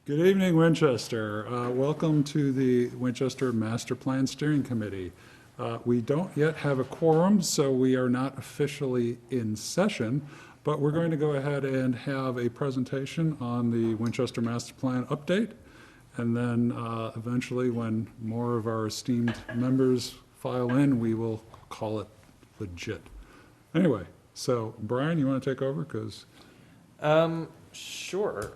Good evening, Winchester. Welcome to the Winchester Master Plan Steering Committee. We don't yet have a quorum, so we are not officially in session, but we're going to go ahead and have a presentation on the Winchester Master Plan update. And then eventually, when more of our esteemed members file in, we will call it legit. Anyway, so Brian, you want to take over? Because Sure.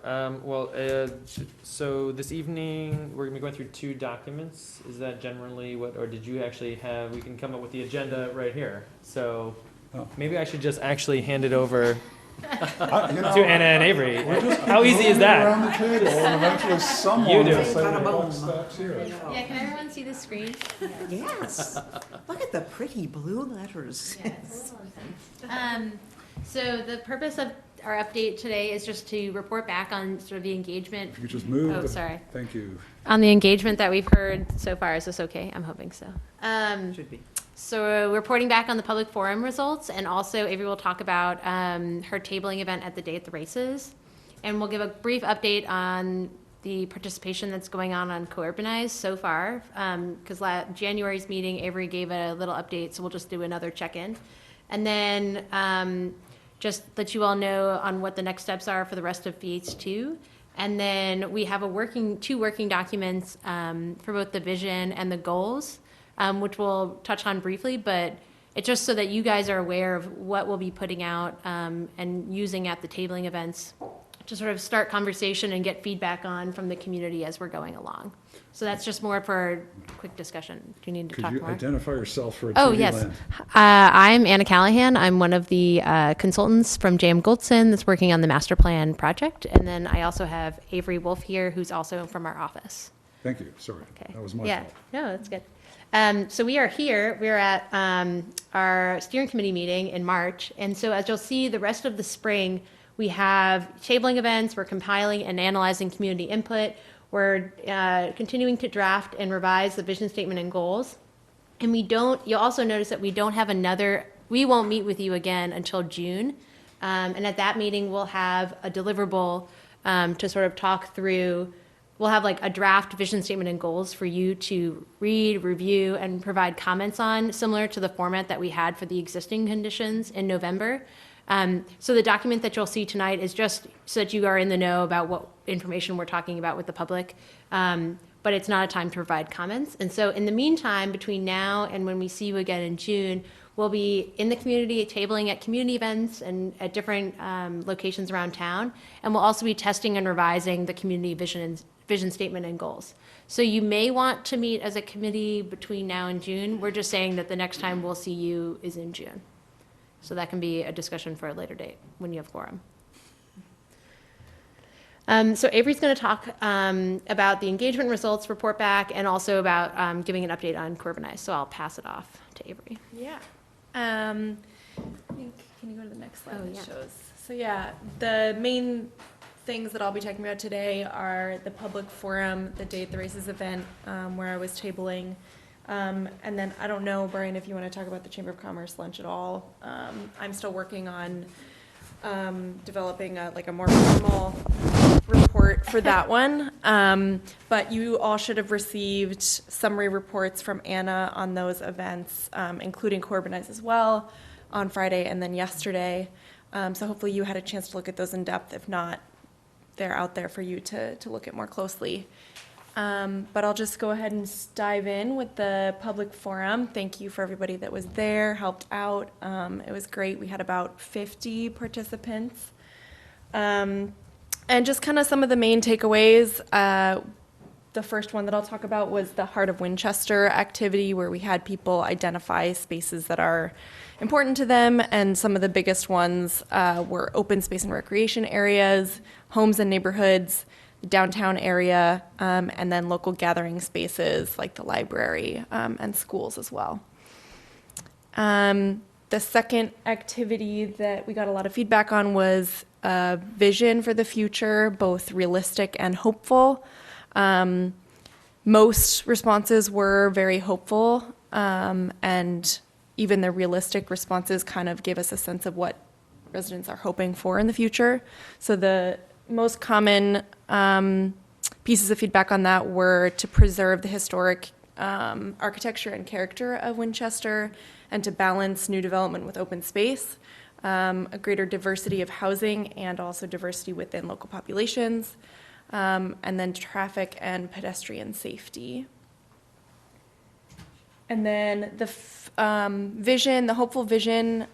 So this evening, we're going to be going through two documents. Is that generally what, or did you actually have, we can come up with the agenda right here. So maybe I should just actually hand it over to Anna and Avery. How easy is that? Around the table, and eventually someone You do. will say, well, stop here. Yeah, can everyone see the screen? Yes. Look at the pretty blue letters. Yes. So the purpose of our update today is just to report back on sort of the engagement. If you could just move. Oh, sorry. Thank you. On the engagement that we've heard so far. Is this okay? I'm hoping so. Should be. So reporting back on the public forum results, and also Avery will talk about her tabling event at the Day at the Races. And we'll give a brief update on the participation that's going on Co-Urbanize so far. Because January's meeting, Avery gave a little update, so we'll just do another check-in. And then just let you all know on what the next steps are for the rest of PH2. And then we have two working documents for both the vision and the goals, which we'll touch on briefly, but it's just so that you guys are aware of what we'll be putting out and using at the tabling events to sort of start conversation and get feedback on from the community as we're going along. So that's just more for a quick discussion. Do you need to talk Could you more? identify yourself for a Oh, TV yes. land? I'm Anna Callahan. I'm one of the consultants from J.M. Goldson that's working on the master plan project. And then I also have Avery Wolf here, who's also from our office. Thank you, sorry. Okay. That was my Yeah, fault. no, that's good. So we are here. We're at our steering committee meeting in March. And so as you'll see, the rest of the spring, we have tabling events. We're compiling and analyzing community input. We're continuing to draft and revise the vision statement and goals. And you'll also notice that we won't meet with you again until June. And at that meeting, we'll have a deliverable to sort of talk through. We'll have like a draft vision statement and goals for you to read, review, and provide comments on, similar to the format that we had for the existing conditions in November. So the document that you'll see tonight is just so that you are in the know about what information we're talking about with the public. But it's not a time to provide comments. And so in the meantime, between now and when we see you again in June, we'll be in the community, tabling at community events and at different locations around town. And we'll also be testing and revising the community vision statement and goals. So you may want to meet as a committee between now and June. We're just saying that the next time we'll see you is in June. So that can be a discussion for a later date when you have quorum. So Avery's going to talk about the engagement results, report back, and also about giving an update on Co-Urbanize. So I'll pass it off to Avery. Yeah. I think, can you go to the next slide? Oh, that yeah. shows. So yeah, the main things that I'll be talking about today are the public forum, the Day at the Races event, where I was tabling. And then I don't know, Brian, if you want to talk about the Chamber of Commerce lunch at all. I'm still working on developing a more formal report for that one. But you all should have received summary reports from Anna on those events, including Co-Urbanize as well, on Friday and then yesterday. So hopefully you had a chance to look at those in depth. If not, they're out there for you to look at more closely. But I'll just go ahead and dive in with the public forum. Thank you for everybody that was there, helped out. It was great. We had about 50 participants. And just kind of some of the main takeaways. The first one that I'll talk about was the Heart of Winchester activity, where we had people identify spaces that are important to them, and some of the biggest ones were open space and recreation areas, homes and neighborhoods, the downtown area, and then local gathering spaces like the library and schools as well. The second activity that we got a lot of feedback on was vision for the future, both realistic and hopeful. Most responses were very hopeful, and even the realistic responses kind of gave us a sense of what residents are hoping for in the future. So the most common pieces of feedback on that were to preserve the historic architecture and character of Winchester and to balance new development with open space, a greater diversity of housing and also diversity within local populations, and then traffic and pedestrian safety. And then the vision, the hopeful vision,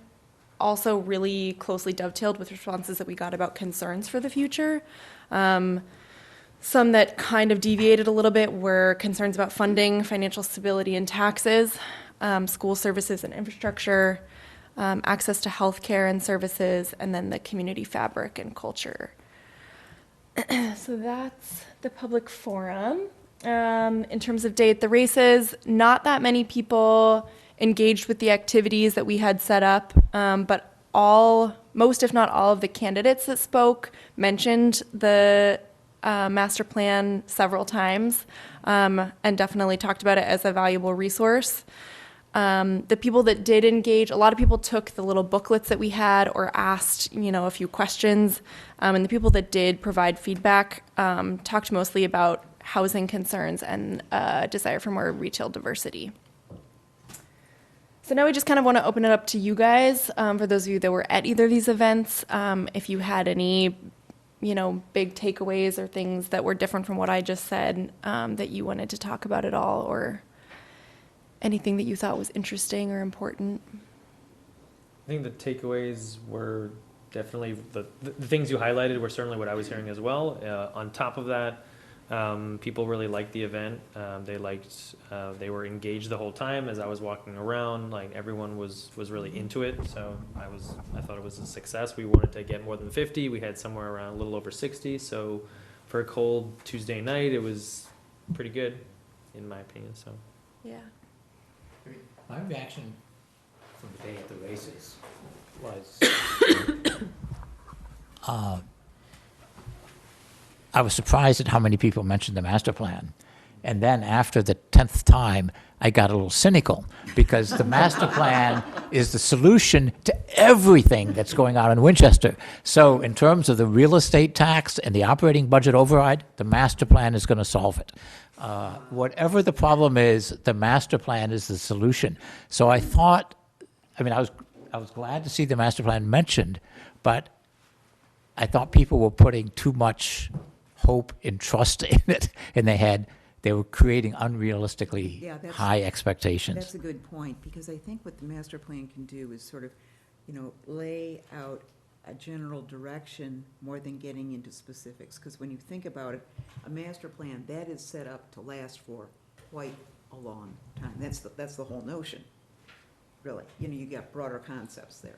also really closely dovetailed with responses that we got about concerns for the future. Some that kind of deviated a little bit were concerns about funding, financial stability, and taxes, school services and infrastructure, access to healthcare and services, and then the community fabric and culture. So that's the public forum. In terms of day at the races, not that many people engaged with the activities that we had set up, but most if not all of the candidates that spoke mentioned the master plan several times, and definitely talked about it as a valuable resource. The people that did engage, a lot of people took the little booklets that we had or asked, a few questions. And the people that did provide feedback talked mostly about housing concerns and desire for more retail diversity. So now we just kind of want to open it up to you guys, for those of you that were at either of these events, if you had any, big takeaways or things that were different from what I just said, that you wanted to talk about at all, or anything that you thought was interesting or important. I think the takeaways were definitely the things you highlighted were certainly what I was hearing as well. On top of that, people really liked the event. They were engaged the whole time as I was walking around. Like everyone was really into it. So I thought it was a success. We wanted to get more than 50. We had somewhere around a little over 60. So for a cold Tuesday night, it was pretty good, in my opinion. So Yeah. My reaction from the day at the races was I was surprised at how many people mentioned the master plan. And then after the 10th time, I got a little cynical because the master plan is the solution to everything that's going on in Winchester. So in terms of the real estate tax and the operating budget override, the master plan is going to solve it. Whatever the problem is, the master plan is the solution. So I thought, I was glad to see the master plan mentioned, but I thought people were putting too much hope and trust in it, and they were creating unrealistically high expectations. That's a good point, because I think what the master plan can do is sort of, lay out a general direction more than getting into specifics. Because when you think about it, a master plan, that is set up to last for quite a long time. That's the whole notion, really. You got broader concepts there.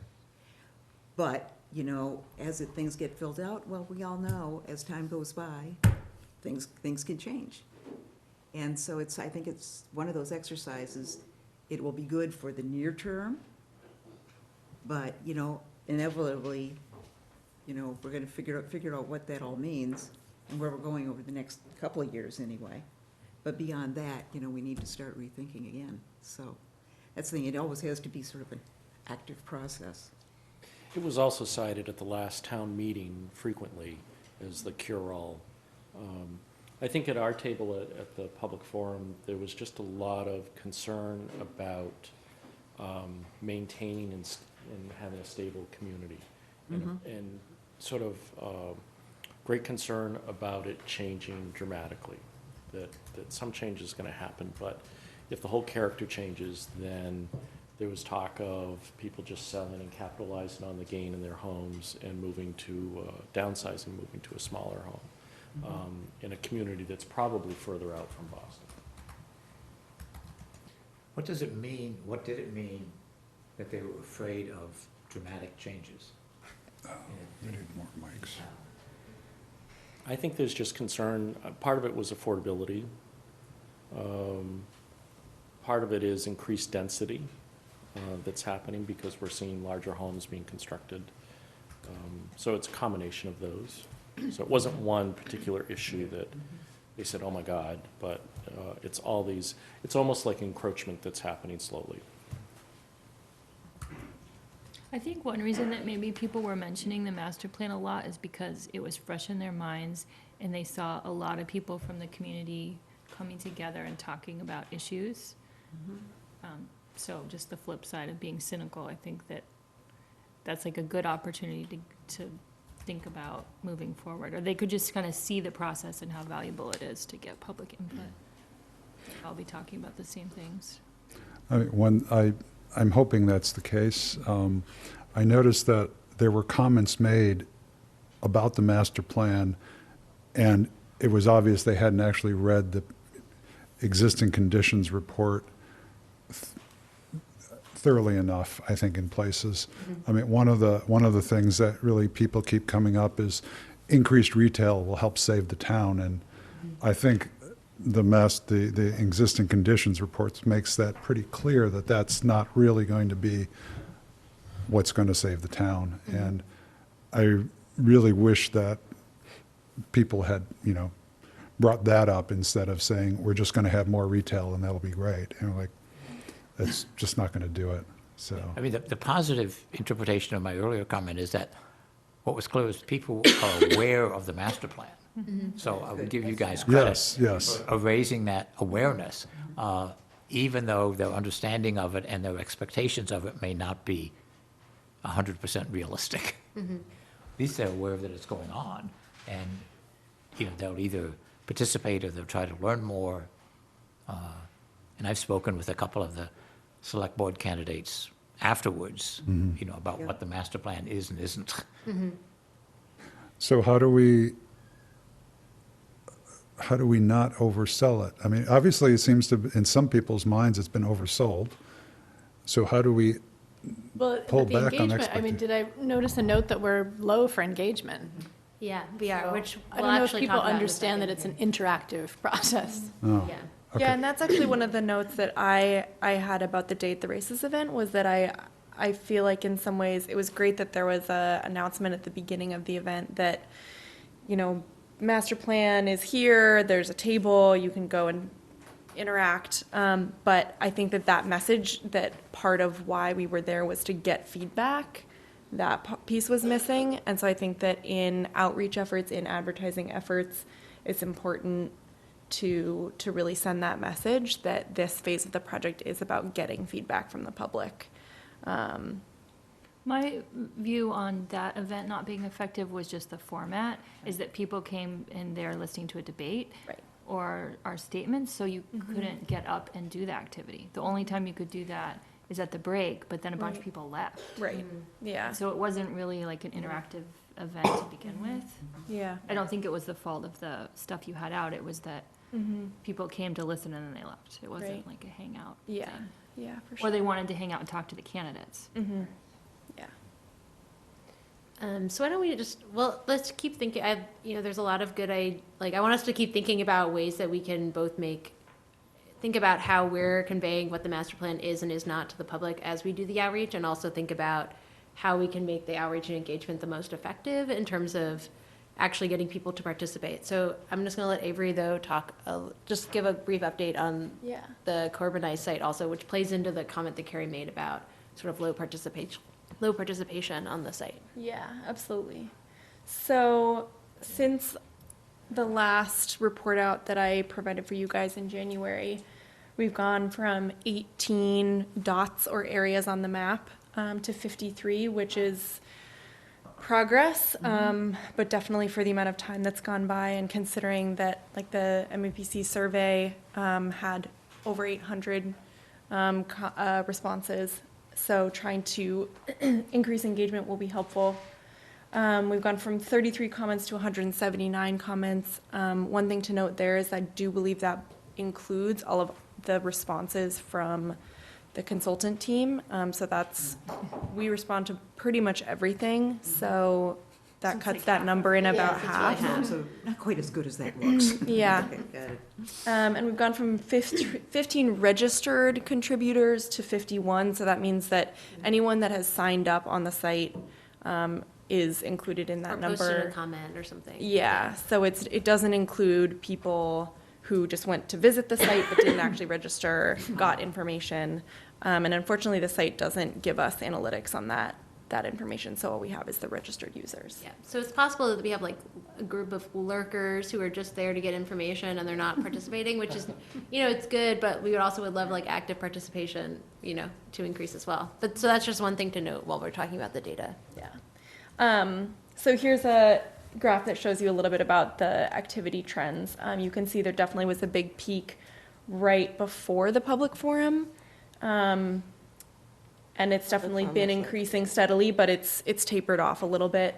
But, as things get filled out, well, we all know as time goes by, things can change. And so I think it's one of those exercises. It will be good for the near term, but, inevitably, we're going to figure out what that all means and where we're going over the next couple of years anyway. But beyond that, we need to start rethinking again. So that's the thing. It always has to be sort of an active process. It was also cited at the last town meeting frequently as the cure-all. I think at our table at the public forum, there was just a lot of concern about maintaining and having a stable community. And sort of great concern about it changing dramatically, that some change is going to happen, but if the whole character changes, then there was talk of people just selling and capitalizing on the gain in their homes and moving to, downsizing, moving to a smaller home in a community that's probably further out from Boston. What does it mean, what did it mean that they were afraid of dramatic changes? We need more mics. I think there's just concern, part of it was affordability. Part of it is increased density that's happening because we're seeing larger homes being constructed. So it's a combination of those. So it wasn't one particular issue that they said, oh my God, but it's all these, it's almost like encroachment that's happening slowly. I think one reason that maybe people were mentioning the master plan a lot is because it was fresh in their minds and they saw a lot of people from the community coming together and talking about issues. So just the flip side of being cynical, I think that that's like a good opportunity to think about moving forward. Or they could just kind of see the process and how valuable it is to get public input. I'll be talking about the same things. I mean, I'm hoping that's the case. I noticed that there were comments made about the master plan, and it was obvious they hadn't actually read the existing conditions report thoroughly enough, I think, in places. I mean, one of the things that really people keep coming up is increased retail will help save the town, and I think the existing conditions reports makes that pretty clear that that's not really going to be what's going to save the town. And I really wish that people had, brought that up instead of saying, we're just going to have more retail and that'll be great. And like, that's just not going to do it, so. I mean, the positive interpretation of my earlier comment is that what was clear is people are aware of the master plan. So I would give you guys credit Yes. of raising that awareness, even though their understanding of it and their expectations of it may not be 100% realistic. At least they're aware that it's going on, and they'll either participate or they'll try to learn more. And I've spoken with a couple of the select board candidates afterwards, about what the master plan is and isn't. So how do we not oversell it? I mean, obviously, it seems to, in some people's minds, it's been oversold. So how do we Well, pull the back on engagement, I mean, did I notice a note that we're low for engagement? Yeah, we are, So which I we'll don't know if actually people talk about in a understand that second. it's an interactive process. Oh, Yeah. okay. Yeah, and that's actually one of the notes that I had about the Date the Races event, was that I feel like in some ways it was great that there was a announcement at the beginning of the event that, master plan is here, there's a table, you can go and interact. But I think that message, that part of why we were there was to get feedback, that piece was missing. And so I think that in outreach efforts, in advertising efforts, it's important to really send that message that this phase of the project is about getting feedback from the public. My view on that event not being effective was just the format, is that people came and they're listening to a debate. Right. Or our statements, so you couldn't get up and do the activity. The only time you could do that is at the break, but then a bunch of Right. people left. Right, yeah, So it wasn't really like an interactive event to begin with. yeah. I don't think it was the fault of the stuff you had out, it was that people came to listen and then they left. It wasn't Right. like a hangout Yeah, thing. yeah, for Or sure. they wanted to hang out and talk to the candidates. Yeah. So why don't we let's keep thinking, there's a lot of good, I want us to keep thinking about ways that we can both think about how we're conveying what the master plan is and is not to the public as we do the outreach, and also think about how we can make the outreach and engagement the most effective in terms of actually getting people to participate. So I'm just gonna let Avery, though, just give a brief update on Yeah. the Corbinite site also, which plays into the comment that Carrie made about sort of low participation on the site. Yeah, absolutely. So since the last report out that I provided for you guys in January, we've gone from 18 dots or areas on the map to 53, which is progress, but definitely for the amount of time that's gone by, and considering that like the MEPC survey had over 800 responses. So trying to increase engagement will be helpful. We've gone from 33 comments to 179 comments. One thing to note there is I do believe that includes all of the responses from the consultant team. We respond to pretty much everything, so that cuts that number in about half. So not quite as good as that looks. Yeah. Okay, got it. And we've gone from 15 registered contributors to 51, so that means that anyone that has signed up on the site is included in that Or number. posted a comment or something. Yeah, so it doesn't include people who just went to visit the site but didn't actually register, got information. And unfortunately, the site doesn't give us analytics on that that information, so all we have is the registered users. Yeah, so it's possible that we have like a group of lurkers who are just there to get information and they're not participating, which is, it's good, but we would love like active participation, to increase as well. But, so that's just one thing to note while we're talking about the data. Yeah. So here's a graph that shows you a little bit about the activity trends. You can see there definitely was a big peak right before the public forum. And it's definitely been increasing steadily, but it's tapered off a little bit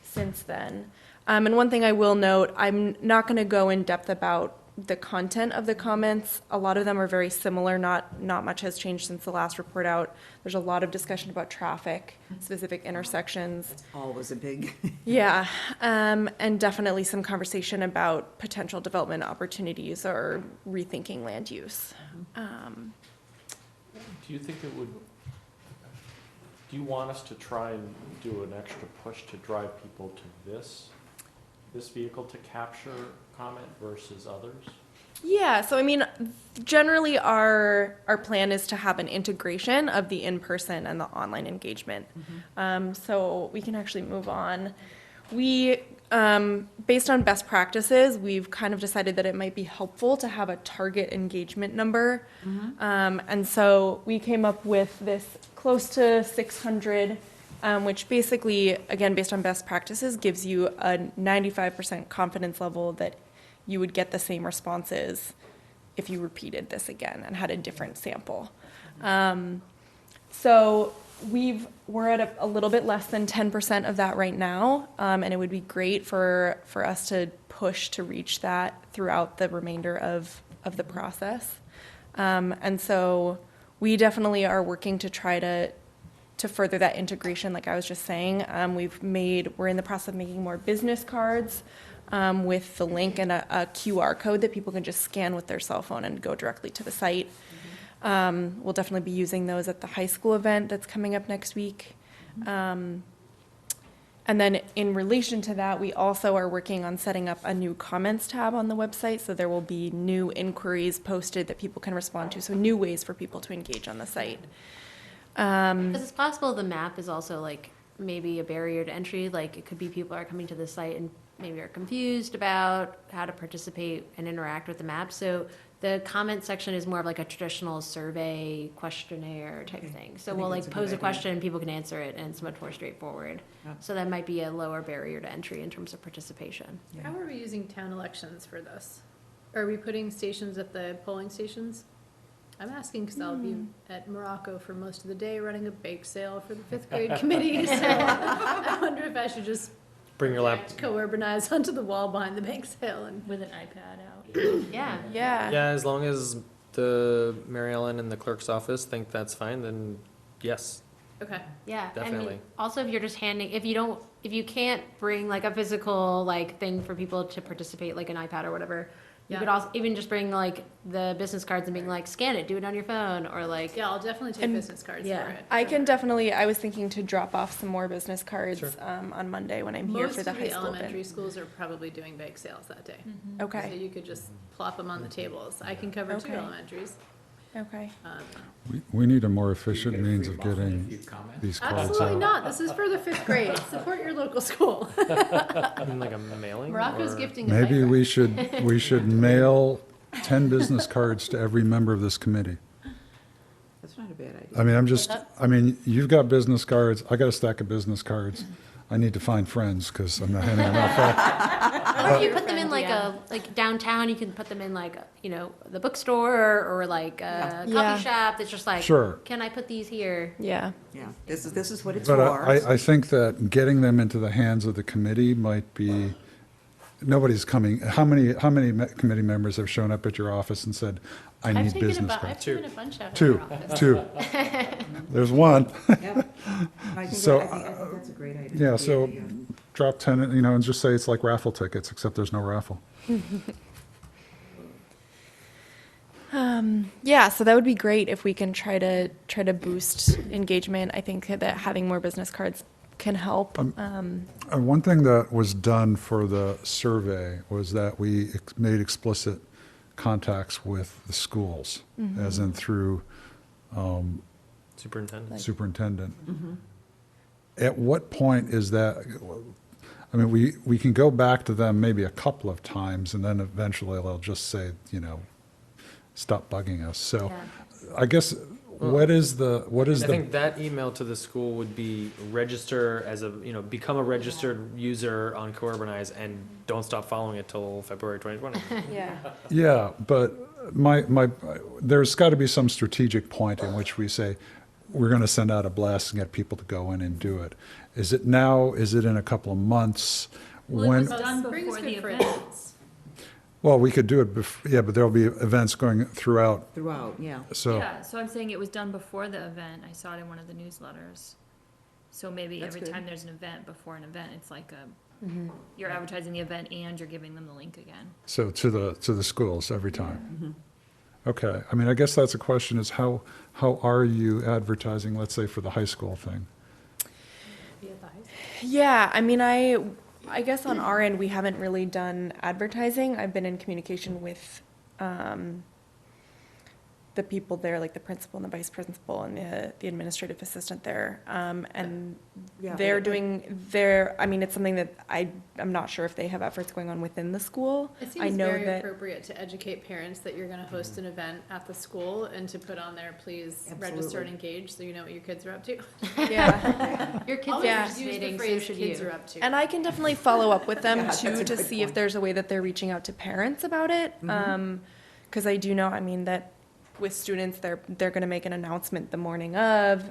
since then. And one thing I will note, I'm not going to go in depth about the content of the comments. A lot of them are very similar. Not much has changed since the last report out. There's a lot of discussion about traffic, specific intersections. That's always a big. Yeah, and definitely some conversation about potential development opportunities or rethinking land use. Do you think it would, do you want us to try and do an extra push to drive people to this vehicle to capture comment versus others? Yeah, so I mean, generally our plan is to have an integration of the in-person and the online engagement. So we can actually move on. We, based on best practices, we've kind of decided that it might be helpful to have a target engagement number. And so we came up with this close to 600, which basically, again, based on best practices, gives you a 95% confidence level that you would get the same responses if you repeated this again and had a different sample. So we're at a little bit less than 10% of that right now, and it would be great for us to push to reach that throughout the remainder of the process. And so we definitely are working to try to further that integration, like I was just saying. We're in the process of making more business cards with the link and a QR code that people can just scan with their cell phone and go directly to the site. We'll definitely be using those at the high school event that's coming up next week. And then in relation to that, we also are working on setting up a new comments tab on the website. So there will be new inquiries posted that people can respond to. So new ways for people to engage on the site. Because it's possible the map is also like maybe a barrier to entry. Like it could be people are coming to the site and maybe are confused about how to participate and interact with the map. So the comment section is more of like a traditional survey questionnaire type thing. So we'll like pose a question, people can answer it, and it's much more straightforward. So that might be a lower barrier to entry in terms of participation. How are we using town elections for this? Are we putting stations at the polling stations? I'm asking because I'll be at Morocco for most of the day running a bake sale for the fifth grade committee. So I wonder if I should just Bring your laptop. co-urbanize onto the wall behind the bake sale and With an iPad out. Yeah. Yeah. Yeah, as long as the Mary Ellen and the clerk's office think that's fine, then yes. okay. Yeah, I mean, Definitely. also if you're just if you can't bring like a physical like thing for people to participate, like an iPad or whatever, you could also even just bring like the business cards and being like, scan it, do it on your phone, or like. Yeah, I'll definitely take And- business cards yeah. for it. I was thinking to drop off some more business cards Sure. on Monday when I'm here Most for the of high the school elementary event. schools are probably doing bake sales that day. So Okay, you could just plop them on the tables. I can cover two Okay. elementaries. okay. We need a more efficient means of getting Few comments. these cards Absolutely out. not. This is for the fifth grade. Support your local school. I mean, like a mailing? Morocco's or- gifting a Maybe bike rack. we should mail 10 business cards to every member of this committee. That's not a bad idea. I mean, you've got business cards, I got a stack of business cards. I need to find friends, because I'm not handing them out fast. Or if you put them in like like downtown, you can put them in like, the bookstore or like a Yeah. coffee shop that's just like, Sure. can I put these here? Yeah. Yeah, this is what it's But for. I think that getting them into the hands of the committee might be, nobody's coming. How many committee members have shown up at your office and said, I I've need taken business I've cards? taken a bunch out of Two, your office. two. There's one. Yep. I think So, I think that's a great idea. Yeah, so drop 10, and just say it's like raffle tickets, except there's no raffle. Yeah, so that would be great if we can try to boost engagement. I think that having more business cards can help. One thing that was done for the survey was that we made explicit contacts with the schools, as in through Superintendent. superintendent. At what point is that, I mean, we can go back to them maybe a couple of times, and then eventually they'll just say, stop bugging us. So I guess, what is I the, think that email to the school would be register as a, become a registered user on Courbanize and don't stop following it till February 2020. Yeah. yeah, but there's got to be some strategic point in which we say, we're going to send out a blast and get people to go in and do it. Is it now? Is it in a couple of months? Well, it When? was done Spring's before the good for event. events. Well, we could do it, yeah, but there'll be events going throughout, Throughout, yeah. so. Yeah, so I'm saying it was done before the event. I saw it in one of the newsletters. So maybe That's every good. time there's an event before an event, it's like you're advertising the event and you're giving them the link again. So to the schools every time? Okay, I mean, I guess that's a question, is how are you advertising, let's say, for the high school thing? Be at the high school. Yeah, I mean, I guess on our end, we haven't really done advertising. I've been in communication with the people there, like the principal and the vice principal and the administrative assistant there. And Yeah, they're but- doing I mean, it's something that I'm not sure if they have efforts going on within the school. It I seems know very that, appropriate to educate parents that you're gonna host an event at the school and to put on there, please register and Absolutely. engage, so you know what your kids are up to. yeah. Your kids Always are Yeah. use the participating, so phrase should kids you. are up to. And I can definitely follow up with them Yeah, that's too, a to good see if point. there's a way that they're reaching out to parents about it. Because I do know, I mean, that with students, they're gonna make an announcement the morning of,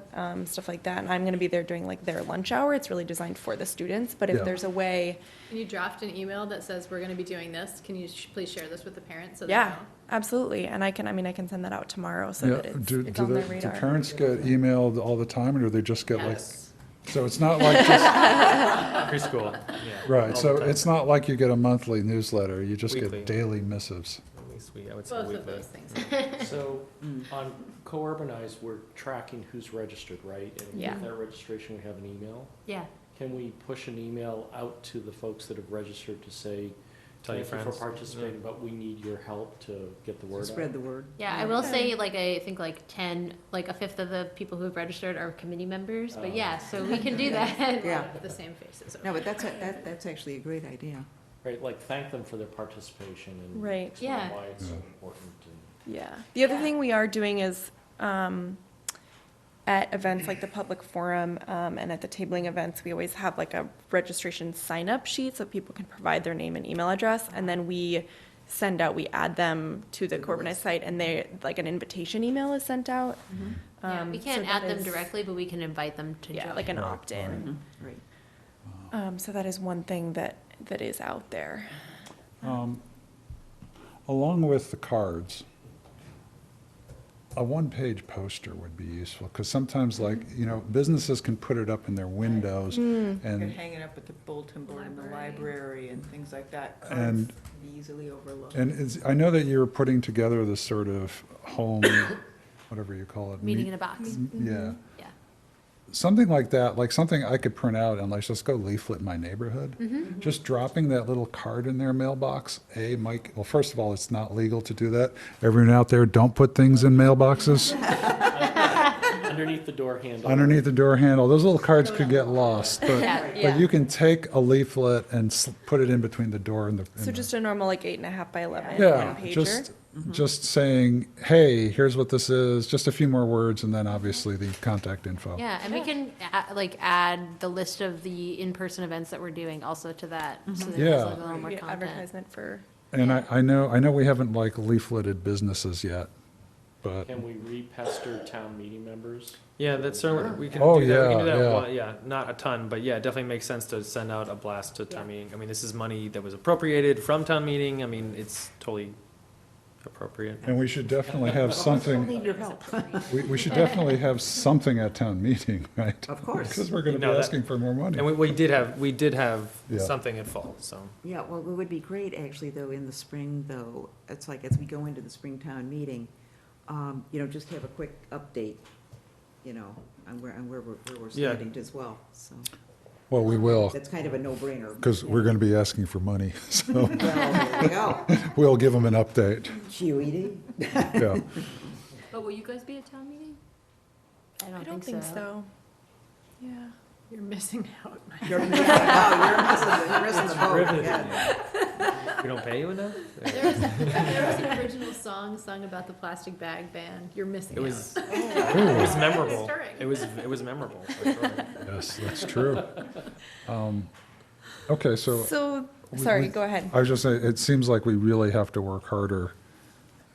stuff like that. And I'm gonna be there during like their lunch hour. It's really designed for the students. But Yeah. if there's a way, Can you draft an email that says, we're gonna be doing this, can you please share this with the parents so they yeah, know? absolutely. And I can send that out tomorrow so Yeah, that it's do on their do radar. parents get emailed all the time, or do they just get like, Yes. so it's not like just, Preschool, yeah. right, all so the time. it's not like you get a monthly newsletter, you just Weekly. get daily missives. At least I would say Both of weekly. those things. So on Co-Urbanize, we're tracking who's registered, right? And Yeah. with their registration, we have an email. Yeah. Can we push an email out to the folks that have registered to say, Tell your thank you for friends. participating, but we need your help to get the word out? Spread the word. Yeah, I will say, I think a fifth of the people who've registered are committee members, but yeah, so we can do that. Yeah. The same faces. No, but that's actually a great idea. Right, like thank them for their participation and Right. explain Yeah. why it's so Yeah. important. And Yeah. The other thing we are doing is, at events like the public forum, and at the tabling events, we always have like a registration sign-up sheet so people can provide their name and email address, and then we add them to the Corbinite site, and like an invitation email is sent out. Yeah, we So can't that add them is- directly, but we can invite them to Yeah, join. like an Right, opt-in. Right. So that is one thing that is out there. Along with the cards, a one-page poster would be useful, because sometimes businesses can put it up in their windows, You're and, hanging up at the bulletin board in the library and things like that. And- Cards easily overlooked. I know that you're putting together this sort of home, whatever you call it. Meeting in a box. Yeah. Yeah. Something like that, like something I could print out and like, just go leaflet my neighborhood. Just dropping that little card in their mailbox, well, first of all, it's not legal to do that. Everyone out there, don't put things in mailboxes. underneath the door handle. Underneath the door handle, those little cards could get lost, Yeah. but you can take a leaflet and put it in between the door and the. So just a normal like 8.5 by 11 Yeah, one-pager? just saying, hey, here's what this is, just a few more words, and then obviously the contact info. Yeah, and we can add the list of the in-person events that we're doing also to that, so that Yeah. there's like a little more Maybe content. advertisement for, And I know we haven't like leafleted businesses yet, but, Can we re-pester town meeting members? Yeah, that's certainly, we can Oh, do that, we can do yeah, that, yeah. yeah, not a ton, but yeah, it definitely makes sense to send out a blast to town meeting. I mean, this is money that was appropriated from town meeting, I mean, it's totally appropriate. and we should definitely have something, Need your help. we should definitely have something at town meeting, right? Of course. Because we're gonna be No, that- asking for more money. And we did have Yeah. something at fall, so. Yeah, well, it would be great, actually, though, in the spring, though, it's like, as we go into the Springtown meeting, just have a quick update, on where we're Yeah. standing as well, so. Well, we will, That's kind of a no-brainer. because we're gonna be asking for money, so Well, there you go. we'll give them an update, QED. yeah. But will you guys be at town meeting? I don't think so. Yeah. You're missing out. You're missing the boat, Riveting. yeah. We don't pay you enough? There was an original song sung about the plastic bag ban. You're missing It out. was, it was memorable. Stirring. It was memorable, for sure. Yes, that's true. Okay, So, we- sorry, we- go ahead. I was just saying, it seems like we really have to work harder.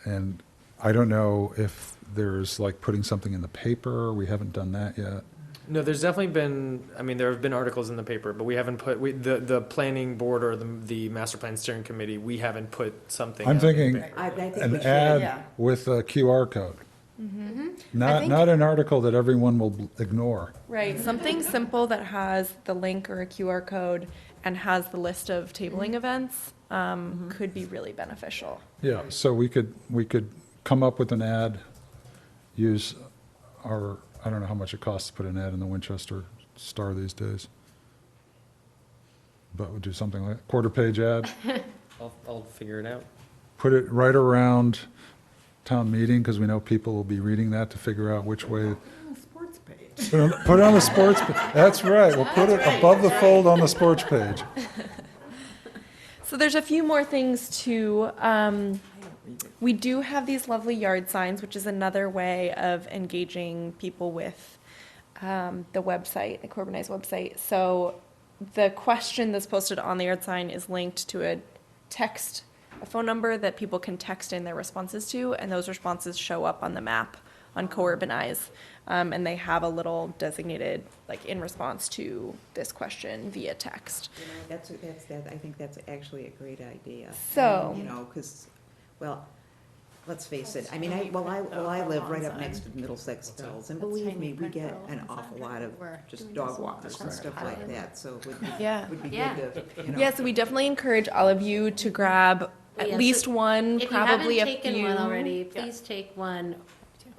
And I don't know if there's like putting something in the paper. We haven't done that yet. No, there's definitely been, I mean, there have been articles in the paper, but we haven't put, the planning board or the master plan steering committee, we haven't put something. I'm out in thinking the paper. I think we an should, yeah. ad with a QR code. I Not, think- not an article that everyone will ignore. Right, something simple that has the link or a QR code and has the list of tabling events could be really beneficial. Yeah, so we could come up with an ad, use our, I don't know how much it costs to put an ad in the Winchester Star these days. But we'll do something like quarter-page ad, I'll figure it out. put it right around town meeting, because we know people will be reading that to figure out which way. Sports page. Put it on the sports, that's right, we'll put it above the fold on the sports page. So there's a few more things too. We do have these lovely yard signs, which is another way of engaging people with the website, the Corbinize website. So the question that's posted on the yard sign is linked to a phone number that people can text in their responses to, and those responses show up on the map on Corbinize. And they have a little designated, like, in response to this question via text. I think that's actually a great idea. So- You know, because, well, let's face it, I mean, I live right up next to Middlesex Fells, and believe me, we get an awful lot of just dog walkers and stuff like that, so it would be, Yeah. would be Yeah. good to, you know. Yeah, so we definitely encourage all of you to grab at Yeah, least so one, If you probably haven't a few. taken one already, please take one.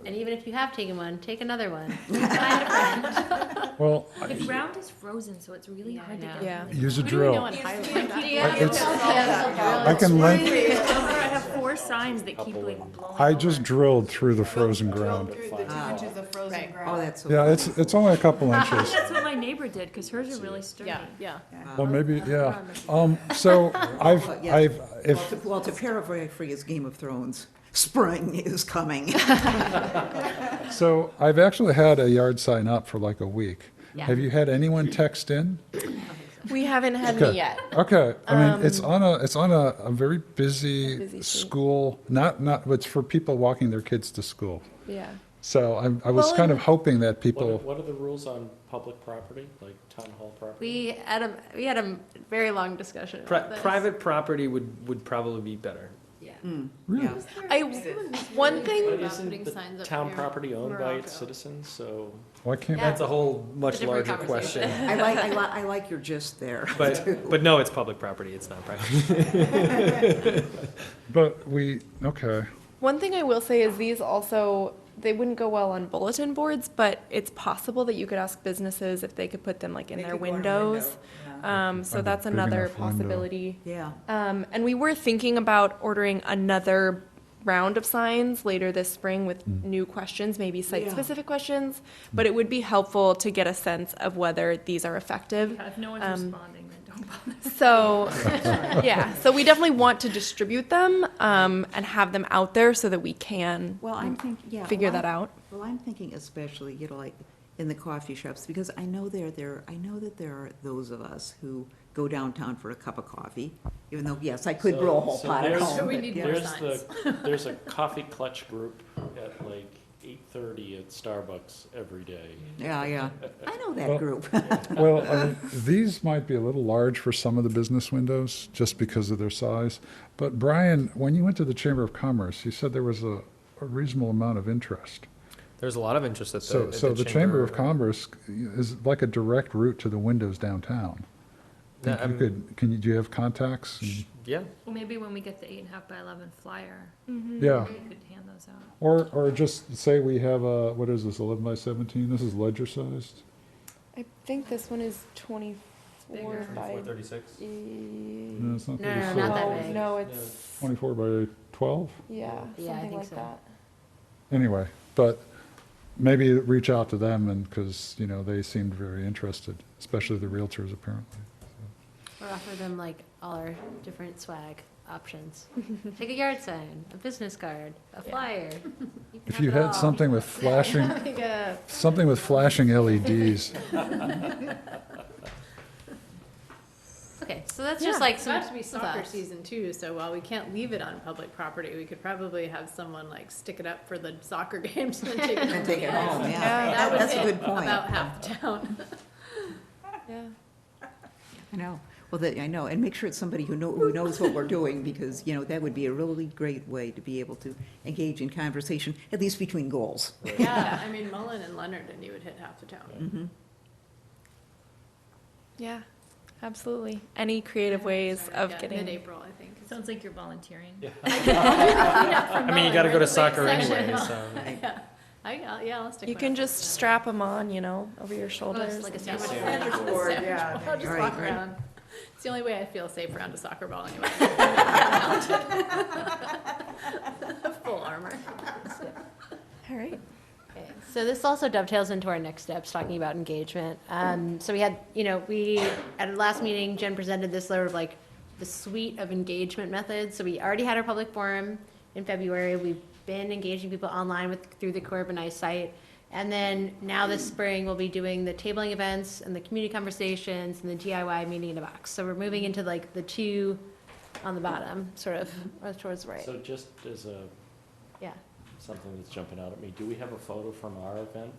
And even if you have taken one, take another one. Find a friend. Well, The ground is frozen, so it's really hard to I get. know. Yeah. really use a Who do we know drill. on Highland? Do you have I can link, I have 4 signs that keep like blowing I over. just drilled through the frozen ground. Through the 2 inches of frozen ground. Oh, that's so Yeah, funny. it's only a couple inches. That's what my neighbor did, because hers are really sturdy. Yeah. Well, maybe, yeah. So I've, Well, to paraphrase Game of Thrones, spring is coming. so I've actually had a yard sign up for like a week. Yeah. Have you had anyone text in? We haven't had Okay. me yet. Okay, I mean, it's on a very busy Busy street. school, not, it's for people walking their kids to school. Yeah. So I was Well, kind of and- hoping that people, What are the rules on public property, like town hall property? We had a very long discussion about this. Private property would probably be better. Yeah. Yeah. One But thing, isn't putting the signs up town near property owned by its Morocco. citizens, so? why can't, Yeah. That's a whole much It's a different larger question. conversation. I like your gist there. But no, it's public property, it's not private. but okay. one thing I will say is these also, they wouldn't go well on bulletin boards, but it's possible that you could ask businesses if they could put them like in They their could go in a windows. window, So Find a that's big another enough window. possibility. Yeah. And we were thinking about ordering another round of signs later this spring with new questions, maybe site-specific questions, but it would be helpful to get a sense of whether these are effective. Yeah, if no one's responding, then don't bother. So, yeah, so we definitely want to distribute them and have them out there so that we can Well, I'm thinking, yeah. figure well, that out. Well, I'm thinking especially, you know, like in the coffee shops, because I know that there are those of us who go downtown for a cup of coffee, even though, yes, I could brew a whole So pot at there's- home. So we but need yeah. more There's signs. there's a coffee clutch group at like 8:30 at Starbucks every day. Yeah, yeah. I know Well- that group. Well, I mean, these might be a little large for some of the business windows, just because of their size. But Brian, when you went to the Chamber of Commerce, you said there was a reasonable amount of interest. There's a lot of interest at the, So, at so the Chamber of Commerce is like a direct route to the windows downtown. Yeah, Think you could, do you have contacts? Yeah, Well, maybe when we get the Mm-hmm. 8.5 by 11 flyer, Yeah, we could hand those out. or just say we have a, what is this, 11 by 17? This is ledger sized? I think this one is 24 Bigger. by. 436. No, it's not No, no, 36. not that No, big. no, it's, 24 by 12? yeah, Yeah, I something think like so. that. Anyway, but maybe reach out to them and, because, you know, they seemed very interested, especially the realtors apparently. Or offer them like all our different swag options. Take a yard sign, a business card, a flyer. can If have you it had all. something with flashing, Like a- something with flashing LEDs. Okay, so that's just like It's some. about to be soccer thoughts. season too, so while we can't leave it on public property, we could probably have someone like stick it up for the soccer games and then take it home. And take it home, That yeah. would That's a hit good point. About half the town. Yeah. I know. Well, I know, and make sure it's somebody who knows what we're doing, because, you know, that would be a really great way to be able to engage in conversation, at least between goals. Yeah, I mean, Mullen and Leonard, and you would hit half the town. Mhm. Yeah, absolutely. Any creative ways of Yeah, getting. Mid-April, I think. Sounds like you're volunteering. I mean, you gotta go to soccer anyway, so. I'll stick. You my can foot just strap them on, you know, over your Oh, shoulders. it's like a in. sandwich. Sandwich board, yeah. I'll just Right, walk right. around. It's the only way I feel safe around a soccer ball anyway. Full armor. All right. Okay, so this also dovetails into our next steps, talking about engagement. So we had, you know, at our last meeting, Jen presented this sort of like the suite of engagement methods. So we already had our public forum in February. We've been engaging people online through the Corbin site. And then now this spring, we'll be doing the tabling events and the community conversations and the DIY meeting in a box. So we're moving into like the two on the bottom, sort of, or towards the right. So just as Yeah. something that's jumping out at me, do we have a photo from our event?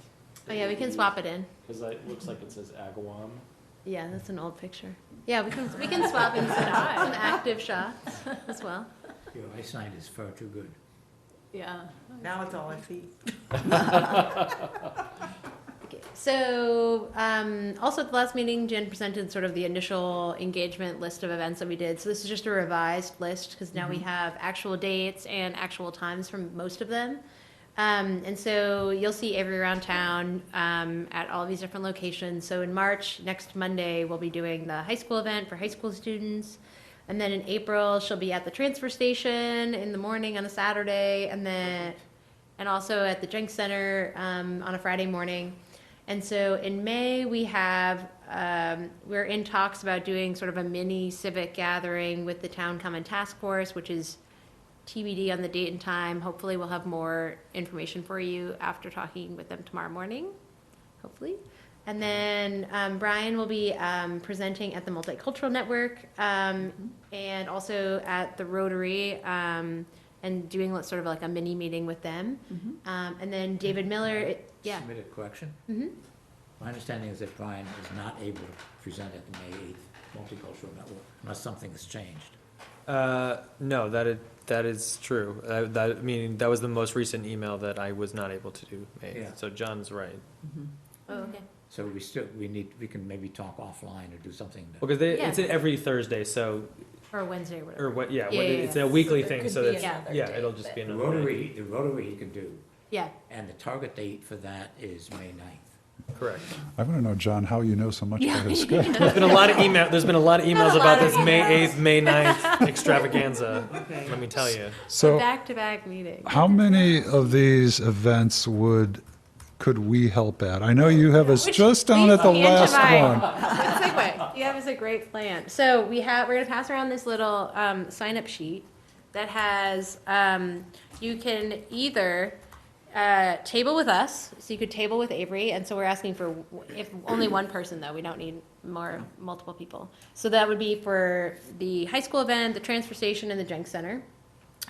Oh, yeah, we can swap it in. Because it looks like it says Agawam. Yeah, that's an old picture. Yeah, we can swap in some active shots as well. Your eyesight is far too good. Yeah. Now it's all I see. Okay, so also at the last meeting, Jen presented sort of the initial engagement list of events that we did. So this is just a revised list because now we have actual dates and actual times from most of them. And so you'll see Avery around town at all of these different locations. So in March, next Monday, we'll be doing the high school event for high school students. And then in April, she'll be at the transfer station in the morning on a Saturday, and also at the Jenks Center on a Friday morning. And so in May, we're in talks about doing sort of a mini civic gathering with the Town Common Task Force, which is TBD on the date and time. Hopefully, we'll have more information for you after talking with them tomorrow morning, hopefully. And then Brian will be presenting at the Multicultural Network and also at the Rotary and doing sort of like a mini meeting with them. And then David Miller, yeah. Submit a correction? Mhm. My understanding is that Brian is not able to present at the May 8th Multicultural Network unless something has changed. No, that is true. That was the most recent email that I was not able to do. Yeah. So John's right. Oh, okay. So we can maybe talk offline or do something. Because Yeah. it's every Thursday, so, Or Wednesday or whatever. or what, yeah, Yeah, yeah, it's yeah. a weekly So there thing, could so be that's, another yeah, date it'll just be The another day. Rotary he can do, Yeah. and the target date for that is May 9th. Correct. I want to know, John, how you know so much about his schedule. There's been a lot of emails a about lot of this May emails. 8th, May 9th extravaganza, Okay. let me tell you. So Back-to-back meeting. how many of these events could we help at? I know you have us Which just down leads at the me into last my- one. Good segue. Yeah, it was a great plan. So we're gonna pass around this little sign-up sheet that has, you can either table with us, so you could table with Avery, and so we're asking for, if only one person though, we don't need multiple people. So that would be for the high school event, the transfer station, and the Jenks Center.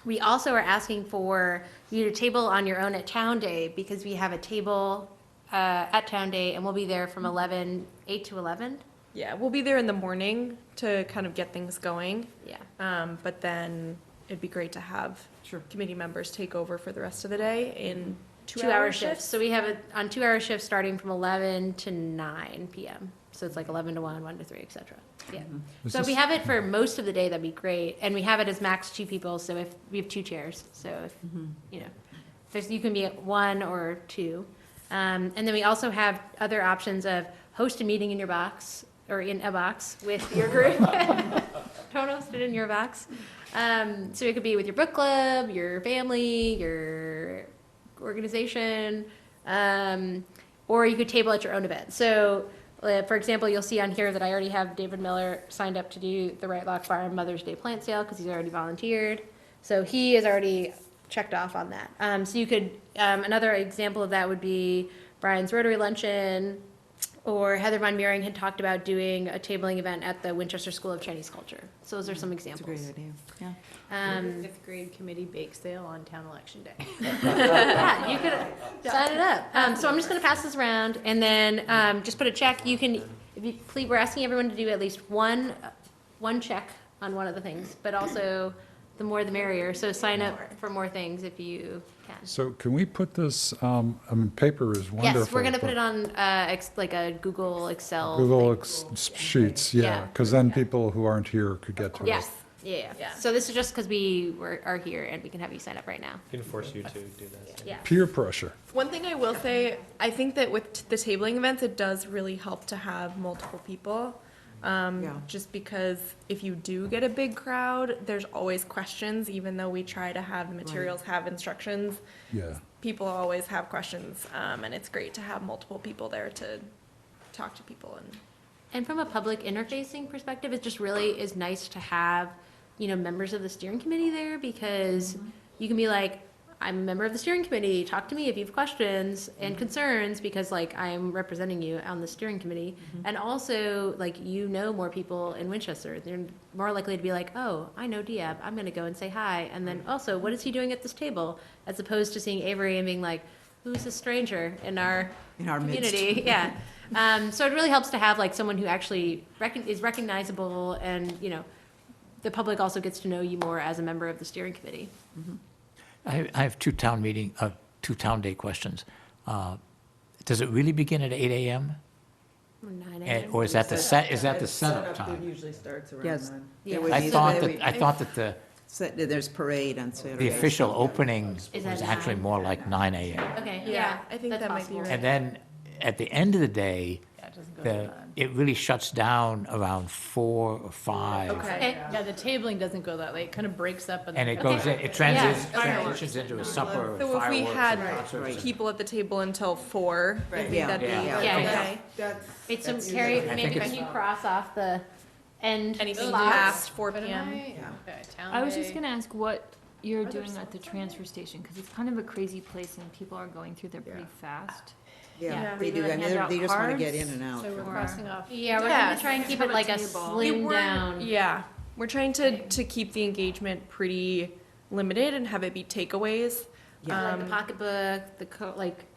We also are asking for you to table on your own at Town Day, because we have a table at Town Day, and we'll be there from 8 to 11. Yeah, we'll be there in the morning to kind of get things going. Yeah. But then it'd be great to have committee members take over for the rest of the day in 2-hour shifts. So we have it on 2-hour shifts starting from 11 to 9 p.m. So it's like 11 to 1, 1 to 3, et cetera. Yeah. Is So if we this- have it for most of the day, that'd be great. And we have it as max 2 people, so if we have 2 chairs. So if, you know, you can be at 1 or 2. And then we also have other options of host a meeting in your box, or in a box with your group. Don't host it in your box. So it could be with your book club, your family, your organization, Or you could table at your own event. So, for example, you'll see on here that I already have David Miller signed up to do the Right Lock Farm Mother's Day plant sale because he's already volunteered. So he is already checked off on that. So you could, another example of that would be Brian's Rotary Luncheon, or Heather Von Meering had talked about doing a tabling event at the Winchester School of Chinese Culture. So those are some That's a examples. great idea, yeah. Fifth grade committee bake sale on town election day. Yeah, you could sign it up. So I'm just gonna pass this around, and then, just put a check. You can, if you, please, we're asking everyone to do at least one check on one of the things, but also the more the merrier. So sign up for more things if you can. So can we put this, I mean, paper is wonderful. Yes, we're gonna put but it on, like a Google Excel. Google thing. Sheets, yeah, Yeah. because then people who aren't here could get to it. Yes, yeah. Yeah. So this is just because are here and we can have you sign up right now. We can force you to do this. Yeah. Peer pressure. One thing I will say, I think that with the tabling events, it does really help to have multiple people. Yeah. Just because if you do get a big crowd, there's always questions, even though we try to have the materials have instructions. Yeah. People always have questions, and it's great to have multiple people there to talk to people and. And from a public interfacing perspective, it just really is nice to have, members of the steering committee there, because you can be like, I'm a member of the steering committee, talk to me if you have questions and concerns, because I'm representing you on the steering committee. And also, more people in Winchester, they're more likely to be like, oh, I know Diab, I'm gonna go and say hi. And then also, what is he doing at this table? As opposed to seeing Avery and being like, who's this stranger in our In our midst. community? Yeah. So it really helps to have someone who actually is recognizable, and, the public also gets to know you more as a member of the steering committee. I have two town day questions. Does it really begin at 8 AM? 9 And- a.m. Or is that the setup time? usually starts around Yes. 9. Yeah. It would I be thought the- that, There's parade on Saturday. the official opening Is was at actually 9? more like 9 AM. Okay, Yeah, yeah. I think that's that might be possible. right. And then, at the end of the day, Yeah, it doesn't go to 9. it really shuts down around 4 or 5. Okay. Yeah, the tabling doesn't go that late, it kind of breaks up. And it then- goes in, it transitions into a supper or So if we fireworks had and concerts. people at the table until 4, I think Yeah. that'd be Yeah. Yeah. okay. Wait, so Carrie, I maybe think can it's- you cross off the end Anything slots? past 4 But am PM. I- okay, town I was just day. gonna ask what you're Are there doing at the slots on transfer station, because it's kind of a crazy place and people are going through there pretty fast. Yeah, Yeah. they do, We're I gonna mean, hand they out just want to get cards. in and out. So we're Or- crossing off. Yeah, we're Yeah. gonna try and keep it like a Table. slim We're- down. Yeah, we're trying to keep the engagement pretty limited and have it be takeaways. Yeah. Like the pocketbook,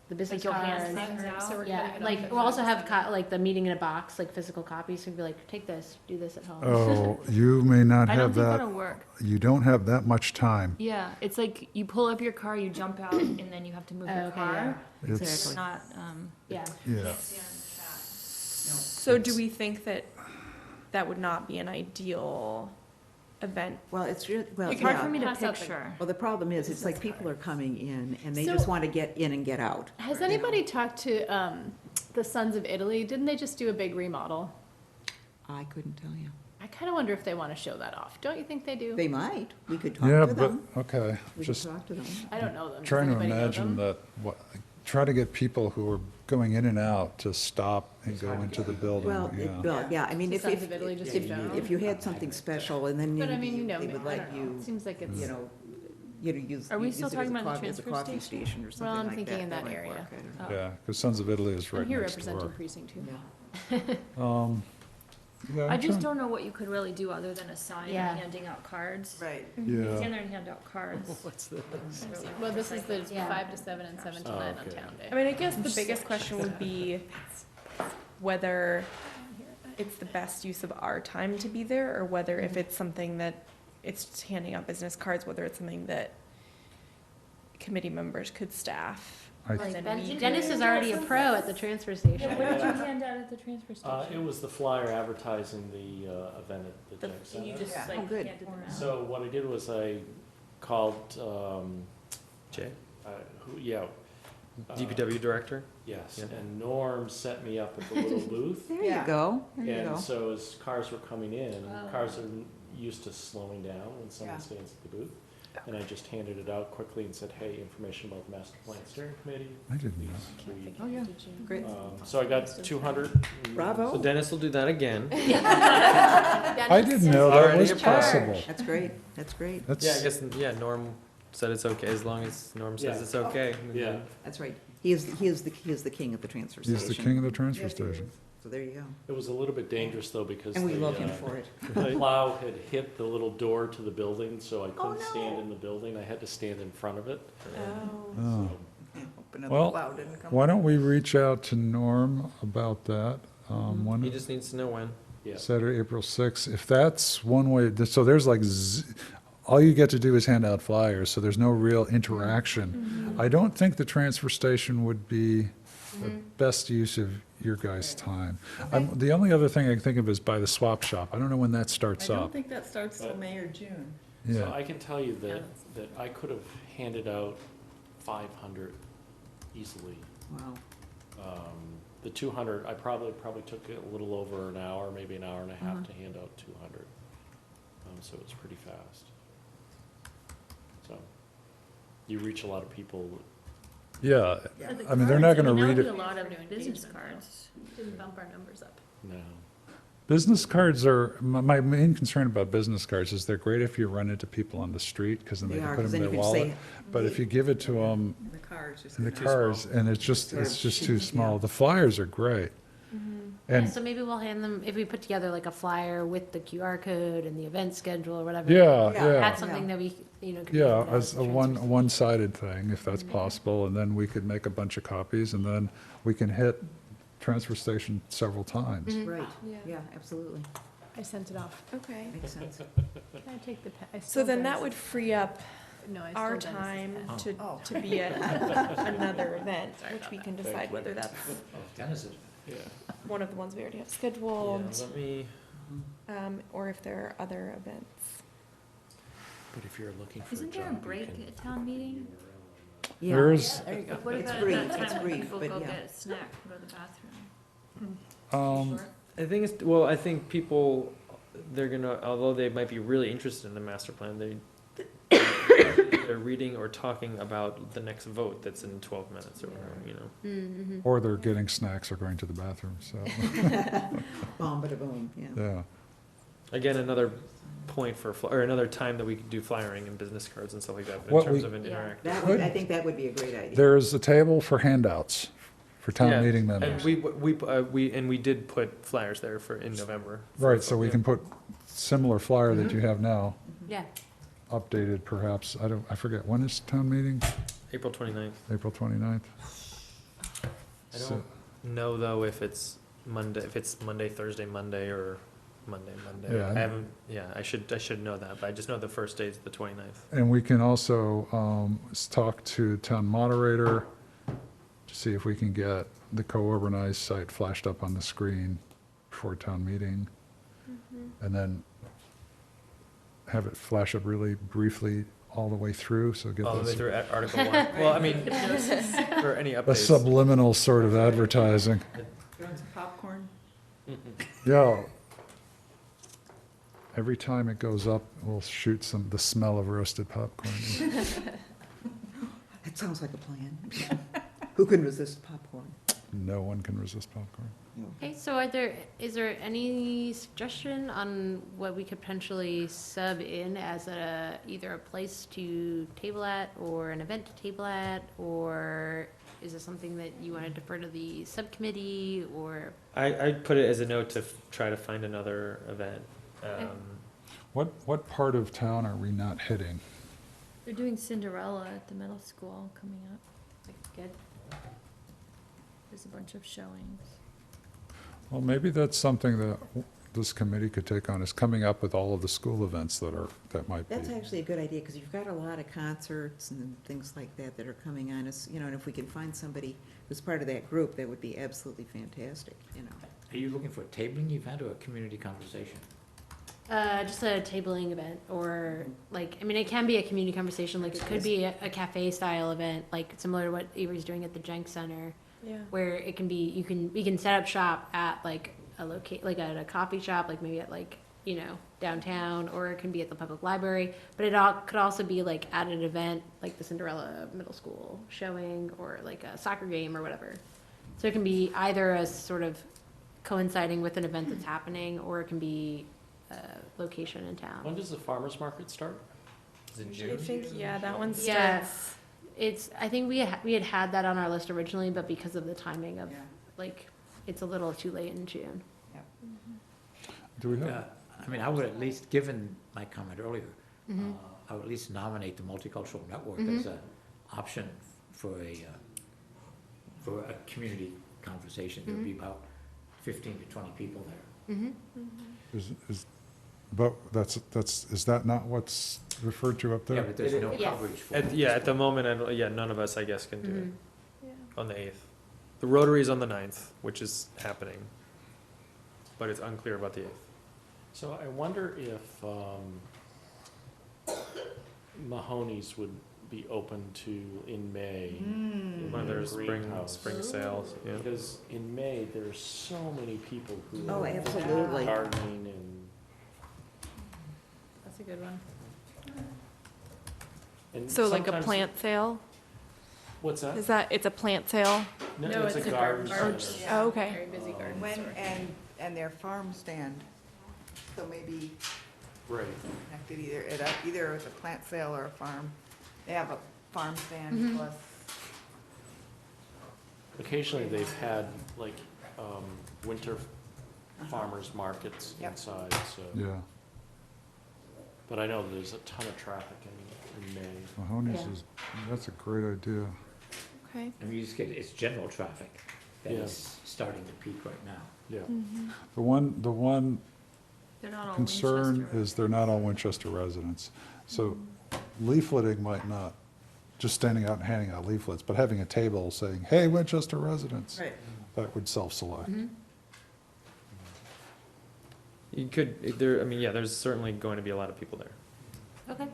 the business Like you'll hand cards. things out. So we're Yeah, cutting it off we'll also have the meeting in a box, physical copies, so you'd be like, take this, do this at home. Oh, you may not I don't have think that, that'll work. you don't have that much time. Yeah, it's like you pull up your car, you jump out, and then you have to move Oh, your okay, car. It's, It's not, Yeah. yeah. So do we think that that would not be an ideal event? Well, it's really, well, it's hard for yeah. me to Pass out the- picture. Well, the problem is, it's like people are coming in and they So- just want to get in and get out. Has anybody talked to the Sons of Italy? Didn't they just do a big remodel? I couldn't tell you. I kind of wonder if they want to show that off. Don't you think they do? They might, we could talk Yeah, to but, them. okay, We could just talk to them. I don't know them. Does trying to anybody know imagine them? try to get people who are going in and out to stop and go into the building, Well, yeah, I mean, The if, Sons of Italy just in general? if you had something special and then But I maybe mean, they me, would I like don't know. you, It seems like it's, use. Are we use still it as talking a about the as a transfer coffee station? station or Well, something I'm like thinking in that might area. work, I don't know. Oh. yeah, because Sons of Italy is I'm right here next door. representing precinct 2. Yeah. Yeah, I I'm just trying- don't know what you could really do other than a sign Yeah. and handing out cards. Right. You Yeah. stand there and hand out cards. What's the? Well, this is the Yeah. 5 to 7 and 7 to 9 on okay. town day. I mean, I guess the biggest question would be whether it's the best use of our time to be there, or whether if it's something that, it's just handing out business cards, whether it's something that committee members could staff. I Like, And then we Dennis is already a pro at the transfer station. What did you hand out at the transfer It station? was the flyer advertising the event at the Tech And you Center. just Yeah. like Oh, good. handed them out? So what I did was I called, Jay, yeah. DPW director? Yes, Yeah. and Norm set me up at the little booth. There you Yeah. go, there you And go. so as cars were coming in, Oh. cars are used to slowing down when someone Yeah. stands at the booth. And I just handed it out quickly and said, hey, information about the master plan steering committee. I didn't know. Please read. Oh, yeah, great. So I got 200. Bravo. So Dennis will do that again. I didn't know that Already was approved. possible. That's great, that's great. That's, Yeah, I guess, yeah, Norm said it's okay, as long as Norm says Yeah. it's okay. Yeah. That's right. He is the king of the transfer station. he's the king of the transfer Yes, he is. station. So there you go. It was a little bit dangerous though because And we the, love him for it. the plow had hit the little door to the building, so I Oh, couldn't no. stand in the building. I had to stand in front of it. Oh. Hope another Well, cloud didn't come. Why don't we reach out to Norm about that? He One, just needs to know when. Yeah. Saturday, April 6th. If that's one way, so there's like, all you get to do is hand out flyers, so there's no real interaction. I don't think the transfer station would be the best use of your guys' time. The only other thing I can think of is by the swap shop. I don't know when that starts I up. don't think that starts till May or June. So Yeah, I can tell you that I could have handed out 500 easily. Wow. The 200, I probably took a little over an hour, maybe an hour and a half to hand out 200. So it's pretty fast. So you reach a lot of people. yeah. For the I mean, they're not cards, gonna that read would it. be a lot of Doing business engagement, cards. Didn't bump our numbers up. No. Business cards are, my main concern about business cards is they're great if you run into people on the street, because then they They can are, put 'cause them in then their you can wallet. say, But if you give it to them in the cars, just. in the gonna- cars, and it's just too small. The flyers are great. Yeah, And, so maybe we'll hand them, if we put together like a flyer with the QR code and the event schedule or whatever. yeah, Yeah. yeah. That's something that we, could. Yeah, put out as at a the transfer station. one-sided thing, if that's possible, and then we could make a bunch of copies, and then we can hit transfer station several times. Right, Yeah. yeah, absolutely. I sent it off. Okay. Makes sense. Can I take the pen? So then that would free up No, I our stole Dennis's time pen. to, Oh. to be at another event, which we can decide whether that's Yeah. one of the ones we already have Yeah, scheduled, let me, or if there are other events. But if you're looking for a Isn't there a job, you break can- at town meeting? Yeah. There's, There you go. What It's about brief, at that it's time when brief, people but go yeah. get a snack and go to the bathroom? um, I think it's, well, I think people, they're gonna, although they might be really interested in the master plan, they're reading or talking about the next vote that's in 12 minutes or whatever, Mm-hmm. or they're getting snacks or going to the bathroom, so, Boom, bada boom, yeah. yeah. Again, another point for, or another time that we could do flyering and business cards and stuff like that, but What in terms we- of an Yeah. interactive. That would, I think that would be a great idea. There's a table for handouts for Yeah, town meeting And members. we did put flyers there for, in November. Right, so we Yeah. can put similar flyer that you have now, Yeah, updated perhaps, I forget, when is town meeting? April 29th. April 29th? I So- don't know though if it's Monday, Thursday, Monday, or Monday. Yeah, I I know. haven't, yeah, I should know that, but I just know the first day is the 29th. And we can also talk to town moderator to see if we can get the co-organized site flashed up on the screen before town meeting. And then have it flash up really briefly all the way through, so get All the way those, through Article 1. Well, I mean, for any a updates. subliminal sort of advertising. Throwing some popcorn? Yeah. Every time it goes up, we'll shoot the smell of roasted popcorn. That sounds like a plan. Who can resist popcorn? No one can resist popcorn. okay, so is there any suggestion on what we could potentially sub in as either a place to table at, or an event to table at, or is this something that you want to defer to the subcommittee, or? I'd put it as a note to try to find another event. Okay. What part of town are we not hitting? They're doing Cinderella at the middle school coming up. Good. There's a bunch of showings. Well, maybe that's something that this committee could take on, is coming up with all of the school events that might be. That's actually a good idea, because you've got a lot of concerts and things like that that are coming on us, and if we can find somebody who's part of that group, that would be absolutely fantastic. Are you looking for a tabling event or a community conversation? Just a tabling event, or it can be a community conversation, it could be a cafe style event, similar to what Avery's doing at the Jenks Center, Yeah. where it can be, we can set up shop at a at a coffee shop, maybe at you know, downtown, or it can be at the public library, but could also be like at an event, like the Cinderella Middle School showing, or like a soccer game or whatever. So it can be either a sort of coinciding with an event that's happening, or it can be a location in town. When does the farmer's market start? Is it I June? think, yeah, that one Yeah. starts. I think we had that on our list originally, but because of the timing of, Yeah. like, it's a little too late in June. Do we have, I mean, I would at least, given my comment earlier, Mhm. I would at least nominate the Multicultural Network Mhm. as an option for a community conversation. There'd be about 15 to 20 people there. is, but is that not what's referred to up Yeah, there? but there's no Yes. coverage for it. Yeah, at the moment, none of us, I guess, can do Mhm. it Yeah. on the 8th. The Rotary's on the 9th, which is happening, but it's unclear about the 8th. So I wonder if Mahoney's would be open to in May. in One of their the greenhouse. spring sales, yeah. Because in May, there's so many people who Oh, are absolutely. gardening and That's a good one. So like a sometimes- plant sale? What's that? Is that, it's a plant sale? No, it's a garden garden center. Oh, okay. Very busy garden. When, and their farm stand, so maybe Right. connected either with a plant sale or a farm. They have a farm stand Mhm. plus, Occasionally, they've had like winter farmers markets Yep. inside, so. Yeah, But I know there's a ton of traffic in May. Mahoney's Yeah. is, that's a great idea. Okay. I mean, you just get, it's general traffic that Yeah. is starting to peak right now. Yeah. The one They're not all concern Winchester. is they're not all Winchester residents. So leafleting might not, just standing out and handing out leaflets, but having a table saying, hey, Winchester residents, right, that would self-select. You could, there's certainly going to be a lot of people there Okay.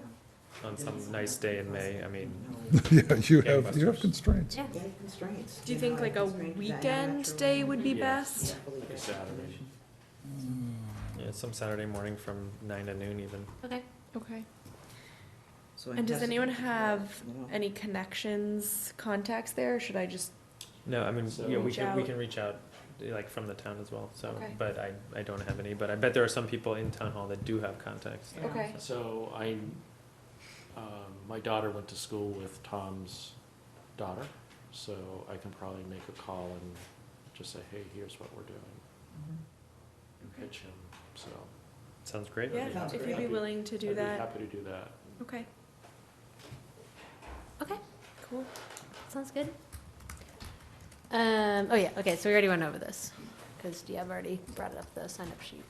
on some nice day in May. I mean, Yeah, you have Gangbusters. constraints. Yeah. They have constraints. Do you think like a weekend day would be Yes. best? Like a Saturday. yeah, some Saturday morning from 9 to noon even. Okay. Okay. So And does anyone have No. any connections, contacts there, or should I just, No, I mean, So- yeah, we Reach can out. reach out, like, from the town as well, so, Okay. but I don't have any, but I bet there are some people in town hall that do have contacts. okay, So my daughter went to school with Tom's daughter, so I can probably make a call and just say, hey, here's what we're doing, and pitch him, so. Sounds great. yeah, Sounds if great. you'd be willing to do I'd be that, happy to do that. okay, Okay. cool. Sounds good. Oh yeah, okay, so we already went over this, because Diab already brought up the sign-up sheet.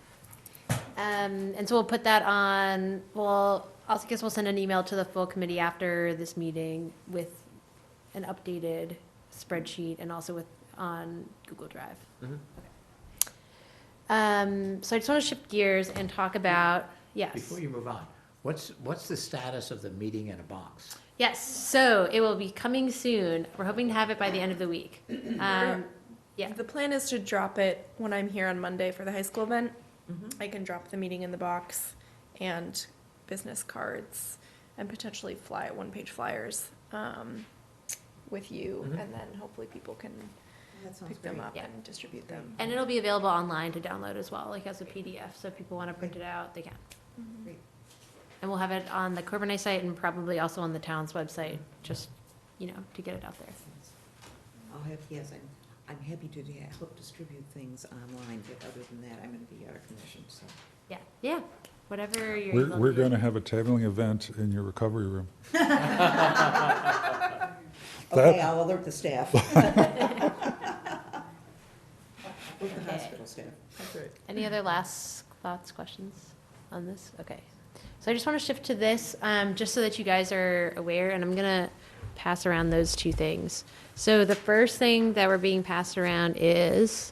And so we'll put that on, I guess we'll send an email to the full committee after this meeting with an updated spreadsheet and also on Google Drive. Mhm. So I just want to shift gears and talk about, yes. Before you move on, what's the status of the meeting in a box? Yes, so it will be coming soon. We're hoping to have it by the end of the week. Yeah. The plan is to drop it when I'm here on Monday for the high school event. Mhm. I can drop the meeting in the box and business cards and potentially one-page flyers with you, Mhm. and then hopefully people can That sounds pick them great. up Yeah. and distribute them. And it'll be available online to download as well, like as a PDF, so if people want to print it out, they can. Great. And we'll have it on the Corbin site and probably also on the town's website, just, to get it out there. I'll have, yes, I'm happy to help distribute things online, but other than that, I'm in the VR commission, so. Yeah, whatever you're. We're, able we're to going do. to have a tabling event in your recovery room. Okay, I'll alert the staff. With the Okay. hospital staff. Any other last thoughts, questions on this? Okay. So I just want to shift to this, just so that you guys are aware, and I'm going to pass around those two things. So the first thing that we're being passed around is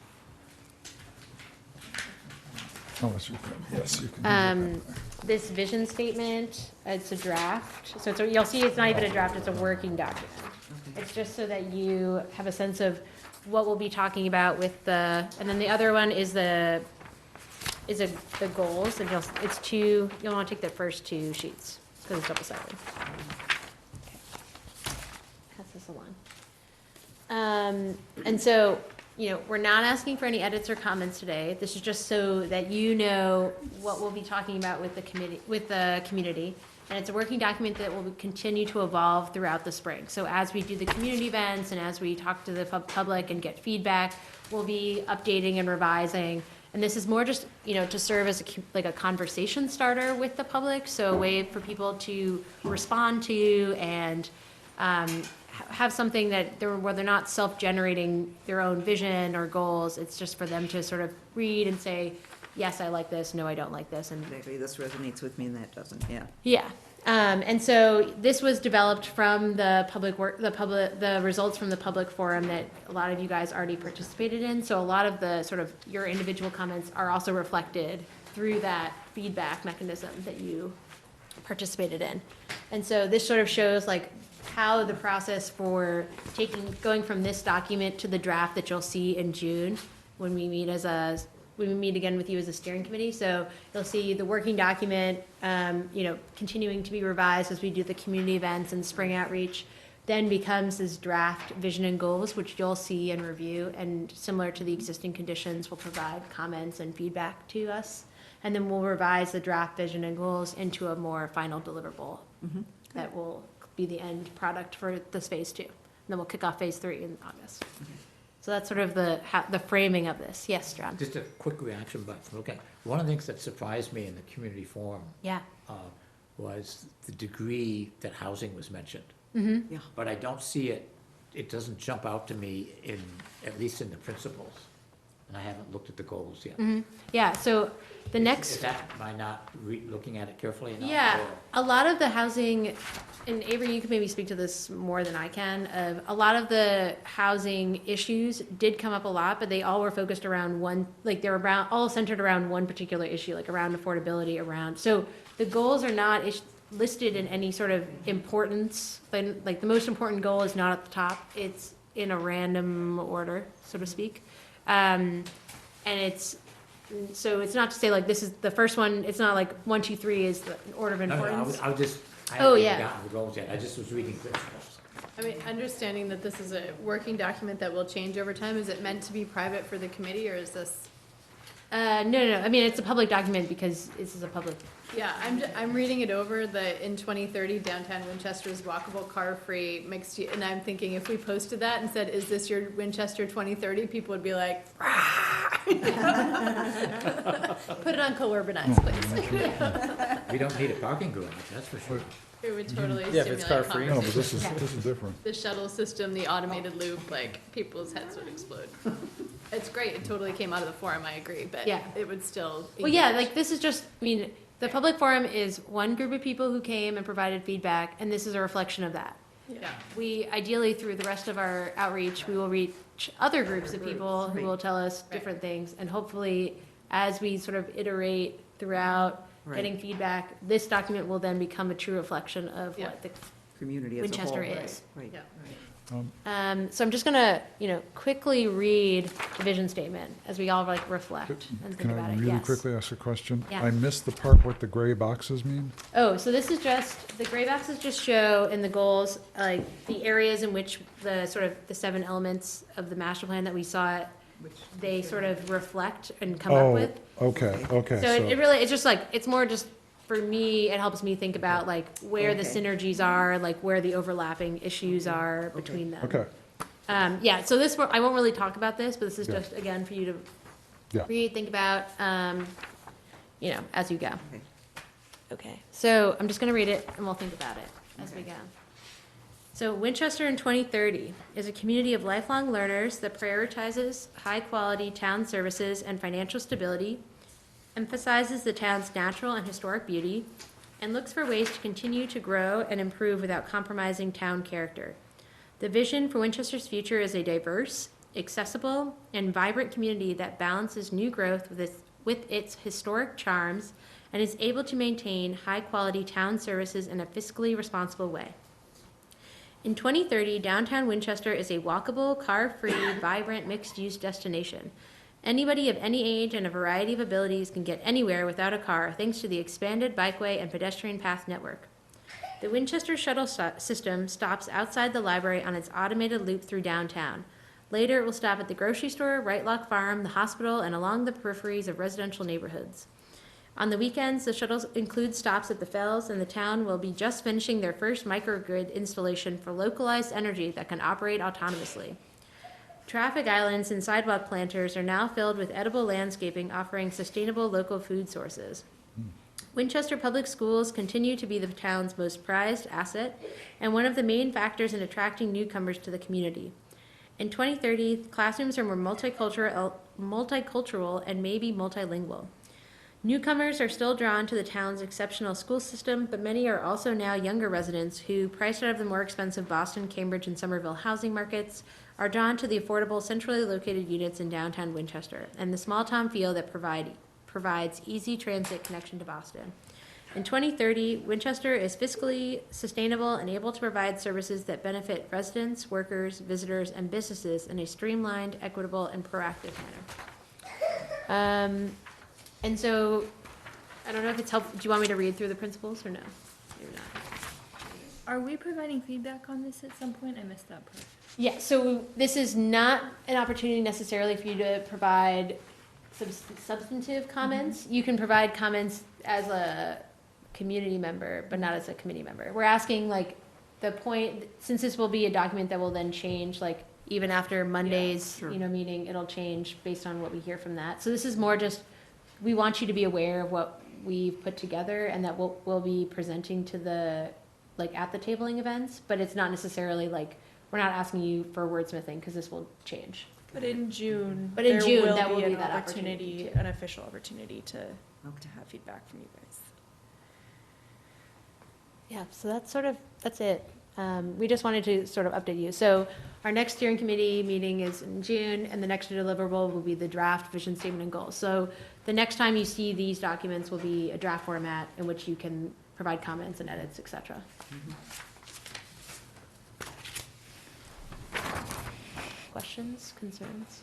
Oh, yes, you can. do this vision statement. It's a draft. So you'll see it's not even a draft, it's a working document. It's just so that you have a sense of what we'll be talking about with and then the other one is the is the goals, and it's two, you'll want to take the first two sheets, because it's double-sided. Okay. Pass this along. And so, we're not asking for any edits or comments today. This is just so that you know what we'll be talking about with the community. And it's a working document that will continue to evolve throughout the spring. So as we do the community events and as we talk to the public and get feedback, we'll be updating and revising. And this is more just, to serve as a conversation starter with the public. So a way for people to respond to and have something where they're not self-generating their own vision or goals. It's just for them to sort of read and say, yes, I like this, no, I don't like this. And Exactly, this resonates with me and that doesn't, yeah. yeah. And so this was developed from the results from the public forum that a lot of you guys already participated in. So a lot of the sort of your individual comments are also reflected through that feedback mechanism that you participated in. And so this sort of shows like how the process for going from this document to the draft that you'll see in June when we meet again with you as a steering committee. So you'll see the working document, continuing to be revised as we do the community events and spring outreach, then becomes this draft vision and goals, which you'll see and review, and similar to the existing conditions, will provide comments and feedback to us. And then we'll revise the draft vision and goals into a more final deliverable that will be the end product for this phase 2. And then we'll kick off phase 3 in August. So that's sort of the framing of this. Yes, John? Just a quick reaction, but, okay. One of the things that surprised me in the community forum Yeah. was the degree that housing was mentioned. Mm-hmm. Yeah. But I don't see it doesn't jump out to me at least in the principles. And I haven't looked at the goals yet. Mm-hmm. Yeah, so the next. Is that, am I not looking at it carefully enough? Yeah, or- a lot of the housing, and Avery, you can maybe speak to this more than I can, a lot of the housing issues did come up a lot, but they all were focused around all centered around one particular issue, like around affordability, so the goals are not listed in any sort of importance, like the most important goal is not at the top, it's in a random order, so to speak. And so it's not to say like this is the first one, it's not like 1, 2, 3 is the order of importance. I haven't Oh, even yeah. gotten the goals yet, I just was reading principles. I mean, understanding that this is a working document that will change over time, is it meant to be private for the committee, or is this? No, I mean, it's a public document because this is a public, Yeah, I'm reading it over, in 2030 downtown Winchester is walkable, car-free, mixed use, and I'm thinking if we posted that and said, is this your Winchester 2030, people would be like, put it on co-urbanize, please. We don't need a parking garage, that's for sure. It would totally Yeah, if it's stimulate car-free. No, but conversation. this is different. The shuttle system, the automated loop, like, people's heads would explode. It's great, it totally came out of the forum, I agree, but Yeah. it would still. well, yeah, engage. like this is just, I mean, the public forum is one group of people who came and provided feedback, and this is a reflection of that. Yeah. We, ideally, through the rest of our outreach, we will reach other groups of people who will tell us different things, and hopefully, as we sort of iterate throughout Right. getting feedback, this document will then become a true reflection of Yeah. what the Community as a whole. Winchester is. Right. Yeah. So I'm just gonna, quickly read the vision statement as we all like reflect and think Can about I it. really Yes. quickly ask a question? Yeah. I missed the part what the gray boxes mean. Oh, so this is just, the gray boxes just show in the goals, like, the areas in which the sort of the 7 elements of the master plan that we saw, they sort of reflect and come up Oh, with. okay, So it really, it's just like, it's more just, for me, it helps me think about like where the Okay. synergies are, like where the overlapping issues are between them. Okay, Yeah, so this, I won't really talk about this, but this is Yeah. just, again, for you to Yeah. read, think about, as you go. Okay. Okay, so I'm just gonna read it and we'll think about it as we go. So Winchester in 2030 is a community of lifelong learners that prioritizes high-quality town services and financial stability, emphasizes the town's natural and historic beauty, and looks for ways to continue to grow and improve without compromising town character. The vision for Winchester's future is a diverse, accessible, and vibrant community that balances new growth with its historic charms and is able to maintain high-quality town services in a fiscally responsible way. In 2030, downtown Winchester is a walkable, car-free, vibrant, mixed-use destination, Anybody of any age and a variety of abilities can get anywhere without a car thanks to the expanded bikeway and pedestrian path network. The Winchester shuttle system stops outside the library on its automated loop through downtown. Later, it will stop at the grocery store, Right Lock Farm, the hospital, and along the peripheries of residential neighborhoods. On the weekends, the shuttles include stops at the Fells, and the town will be just finishing their first microgrid installation for localized energy that can operate autonomously. Traffic islands and sidewalk planters are now filled with edible landscaping offering sustainable local food sources. Winchester Public Schools continue to be the town's most prized asset and one of the main factors in attracting newcomers to the community. In 2030, classrooms are more multicultural and maybe multilingual. Newcomers are still drawn to the town's exceptional school system, but many are also now younger residents who, priced out of the more expensive Boston, Cambridge, and Somerville housing markets, are drawn to the affordable, centrally located units in downtown Winchester and the small town feel that provides easy transit connection to Boston. In 2030, Winchester is fiscally sustainable and able to provide services that benefit residents, workers, visitors, and businesses in a streamlined, equitable, and proactive manner. And so, I don't know if it's helpful. Do you want me to read through the principles or no? Maybe not. Are we providing feedback on this at some point? I missed that part. Yeah, so this is not an opportunity necessarily for you to provide substantive comments. You can provide comments as a community member, but not as a committee member. We're asking, like, the point, since this will be a document that will then change, like, even after Monday's, sure. Meeting, it'll change based on what we hear from that. So this is more just, we want you to be aware of what we've put together and that we'll be presenting to the, like, at the tabling events, but it's not necessarily like, we're not asking you for wordsmithing, because this will change. But in June, But in there June, will that will be be an that opportunity, opportunity, too. an official opportunity to have feedback from you guys. Yeah, so that's it. We just wanted to sort of update you. So our next steering committee meeting is in June, and the next deliverable will be the draft vision statement and goals. So the next time you see these documents will be a draft format in which you can provide comments and edits, et cetera. Questions, concerns?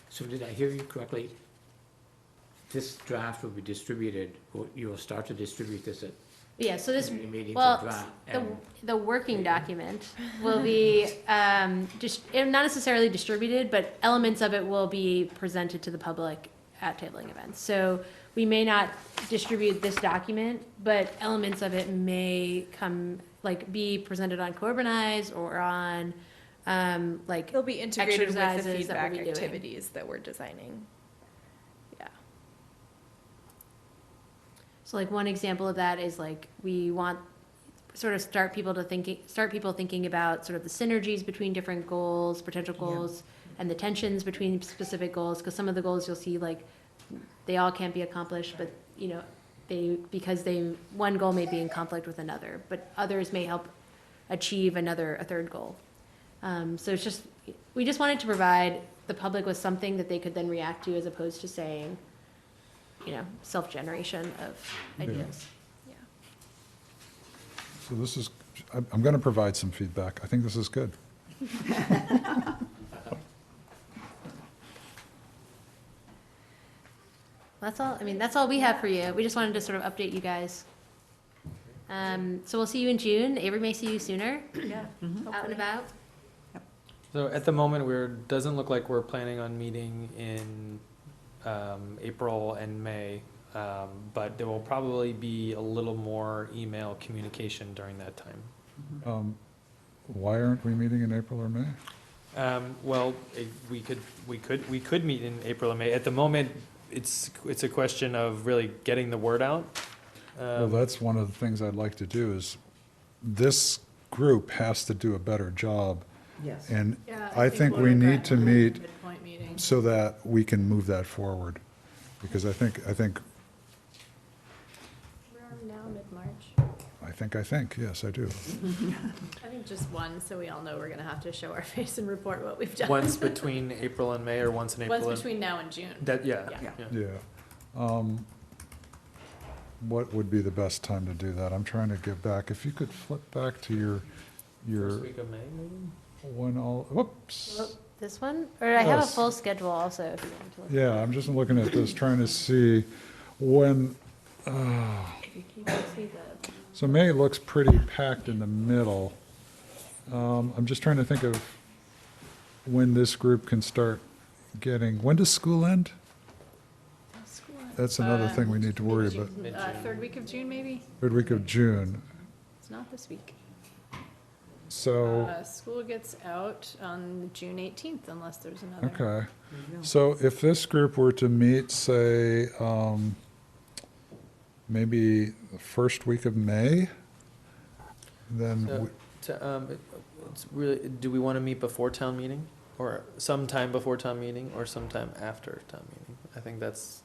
So did I hear you correctly? This draft will be distributed, or you will start to distribute this at Yeah, so this, community meetings well, of draft? the working document will be, just, not necessarily distributed, but elements of it will be presented to the public at tabling events. So we may not distribute this document, but elements of it may come, like, be presented on Corbinize or on, like, They'll be integrated with the exercises that we'll feedback be doing. activities that we're designing. yeah. So like one example of that is like, we want sort of start people thinking about sort of the synergies between different goals, potential goals, and the tensions between specific goals, because some of the goals you'll see, like, they all can't be accomplished, but, because one goal may be in conflict with another, but others may help achieve a third goal. So it's just, we just wanted to provide the public with something that they could then react to, as opposed to saying, self-generation of ideas. Yeah. So this is, I'm going to provide some feedback. I think this is good. That's all, that's all we have for you. We just wanted to sort of update you guys. So we'll see you in June. Avery may see you sooner, Yeah. out and about. So at the moment, doesn't look like we're planning on meeting in April and May, but there will probably be a little more email communication during that time. Why aren't we meeting in April or May? Well, we could meet in April and May. At the moment, it's a question of really getting the word out. Well, that's one of the things I'd like to do is, this group has to do a better job. Yes. And Yeah, I think we we'll need regret to the meet midpoint meeting. so that we can move that forward. Because I think, Where are we now, mid-March? yes, I do. I think just one, so we all know we're gonna have to show our face and report what we've done. Once between April and May, or once in April Once and? between now and June. Yeah. Yeah. What would be the best time to do that? I'm trying to get back, if you could flip back to your, First week of May, maybe? when all, whoops. Oh, This one? Or I have a Yes. full schedule also, if you want to look. Yeah, I'm just looking at this, trying to see when, If you can see the- so May looks pretty packed in the middle. I'm just trying to think of when this group can start getting, when does school end? That's another thing we need to worry about. Mid-June. Third week of June, maybe? Third week of June. It's not this week. So, School gets out on June 18th unless there's another. okay. There you go. So if this group were to meet, say, maybe the first week of May, then, So, it's really, do we want to meet before town meeting? Or sometime before town meeting, or sometime after town meeting? I think that's,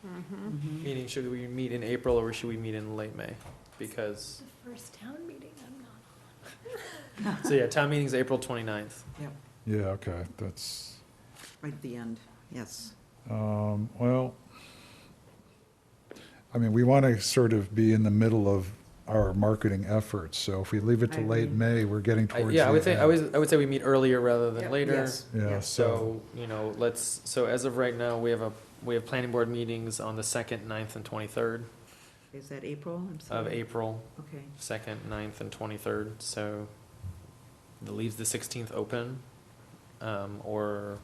Mm-hmm. meaning, should we meet in April or should we meet in late May? Because, The first town meeting, I'm not on. so yeah, town meeting's April 29th. yeah, okay, that's, Right at the end, yes. well, I mean, we want to sort of be in the middle of our marketing efforts, so if we leave it to I late agree. May, we're getting towards the Yeah, I would say, end. I would say we meet earlier rather than Yep. later. Yes. Yeah, yes. so, So, you know, so as of right now, we have planning board meetings on the 2nd, 9th, and 23rd Is that April? I'm of sorry. April, Okay. 2nd, 9th, and 23rd, so that leaves the 16th open. Or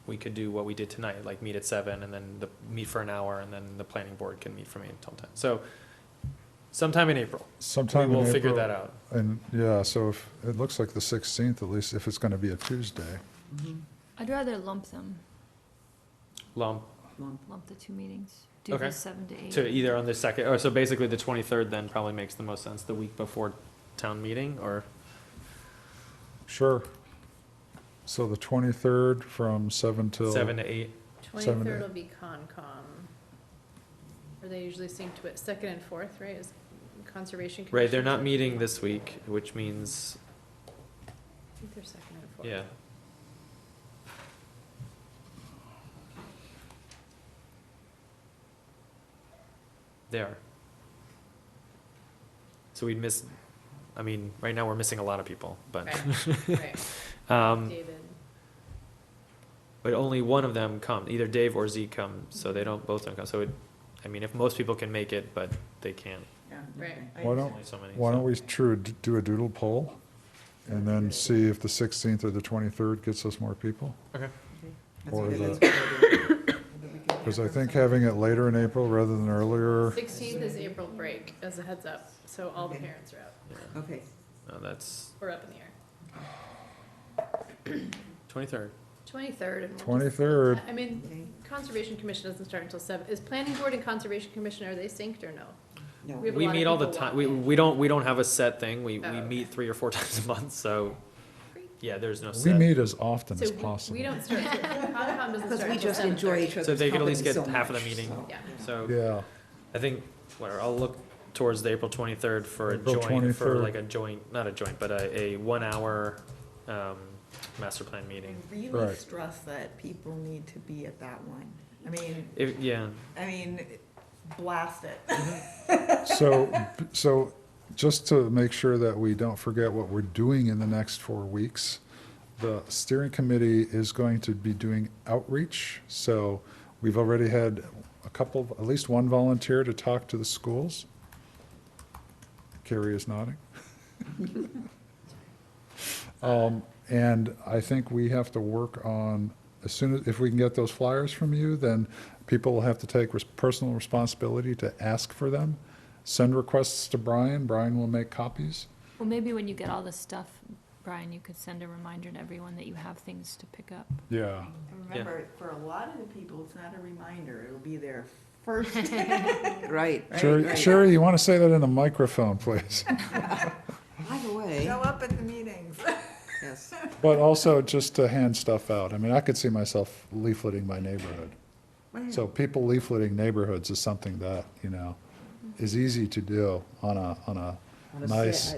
we could do what we did tonight, like meet at 7 and then meet for an hour and then the planning board can meet from 8 until 10. So sometime in April, we sometime in will figure April. that out. And, yeah, so if, it looks like the 16th, at least, if it's going to be a Tuesday. Mhm. I'd rather lump them, Lump lump the two meetings. Do Okay. the 7 to 8. to either on the 2nd, or so basically the 23rd then probably makes the most sense, the week before town meeting, or? Sure. So the 23rd from 7 till. 7 to 8. 23rd will be Concom. Or they usually sync to it, 2nd and 4th, right, is Conservation Commission. Right, they're not meeting this week, which means, I think they're 2nd and 4th. yeah. They are. So we'd miss, I mean, right now we're missing a lot of people, but, Right, right. um, David. but only one of them come, either Dave or Zeke come, so they both don't come, so I mean, if most people can make it, but they can't, Yeah, Right. okay. Why there's don't, only so many. why so- don't we do a doodle poll? And then see if the 16th or the 23rd gets us more people? Okay. That's Or good, the- that's good. Because I think having it later in April rather than earlier, 16th is April break, as a heads up, so all the Okay. parents are out, Yeah, Okay, no, that's or up in the air. 23rd. 23rd. and we'll just- 23rd. I mean, okay, Conservation Commission doesn't start until 7. Is Planning Board and Conservation Commission, are they synced or no? no. We have a We lot of meet all the people time, walking. we don't have a set thing, we Oh, okay. meet 3 or 4 times a month, so, yeah, there's no we set. meet as often So as we possible. don't start, Concom doesn't Because start we until just enjoy 7:30. each other's So they could at least company get so half of the much, meeting. so. Yeah. So, Yeah, I think, whatever, I'll look towards the April 23rd for a April joint, for 23rd. like a joint, not a joint, but a 1 hour, master plan meeting. I really Right. stress that people need to be at that one. Yeah, Blast it. so just to make sure that we don't forget what we're doing in the next 4 weeks, the steering committee is going to be doing outreach. So we've already had at least one volunteer to talk to the schools. Carrie is nodding. And I think we have to work on, if we can get those flyers from you, then people will have to take personal responsibility to ask for them. Send requests to Brian, Brian will make copies. Well, maybe when you get all this stuff, Brian, you could send a reminder to everyone that you have things to pick up. Yeah, And remember, for a lot of the people, it's not a reminder, it'll be their first day. Right, Sherry, right. Sherry, you want to say that in the microphone, please? By the way, Show up at the meetings. yes, But also just to hand stuff out. I mean, I could see myself leafleting my neighborhood. So people leafleting neighborhoods is something that, is easy to do on a nice,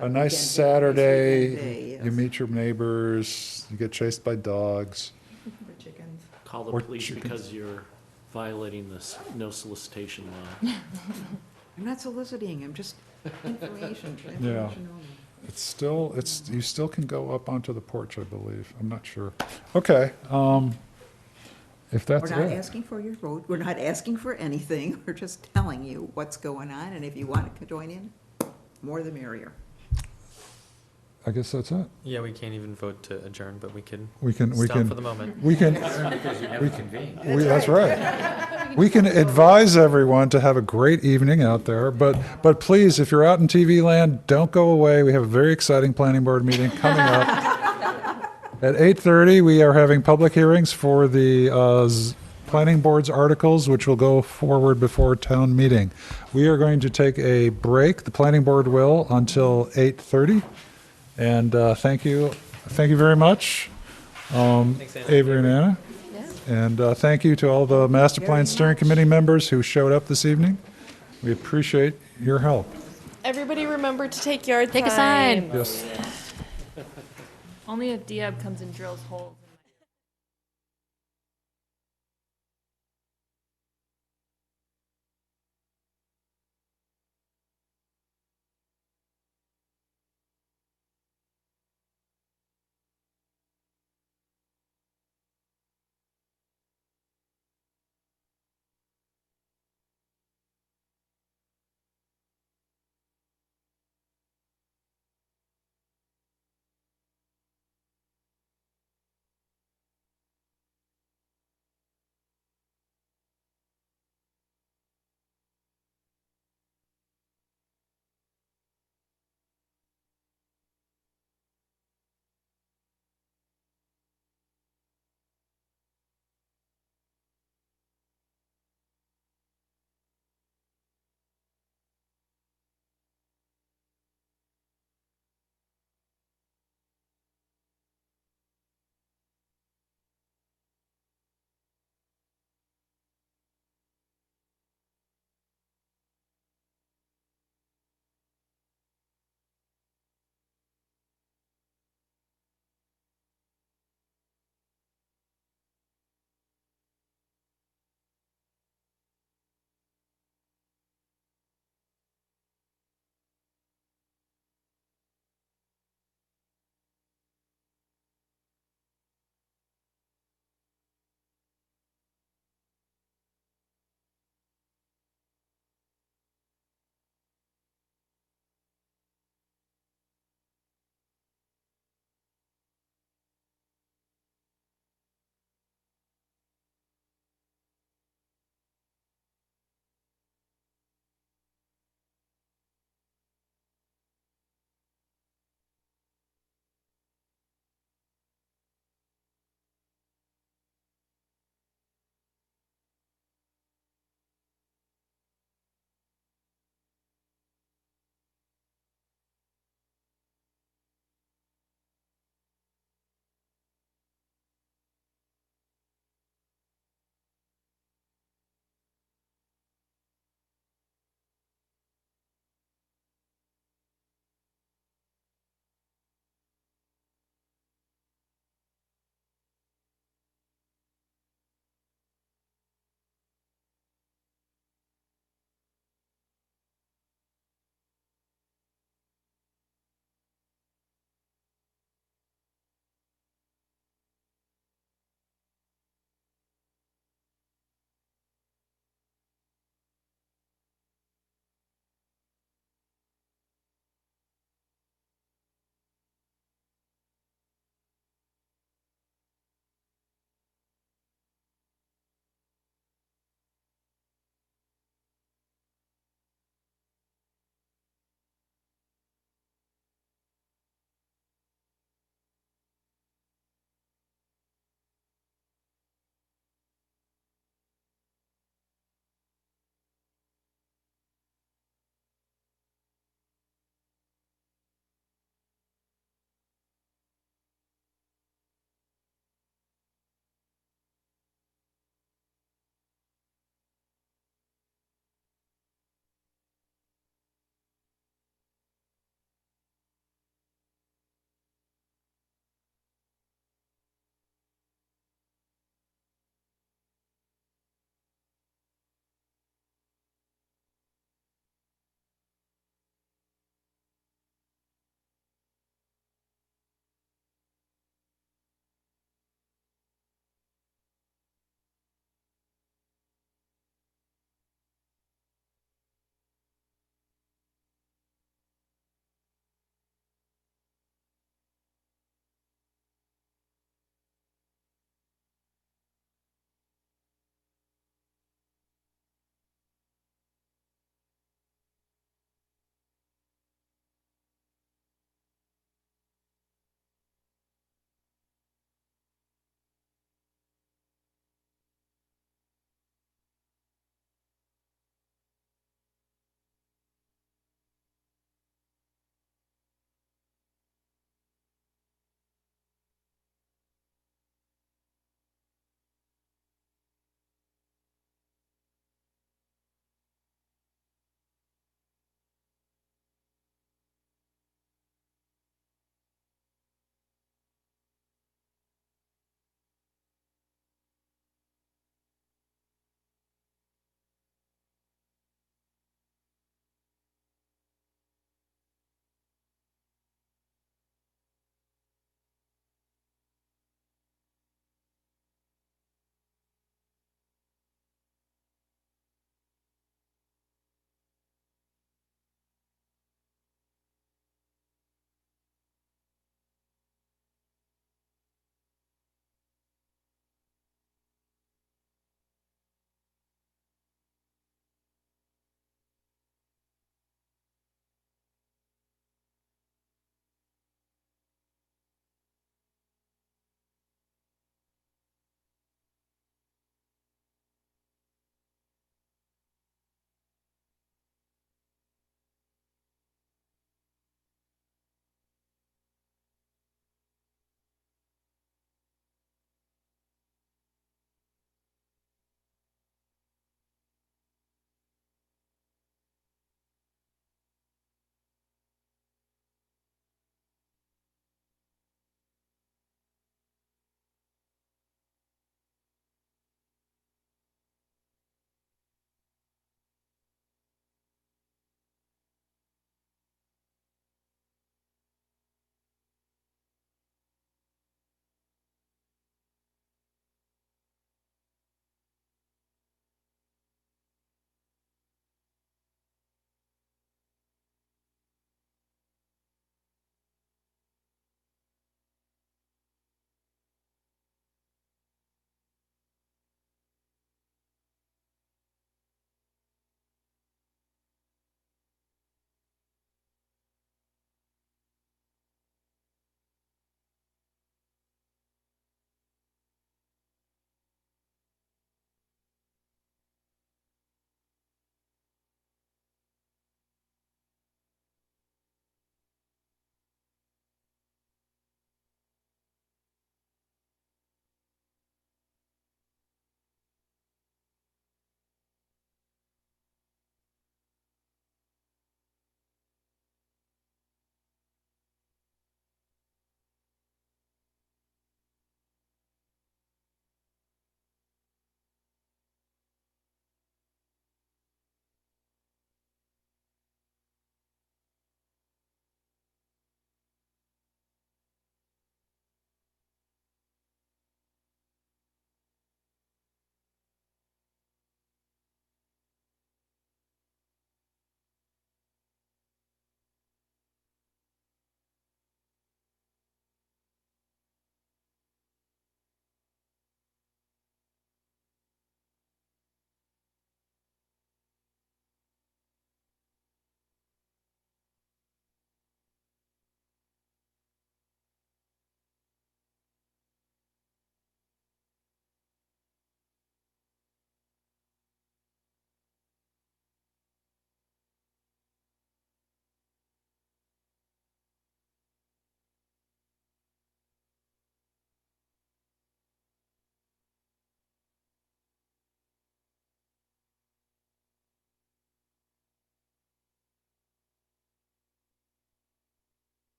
a nice Saturday. You meet your neighbors, you get chased by dogs. For chickens. Call the Or police chickens. because you're violating this no solicitation law. I'm not soliciting, I'm just information, Yeah. information only. You still can go up onto the porch, I believe. I'm not sure. Okay, if We're that's not it. asking for your vote, we're not asking for anything, we're just telling you what's going on, and if you want to join in, more the merrier. I guess that's it. Yeah, we can't even vote to adjourn, but we can We can, stop for the moment. we can, Because you never convened. that's right. We can advise everyone to have a great evening out there, but please, if you're out in TV land, don't go away. We have a very exciting planning board meeting coming up. At 8:30, we are having public hearings for the planning board's articles, which will go forward before town meeting. We are going to take a break, the planning board will, until 8:30. And thank you very much, Thanks, Anna. Avery and Anna. And thank you to all the Master Plan Steering Committee members who showed up this evening. We appreciate your help. Everybody remember to take yard time. Take a sign. Yes. Only if Diab comes and drills holes.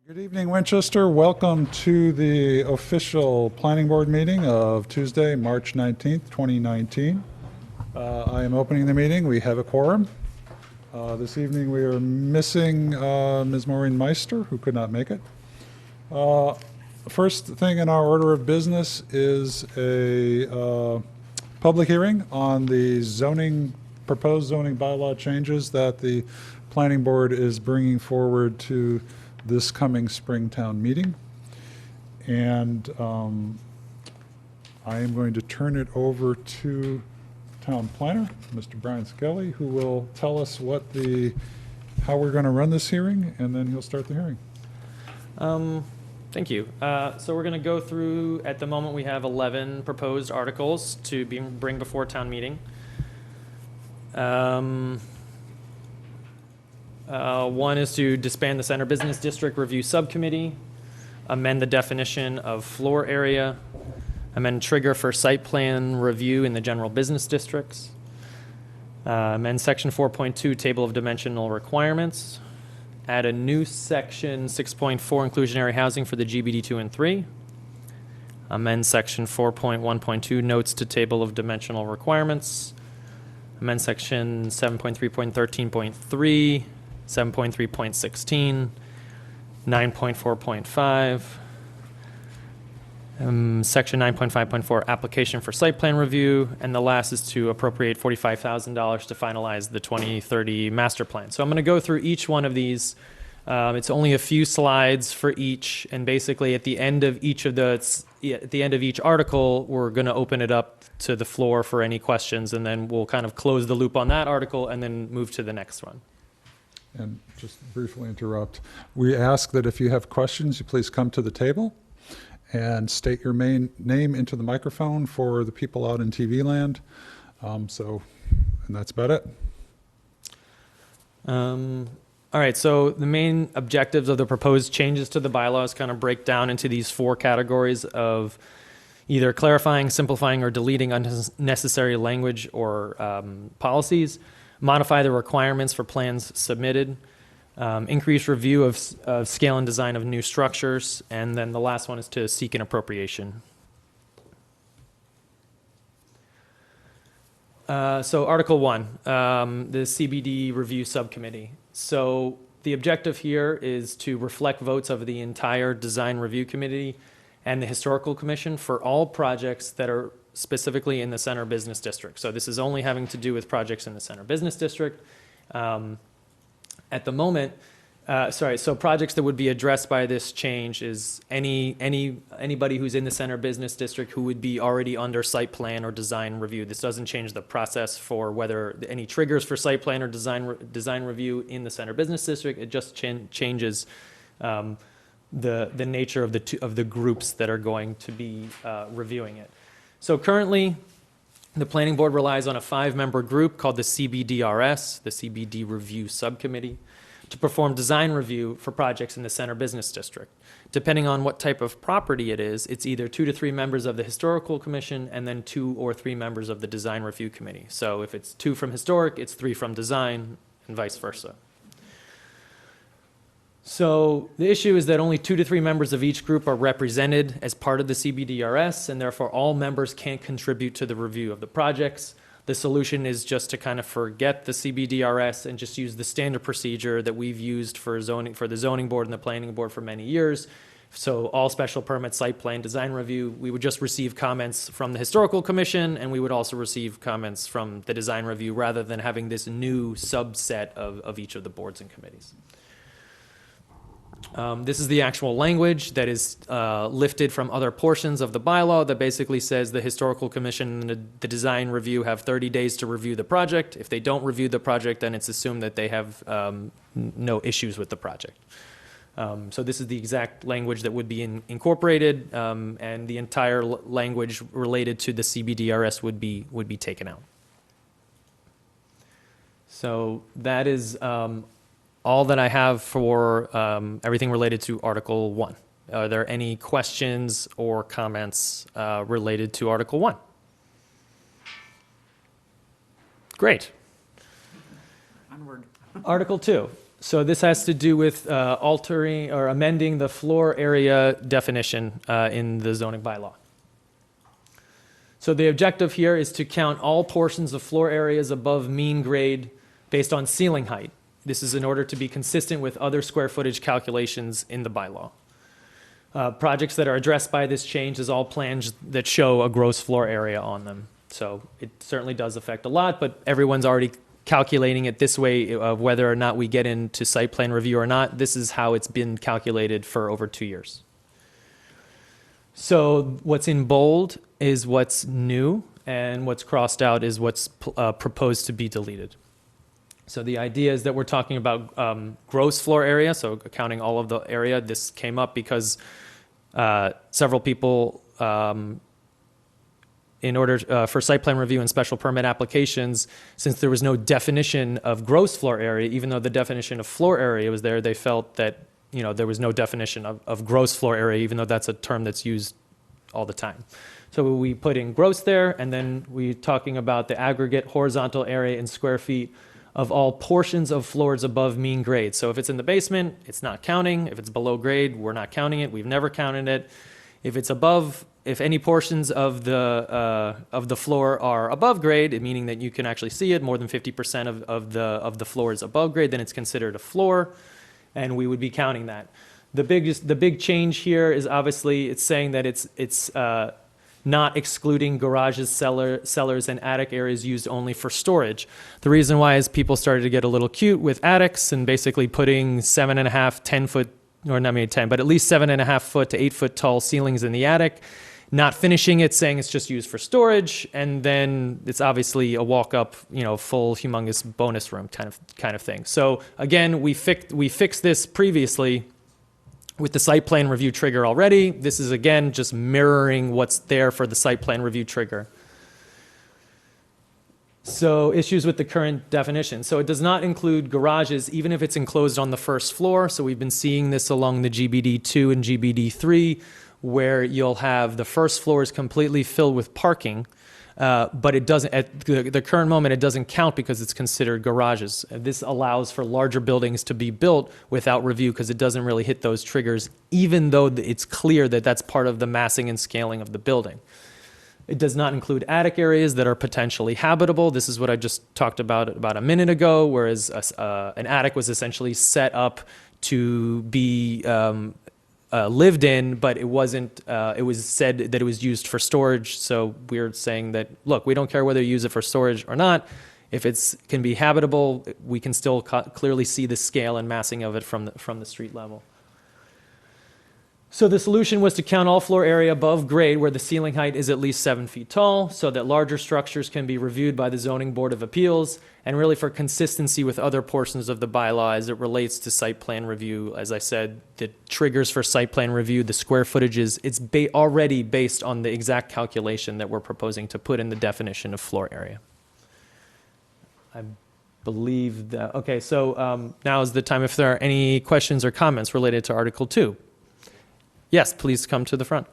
Good evening, Winchester. Welcome to the official planning board meeting of Tuesday, March 19th, 2019. I am opening the meeting. We have a quorum. This evening we are missing Ms. Maureen Meister, who could not make it. First thing in our order of business is a public hearing on the proposed zoning bylaw changes that the planning board is bringing forward to this coming Springtown meeting. And I am going to turn it over to Town Planner, Mr. Brian Skelly, who will tell us how we're going to run this hearing, and then he'll start the hearing. Thank you. So we're going to go through, at the moment, we have 11 proposed articles to bring before town meeting. One is to disband the Center Business District Review Subcommittee, amend the definition of floor area, amend trigger for site plan review in the general business districts, amend Section 4.2 Table of Dimensional Requirements, add a new Section 6.4 Inclusionary Housing for the GBD 2 and 3, amend Section 4.1.2 Notes to Table of Dimensional Requirements, amend Section 7.3.13.3, 7.3.16, 9.4.5, Section 9.5.4 Application for Site Plan Review, and the last is to appropriate $45,000 to finalize the 2030 master plan. So I'm going to go through each one of these. It's only a few slides for each, and basically at the end of each article, we're going to open it up to the floor for any questions, and then we'll kind of close the loop on that article and then move to the next one. And just briefly interrupt, we ask that if you have questions, you please come to the table and state your main name into the microphone for the people out in TV land. And that's about it. All right, so the main objectives of the proposed changes to the bylaws kind of break down into these 4 categories of either clarifying, simplifying, or deleting unnecessary language or policies, modify the requirements for plans submitted, increase review of scale and design of new structures, and then the last one is to seek an appropriation. So Article 1, the CBD Review Subcommittee. So the objective here is to reflect votes of the entire Design Review Committee and the Historical Commission for all projects that are specifically in the Center Business District. So this is only having to do with projects in the Center Business District. At the moment, so projects that would be addressed by this change is anybody who's in the Center Business District who would be already under site plan or design review. This doesn't change the process for whether any triggers for site plan or design review in the Center Business District. It just changes the nature of the groups that are going to be reviewing it. So currently, the planning board relies on a 5-member group called the CBDRS, the CBD Review Subcommittee, to perform design review for projects in the Center Business District. Depending on what type of property it is, it's either 2 to 3 members of the Historical Commission and then 2 or 3 members of the Design Review Committee. So if it's 2 from Historic, it's 3 from Design, and vice versa. So the issue is that only 2 to 3 members of each group are represented as part of the CBDRS, and therefore all members can't contribute to the review of the projects. The solution is just to kind of forget the CBDRS and just use the standard procedure that we've used for the zoning board and the planning board for many years. So all special permit, site plan, design review, we would just receive comments from the Historical Commission, and we would also receive comments from the design review rather than having this new subset of each of the boards and committees. This is the actual language that is lifted from other portions of the bylaw that basically says the Historical Commission and the Design Review have 30 days to review the project. If they don't review the project, then it's assumed that they have no issues with the project. So this is the exact language that would be incorporated, and the entire language related to the CBDRS would be taken out. So that is all that I have for everything related to Article 1. Are there any questions or comments related to Article 1? Great. Onward. Article 2. So this has to do with altering or amending the floor area definition in the zoning bylaw. So the objective here is to count all portions of floor areas above mean grade based on ceiling height. This is in order to be consistent with other square footage calculations in the bylaw. Projects that are addressed by this change is all plans that show a gross floor area on them. So it certainly does affect a lot, but everyone's already calculating it this way of whether or not we get into site plan review or not. This is how it's been calculated for over 2 years. So what's in bold is what's new, and what's crossed out is what's proposed to be deleted. So the idea is that we're talking about gross floor area, so counting all of the area. This came up because several people, in order for site plan review and special permit applications, since there was no definition of gross floor area, even though the definition of floor area was there, they felt that there was no definition of gross floor area, even though that's a term that's used all the time. So we put in gross there, and then we're talking about the aggregate horizontal area in square feet of all portions of floors above mean grade. So if it's in the basement, it's not counting. If it's below grade, we're not counting it. We've never counted it. If it's above, if any portions of the floor are above grade, meaning that you can actually see it, more than 50% of the floor is above grade, then it's considered a floor, and we would be counting that. The big change here is obviously it's saying that it's not excluding garages, cellars, and attic areas used only for storage. The reason why is people started to get a little cute with attics and basically putting 7.5, 10 foot, or not maybe 10, but at least 7.5 foot to 8 foot tall ceilings in the attic, not finishing it, saying it's just used for storage, and then it's obviously a walk-up, full humongous bonus room kind of thing. So again, we fixed this previously with the site plan review trigger already. This is again just mirroring what's there for the site plan review trigger. So issues with the current definition. So it does not include garages, even if it's enclosed on the first floor. So we've been seeing this along the GBD2 and GBD3, where you'll have the first floor is completely filled with parking, but it doesn't, at the current moment, it doesn't count because it's considered garages. This allows for larger buildings to be built without review because it doesn't really hit those triggers, even though it's clear that that's part of the massing and scaling of the building. It does not include attic areas that are potentially habitable. This is what I just talked about a minute ago, whereas an attic was essentially set up to be lived in, but it wasn't, it was said that it was used for storage. So we're saying that, look, we don't care whether you use it for storage or not. If it can be habitable, we can still clearly see the scale and massing of it from the street level. So the solution was to count all floor area above grade where the ceiling height is at least 7 feet tall, so that larger structures can be reviewed by the Zoning Board of Appeals, and really for consistency with other portions of the bylaw as it relates to site plan review. As I said, the triggers for site plan review, the square footages, it's already based on the exact calculation that we're proposing to put in the definition of floor area. I believe that, okay, so now is the time if there are any questions or comments related to Article 2. Yes, please come to the front.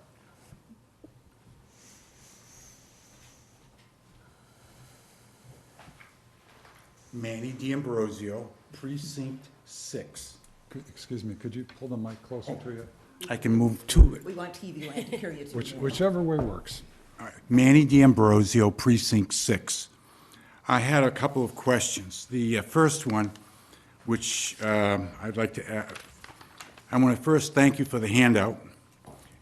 Manny D'Ambrosio, Precinct 6. Excuse me, could you pull the mic closer to you? I can move to it. We want TV land to hear you too. Whichever way works. All right. Manny D'Ambrosio, Precinct 6. I had a couple of questions. The first one, which I'd like to add, I want to first thank you for the handout.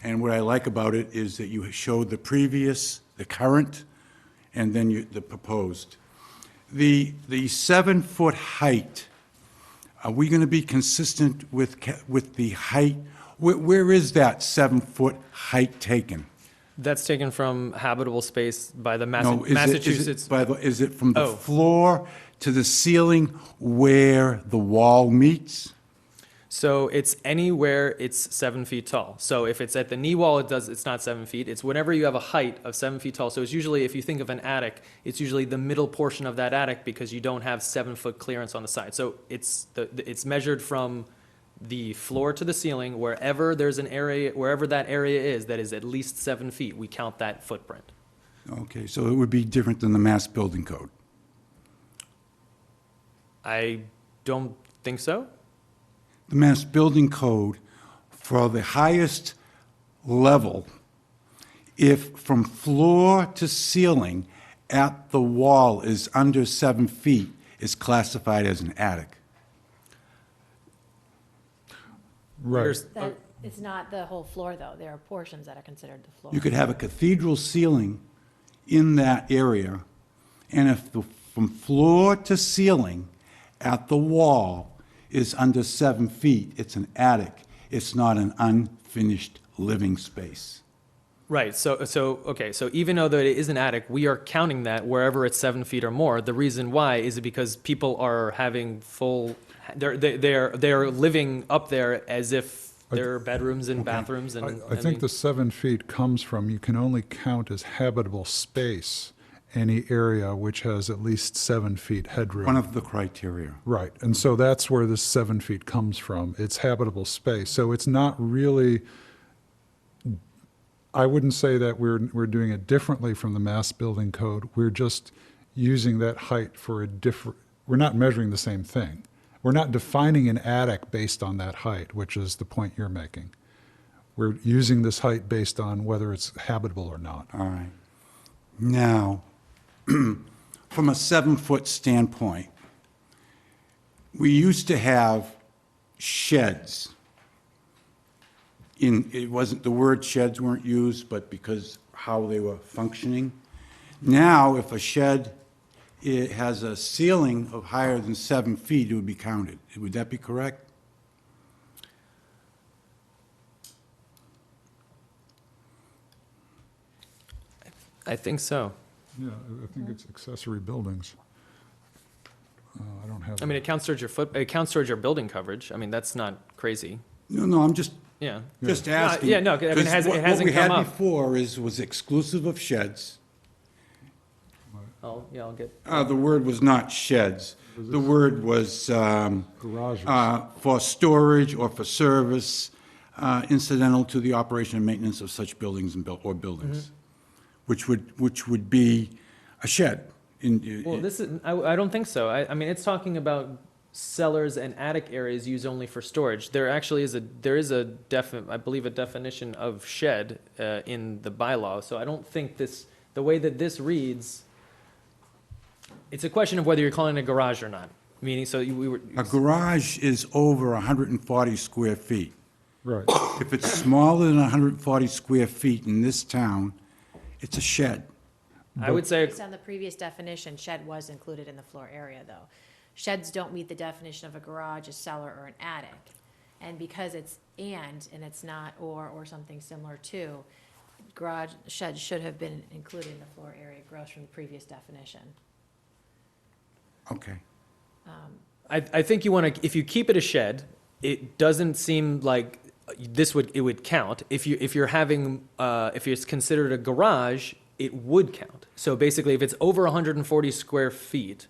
And what I like about it is that you showed the previous, the current, and then the proposed. The 7 foot height, are we going to be consistent with the height? Where is that 7 foot height taken? That's taken from habitable space by the No, Massachusetts. Is it from the Oh. floor to the ceiling where the wall meets? So it's anywhere it's 7 feet tall. So if it's at the knee wall, it's not 7 feet. It's whenever you have a height of 7 feet tall. So it's usually, if you think of an attic, it's usually the middle portion of that attic because you don't have 7 foot clearance on the side. So it's measured from the floor to the ceiling, wherever there's an area, wherever that area is that is at least 7 feet, we count that footprint. Okay, so it would be different than the Mass Building Code. I don't think so. the Mass Building Code for the highest level if from floor to ceiling at the wall is under 7 feet, is classified as an attic. Right. Here's- That, it's not the whole floor, though. There are portions that are considered the floor. You could have a cathedral ceiling in that area, and if from floor to ceiling at the wall is under 7 feet, it's an attic. It's not an unfinished living space. Right, so, okay, so even though that it is an attic, we are counting that wherever it's 7 feet or more. The reason why is because people are having they're living up there as if there are bedrooms and bathrooms and. I think the 7 feet comes from, you can only count as habitable space any area which has at least 7 feet headroom. One of the criteria. Right, and so that's where the 7 feet comes from. It's habitable space. So it's not really, I wouldn't say that we're doing it differently from the Mass Building Code. We're just using that height for a different, we're not measuring the same thing. We're not defining an attic based on that height, which is the point you're making. We're using this height based on whether it's habitable or not. All right. Now, from a 7-foot standpoint, we used to have sheds. It wasn't, the word sheds weren't used, but because how they were functioning. Now, if a shed, it has a ceiling of higher than 7 feet, it would be counted. Would that be correct? I think so. Yeah, I think it's accessory buildings. I don't have. I mean, it counts towards your building coverage. I mean, that's not crazy. No, I'm just Yeah. asking. Yeah, no, I mean, it 'cause hasn't come What we had up. before was exclusive of sheds. I'll get. The word was not sheds. The word was Garages. for storage or for service, incidental to the operation and maintenance of such buildings or buildings, which would be a shed. Well, this is, I don't think so. I mean, it's talking about cellars and attic areas used only for storage. There actually is I believe a definition of shed in the bylaw. So I don't think the way that this reads, it's a question of whether you're calling it a garage or not. Meaning, A garage is over 140 square feet. Right. If it's smaller than 140 square feet in this town, it's a shed. I would say, Based on the previous definition, shed was included in the floor area, though. Sheds don't meet the definition of a garage, a cellar, or an attic. And because it's and it's not or something similar to, sheds should have been included in the floor area, grows from the previous definition. Okay. I think you want to, if you keep it a shed, it doesn't seem like it would count. If you're having, if it's considered a garage, it would count. So basically, if it's over 140 square feet,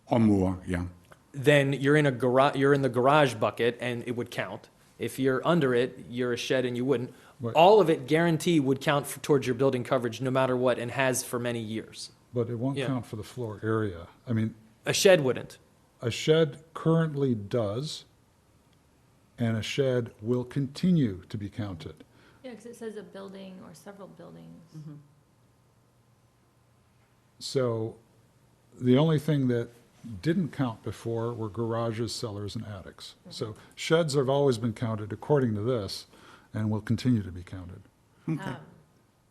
Or more, yeah. then you're in the garage bucket and it would count. If you're under it, you're a shed and you wouldn't. Right. All of it guarantee would count towards your building coverage no matter what and has for many years. But it won't Yeah. count for the floor area. I mean, A shed wouldn't. a shed currently does, and a shed will continue to be counted. Yeah, because it says a building or several buildings. So the only thing that didn't count before were garages, cellars, and attics. So sheds have always been counted according to this, and will continue to be counted.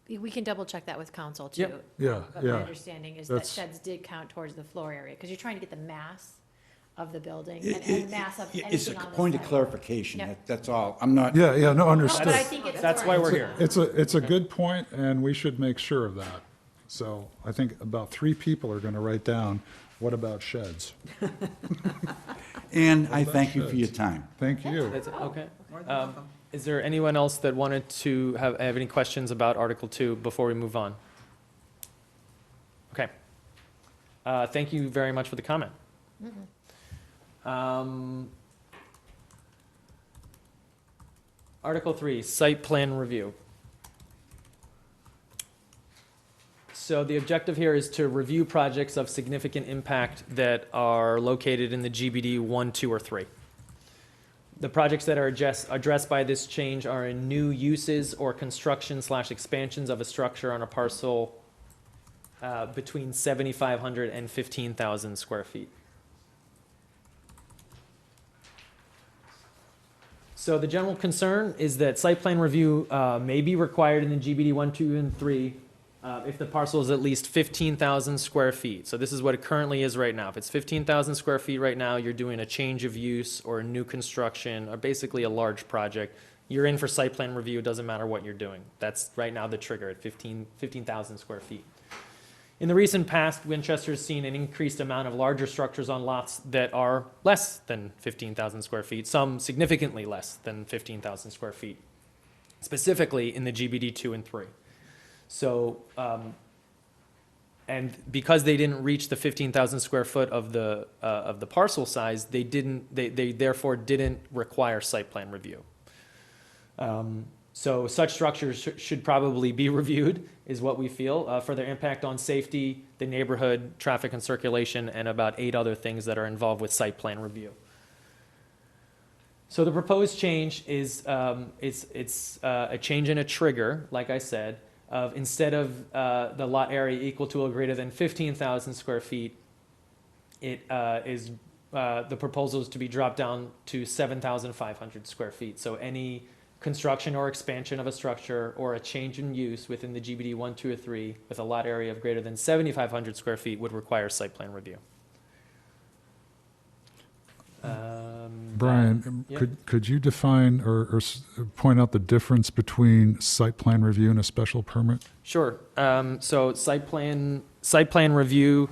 We can double check that with council, too. Yep. Yeah, But yeah. my understanding is that That's- sheds did count towards the floor area, because you're trying to get the mass of the building It- and mass of It's anything a on the point of site. clarification, Yep. that's all. I'm not, Yeah, yeah, no, No, understood. but I think it's. That's why we're here. It's a good point, and we should make sure of that. So I think about 3 people are going to write down, what about sheds? and I thank you for your time. Thank you. That's it, okay. More than welcome. Is there anyone else that wanted to have any questions about Article 2 before we move on? Okay. Thank you very much for the comment. Article 3, site plan review. So the objective here is to review projects of significant impact that are located in the GBD 1, 2, or 3. The projects that are addressed by this change are in new uses or construction/expansions of a structure on a parcel between 7,500 and 15,000 square feet. So the general concern is that site plan review may be required in the GBD 1, 2, and 3 if the parcel is at least 15,000 square feet. So this is what it currently is right now. If it's 15,000 square feet right now, you're doing a change of use or a new construction or basically a large project. You're in for site plan review. It doesn't matter what you're doing. That's right now the trigger at 15,000 square feet. In the recent past, Winchester's seen an increased amount of larger structures on lots that are less than 15,000 square feet, some significantly less than 15,000 square feet, specifically in the GBD 2 and 3. So, and because they didn't reach the 15,000 square foot of the parcel size, they therefore didn't require site plan review. So such structures should probably be reviewed, is what we feel, for their impact on safety, the neighborhood, traffic and circulation, and about 8 other things that are involved with site plan review. So the proposed change is it's a change in a trigger, like I said, of instead of the lot area equal to or greater than 15,000 square feet, the proposal is to be dropped down to 7,500 square feet. So any construction or expansion of a structure or a change in use within the GBD 1, 2, or 3 with a lot area of greater than 7,500 square feet would require site plan review. Brian, yeah. could you define or point out the difference between site plan review and a special permit? Sure. So site plan review,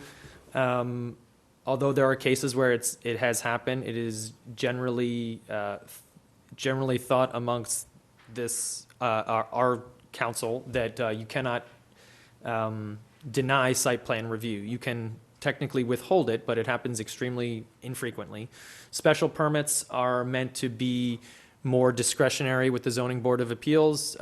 although there are cases where it has happened, it is generally thought amongst this our council that you cannot deny site plan review. You can technically withhold it, but it happens extremely infrequently. Special permits are meant to be more discretionary with the Zoning Board of Appeals.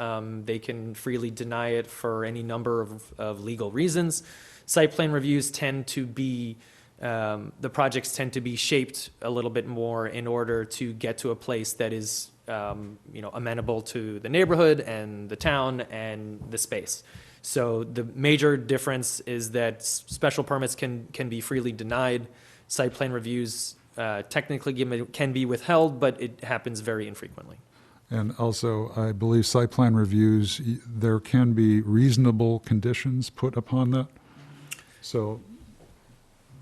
They can freely deny it for any number of legal reasons. Site plan reviews tend to be, the projects tend to be shaped a little bit more in order to get to a place that is amenable to the neighborhood and the town and the space. So the major difference is that special permits can be freely denied. Site plan reviews technically can be withheld, but it happens very infrequently. And also, I believe site plan reviews, there can be reasonable conditions put upon that. So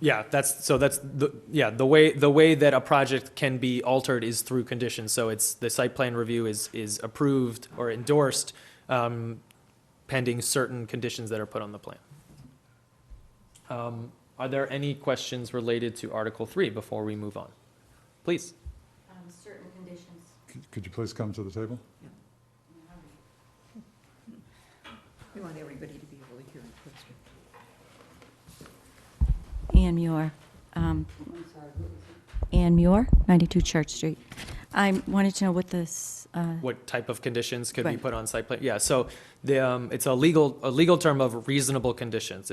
Yeah, the way that a project can be altered is through conditions. So it's the site plan review is approved or endorsed pending certain conditions that are put on the plan. Are there any questions related to Article 3 before we move on? Please. Certain conditions. could you please come to the table? We want everybody to be able to hear the question. Ann Muir. Ann Muir, 92 Church Street. I wanted to know what this, What type of conditions could be Right. put on site plan? Yeah, so it's a legal term of reasonable conditions.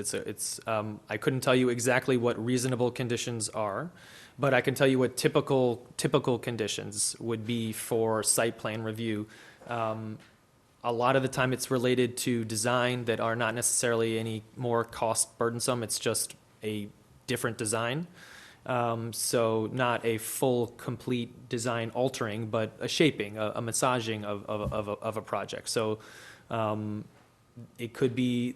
I couldn't tell you exactly what reasonable conditions are, but I can tell you what typical conditions would be for site plan review. A lot of the time it's related to design that are not necessarily any more cost burdensome. It's just a different design. So not a full, complete design altering, but a shaping, a massaging of a project. So it could be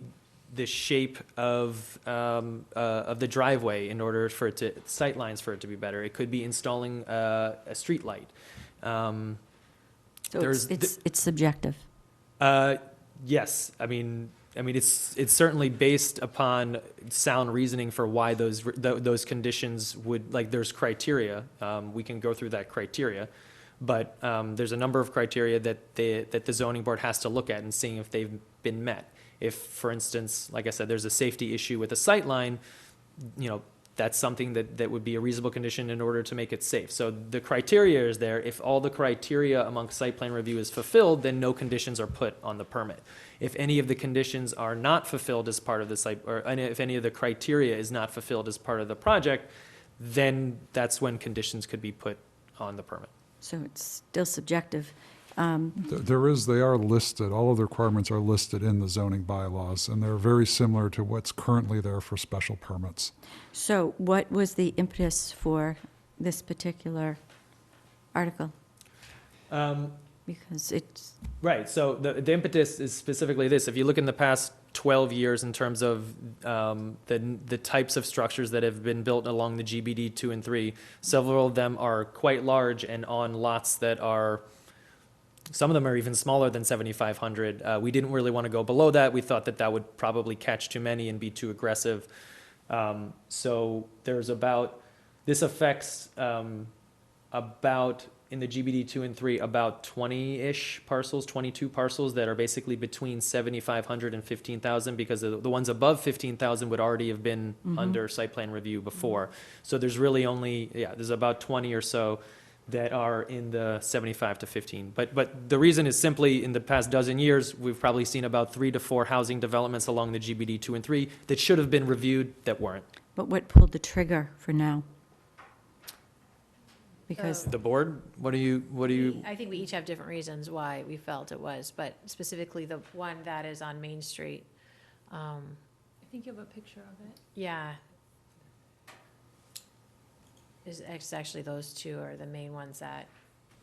the shape of the driveway in order for it to, sight lines for it to be better. It could be installing a street light. so there's it's subjective. Yes, I mean, it's certainly based upon sound reasoning for why those conditions would, like, there's criteria. We can go through that criteria, but there's a number of criteria that the zoning board has to look at and seeing if they've been met. If, for instance, like I said, there's a safety issue with a sight line, that's something that would be a reasonable condition in order to make it safe. So the criteria is there. If all the criteria among site plan review is fulfilled, then no conditions are put on the permit. If any of the conditions are not fulfilled as part of the site, or if any of the criteria is not fulfilled as part of the project, then that's when conditions could be put on the permit. So it's still subjective. They are listed, all of the requirements are listed in the zoning bylaws, and they're very similar to what's currently there for special permits. So what was the impetus for this particular article? Because it's, Right, so the impetus is specifically this. If you look in the past 12 years in terms of the types of structures that have been built along the GBD 2 and 3, several of them are quite large and on lots that are, some of them are even smaller than 7,500. We didn't really want to go below that. We thought that that would probably catch too many and be too aggressive. So there's about, this affects about, in the GBD 2 and 3, about 20-ish parcels, 22 parcels that are basically between 7,500 and 15,000, because the ones above 15,000 would already have been under site plan review before. So there's really only, there's about 20 or so that are in the 75 to 15. But the reason is simply, in the past dozen years, we've probably seen about 3 to 4 housing developments along the GBD 2 and 3 that should have been reviewed that weren't. but what pulled the trigger for now? Because, The board, what do you? I think we each have different reasons why we felt it was, but specifically the one that is on Main Street. I think you have a picture of it. Yeah. It's actually those two are the main ones that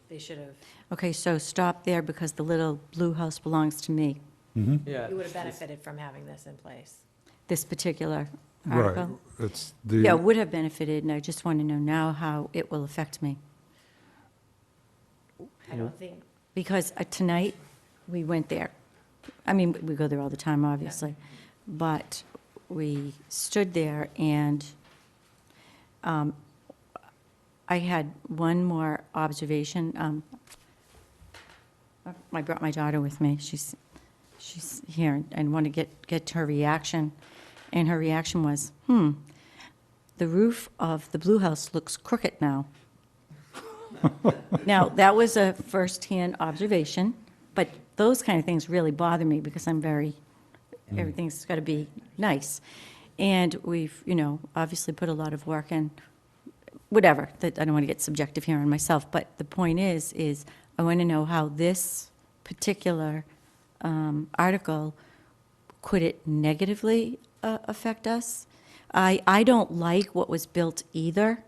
they should have, okay, so stop there because the little blue house belongs to me, Yeah. you would have benefited from having this in place. this particular Right, article. it's Yeah, the, would have benefited, and I just want to know now how it will affect me. I don't think, Because tonight, we went there. I mean, we go there all the time, obviously. But we stood there, and I had one more observation. I brought my daughter with me. She's here, and want to get her reaction. And her reaction was, the roof of the Blue House looks crooked now. Now, that was a firsthand observation, but those kind of things really bother me because I'm everything's got to be nice. And we've, obviously put a lot of work in, whatever, that I don't want to get subjective here on myself, but the point is I want to know how this particular article, could it negatively affect us? I don't like what was built either.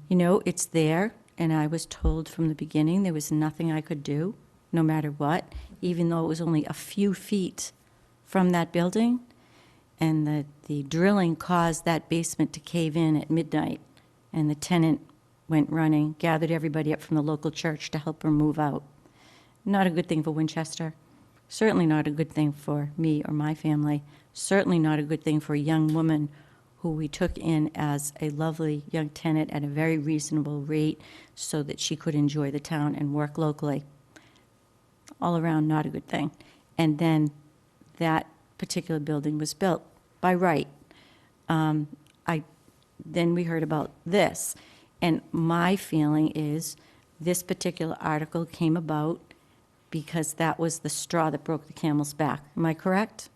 It's there, and I was told from the beginning there was nothing I could do, no matter what, even though it was only a few feet from that building. And the drilling caused that basement to cave in at midnight, and the tenant went running, gathered everybody up from the local church to help her move out. Not a good thing for Winchester. Certainly not a good thing for me or my family. Certainly not a good thing for a young woman who we took in as a lovely young tenant at a very reasonable rate so that she could enjoy the town and work locally. All around, not a good thing. And then that particular building was built by right. Then we heard about this. And my feeling is this particular article came about because that was the straw that broke the camel's back. Am I correct?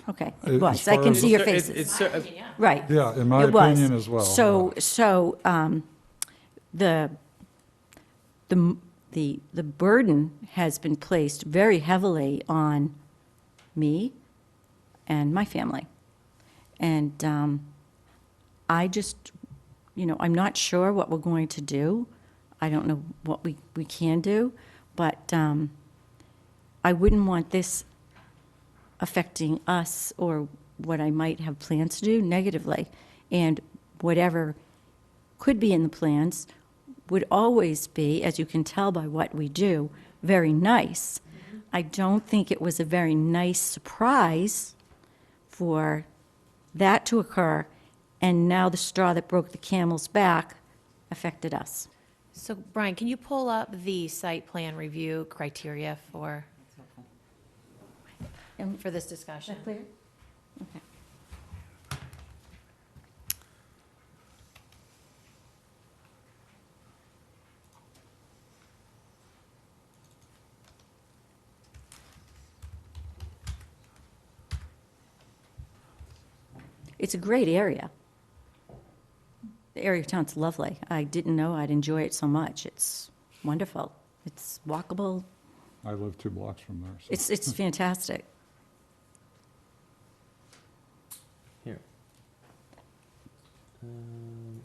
Okay, it As was. I far can as- see your It's- faces. it's- Right. yeah, in my It was. opinion as well. So, the burden has been placed very heavily on me and my family. And I just, I'm not sure what we're going to do. I don't know what we can do, but I wouldn't want this affecting us or what I might have plans to do negatively. And whatever could be in the plans would always be, as you can tell by what we do, very nice. I don't think it was a very nice surprise for that to occur, and now the straw that broke the camel's back affected us. so Brian, can you pull up the site plan review criteria for this discussion? Clear? Okay. It's a great area. area of town's lovely. I didn't know I'd enjoy it so much. It's wonderful. It's walkable. I live 2 blocks from there. So. It's fantastic. Here. Um,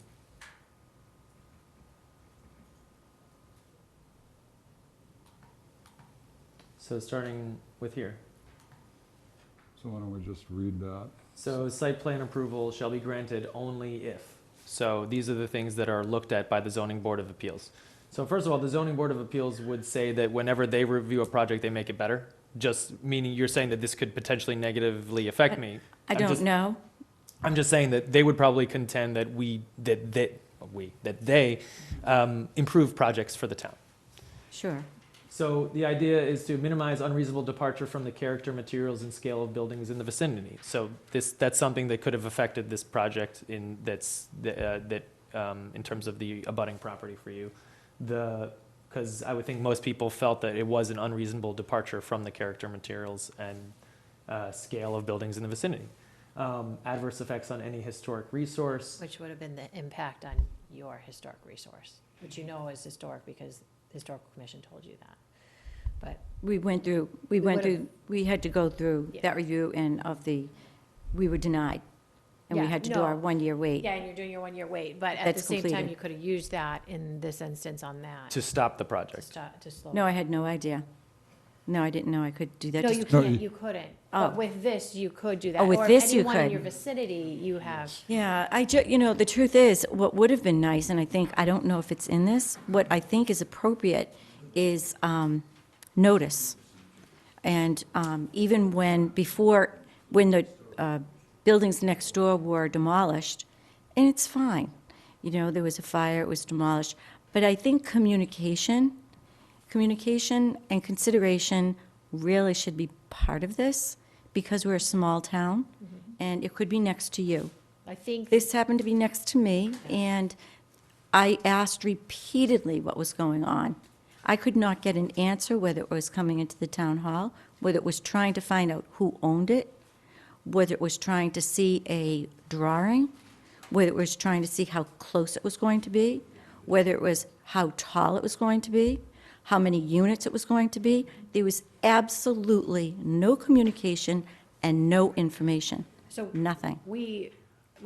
So starting with here. So why don't we just read that? So site plan approval shall be granted only if. So these are the things that are looked at by the zoning board of appeals. So first of all, the zoning board of appeals would say that whenever they review a project, they make it better. Just meaning you're saying that this could potentially negatively affect me. I don't know. I'm just saying that they would probably contend that they improve projects for the town. Sure. So the idea is to minimize unreasonable departure from the character, materials, and scale of buildings in the vicinity. So that's something that could have affected this project in terms of the abutting property for you. Because I would think most people felt that it was an unreasonable departure from the character, materials, and scale of buildings in the vicinity. Adverse effects on any historic resource. Which would have been the impact on your historic resource, which you know is historic because the Historical Commission told you that. But We had to go through Yeah. that review and we were denied. And we Yeah, had to do no. our 1-year wait. yeah, and you're doing your 1-year wait, but at the That's same time, completed. you could have used that in this instance on that. To stop the To project. stop, to slow. No, I had no idea. No, I didn't know I could do that. No, Just- you No, can't, you- you couldn't. Oh. But with this, you could do that. Oh, with Or if this you anyone in could. your vicinity, you have, Yeah, the truth is, what would have been nice, and I don't know if it's in this, what I think is appropriate is notice. And even when the buildings next door were demolished, and it's fine. There was a fire, it was demolished. But I think communication and consideration really should be part of this because we're a small town and it could be next to you. I think, This happened to be next to me, and I asked repeatedly what was going on. I could not get an answer whether it was coming into the town hall, whether it was trying to find out who owned it, whether it was trying to see a drawing, whether it was trying to see how close it was going to be, whether it was how tall it was going to be, how many units it was going to be. There was absolutely no communication and no information. so Nothing. we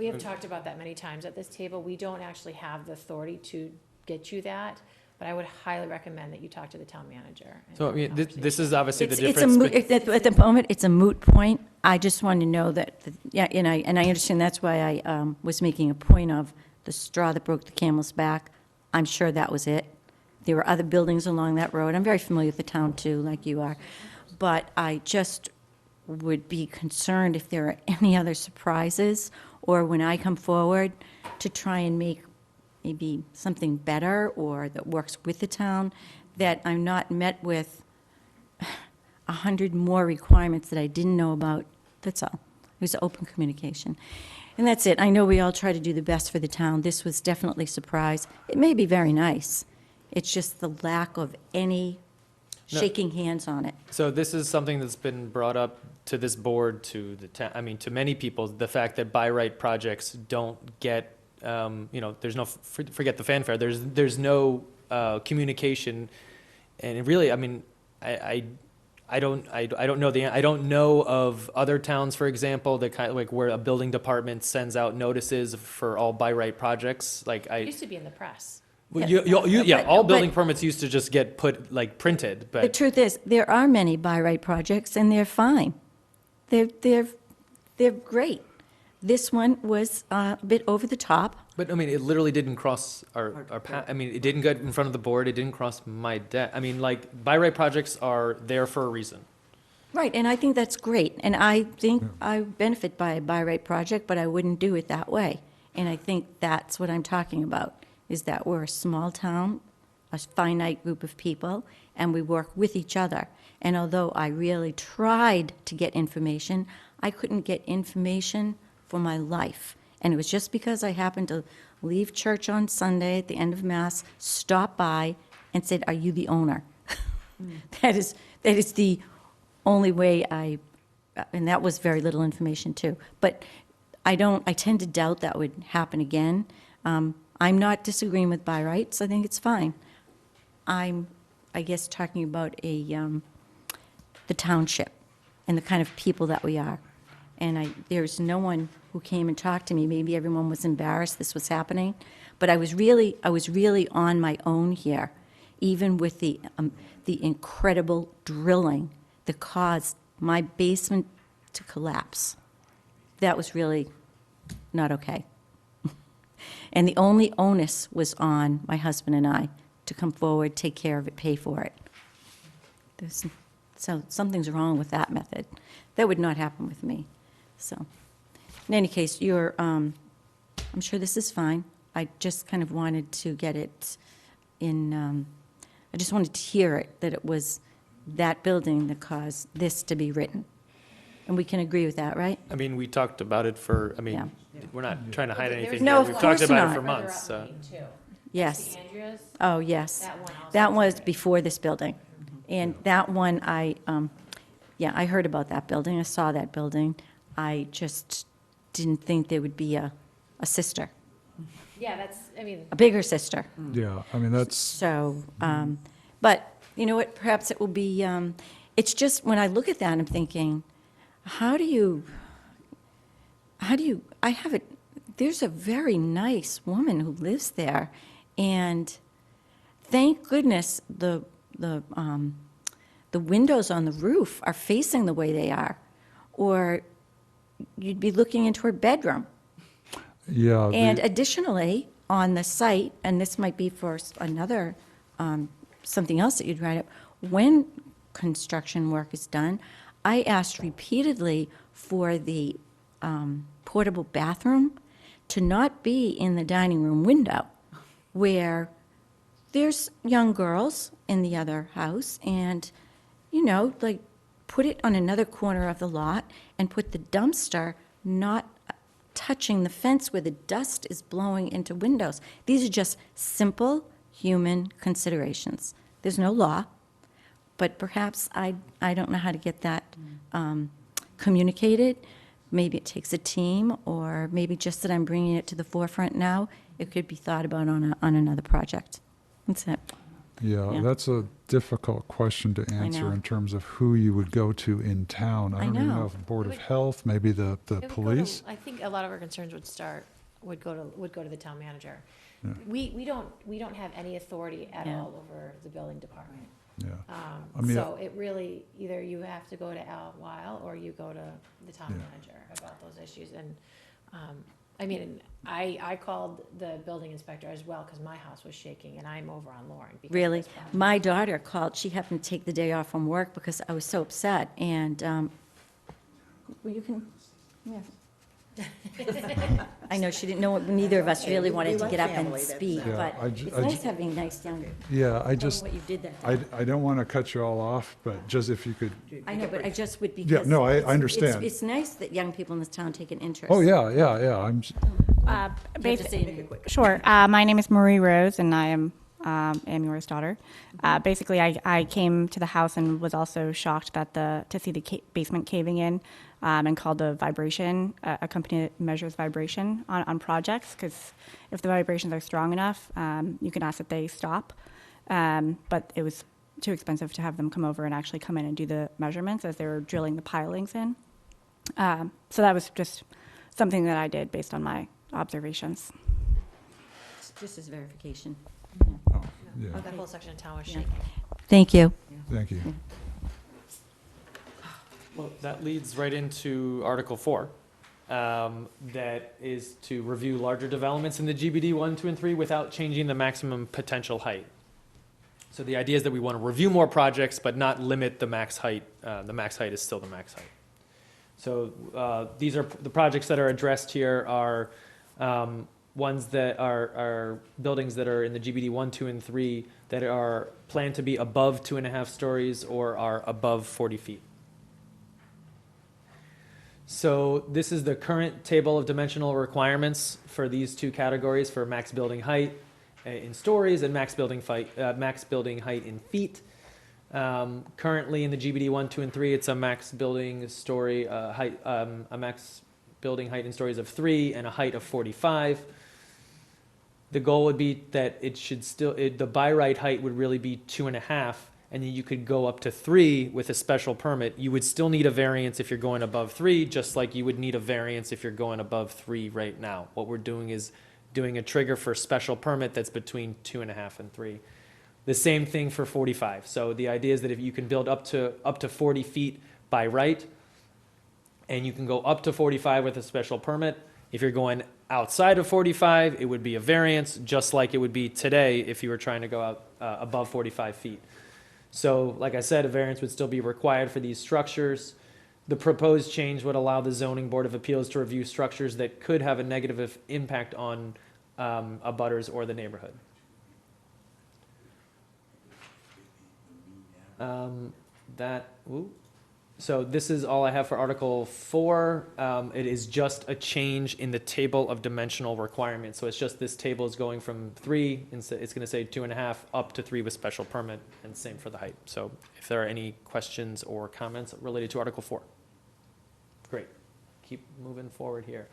have talked about that many times at this table. We don't actually have the authority to get you that, but I would highly recommend that you talk to the town manager. and So I have a mean, this conversation. is obviously the It's a difference. moot- At the moment, it's a moot point. I just want to know that, yeah, and I understand that's why I was making a point of the straw that broke the camel's back. I'm sure that was it. There were other buildings along that road. I'm very familiar with the town, too, like you are. But I just would be concerned if there are any other surprises, or when I come forward to try and make maybe something better or that works with the town, that I'm not met with 100 more requirements that I didn't know about. That's all. It was open communication. And that's it. I know we all try to do the best for the town. This was definitely a surprise. It may be very nice. It's just the lack of any No. shaking hands on it. So this is something that's been brought up to this board, to the town, to many people, the fact that by right projects don't get, there's no, forget the fanfare, there's no communication. And it really, I don't know of other towns, for example, that kind of like where a building department sends out notices for all by right projects, like It used to be in the press. Well, But- all building but- permits used to just get printed, The but truth is, there are many by right projects, and they're fine. They're great. This one was a bit over the top. it literally didn't cross our path. It didn't get in front of the board. It didn't cross my desk. By right projects are there for a reason. Right, and I think that's great, and I think I benefit by a by right project, but I wouldn't do it that way. And I think that's what I'm talking about, is that we're a small town, a finite group of people, and we work with each other. And although I really tried to get information, I couldn't get information for my life. And it was just because I happened to leave church on Sunday at the end of Mass, stop by, and said, "Are you the owner?" That is the only way and that was very little information too. But I tend to doubt that would happen again. I'm not disagreeing with by rights, I think it's fine. I'm, I guess, talking about the township and the kind of people that we are. And there's no one who came and talked to me. Maybe everyone was embarrassed this was happening, but I was really on my own here, even with the incredible drilling that caused my basement to collapse. That was really not okay. And the only onus was on my husband and I to come forward, take care of it, pay for it. So something's wrong with that method. That would not happen with me. So, in any case, I'm sure this is fine. I just kind of wanted to get it in, I just wanted to hear it, that it was that building that caused this to be written. And we can agree with that, right? I mean, we talked about it for, I mean, Yeah. we're not trying to hide anything No, here. of We've course talked about it not. for months, so. Yes. Andrea's, Oh, yes. that one also. That was before this building. And that one, I heard about that building, I saw that building. I just didn't think there would be a sister, Yeah, that's, I mean, a bigger sister. Yeah, I mean, that's, So, but you know what, perhaps it will be, it's just, when I look at that, I'm thinking, there's a very nice woman who lives there, and thank goodness the windows on the roof are facing the way they are, or you'd be looking into her bedroom. yeah. And the- additionally, on the site, and this might be for another, something else that you'd write up, when construction work is done, I asked repeatedly for the portable bathroom to not be in the dining room window, where there's young girls in the other house, and, like, put it on another corner of the lot and put the dumpster not touching the fence where the dust is blowing into windows. These are just simple human considerations. There's no law, but perhaps I don't know how to get that communicated. Maybe it takes a team, or maybe just that I'm bringing it to the forefront now. It could be thought about on another project. That's it. Yeah, Yeah. that's a difficult question to answer know. in terms of who you would go to in town. I I don't even know. know if Board of It would- Health, maybe the it would go to- police. I think a lot of our concerns would go to the town manager. We don't have any authority at Yeah. all over the building department. Yeah. I mean, So it really, either you have to go to Al Weil or you go to the town Yeah. manager about those issues. And, I mean, I called the building inspector as well, because my house was shaking, and I'm over on Lauren. because of Really? this problem. My daughter called, she happened to take the day off from work because I was so upset, and, well, you can, yeah. I know, she didn't know, neither of us really wanted to like get up and family, that's speak, Yeah, but I ju- it's I nice ju- having nice young, Yeah, I tell just, me what you did that I, day. I don't want to cut you all off, but just if you could, I know, but I just would, Yeah, because. no, I it's- understand. It's nice that young people in this town take an interest. oh, yeah, I'm, You have to say it. Sure. My name is Marie Rose, and I am Amura's daughter. Basically, I came to the house and was also shocked that to see the basement caving in, and called the vibration, a company that measures vibration on projects, because if the vibrations are strong enough, you can ask that they stop. But it was too expensive to have them come over and actually come in and do the measurements as they were drilling the pilings in. So that was just something that I did based on my observations. Just as verification. oh, yeah, That whole section of town was Yeah. shaking. Thank you. thank you. Well, that leads right into Article 4, that is to review larger developments in the GBD 1, 2, and 3 without changing the maximum potential height. So the idea is that we want to review more projects, but not limit the max height. The max height is still the max height. So these are, the projects that are addressed here are ones that are buildings that are in the GBD 1, 2, and 3 that are planned to be above 2.5 stories or are above 40 feet. So this is the current table of dimensional requirements for these two categories, for max building height in stories and max building height in feet. Currently in the GBD 1, 2, and 3, it's a max building story height, a max building height in stories of 3 and a height of 45. the goal would be that it should still, the by right height would really be 2.5, and then you could go up to 3 with a special permit. You would still need a variance if you're going above 3, just like you would need a variance if you're going above 3 right now. What we're doing is doing a trigger for special permit that's between 2.5 and 3. The same thing for 45. So the idea is that if you can build up to 40 feet by right, and you can go up to 45 with a special permit. If you're going outside of 45, it would be a variance, just like it would be today if you were trying to go out above 45 feet. So, like I said, a variance would still be required for these structures. The proposed change would allow the Zoning Board of Appeals to review structures that could have a negative impact on abutters or the neighborhood. So this is all I have for Article 4. It is just a change in the table of dimensional requirements. So it's just this table is going from 3, it's going to say 2.5, up to 3 with special permit, and same for the height. So if there are any questions or comments related to Article 4. Great. Keep moving forward here.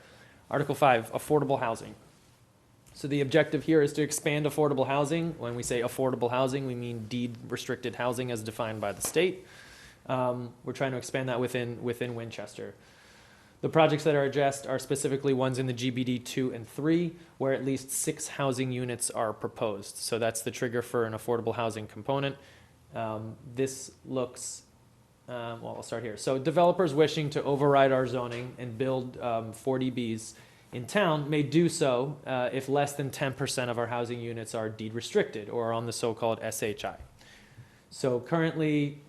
Article 5, affordable housing. So the objective here is to expand affordable housing. When we say affordable housing, we mean deed-restricted housing as defined by the state. We're trying to expand that within Winchester. The projects that are addressed are specifically ones in the GBD 2 and 3, where at least 6 housing units are proposed. So that's the trigger for an affordable housing component. This looks, well, I'll start here. So developers wishing to override our zoning and build 40Bs in town may do so if less than 10% of our housing units are deed restricted or on the so-called SHI. So currently,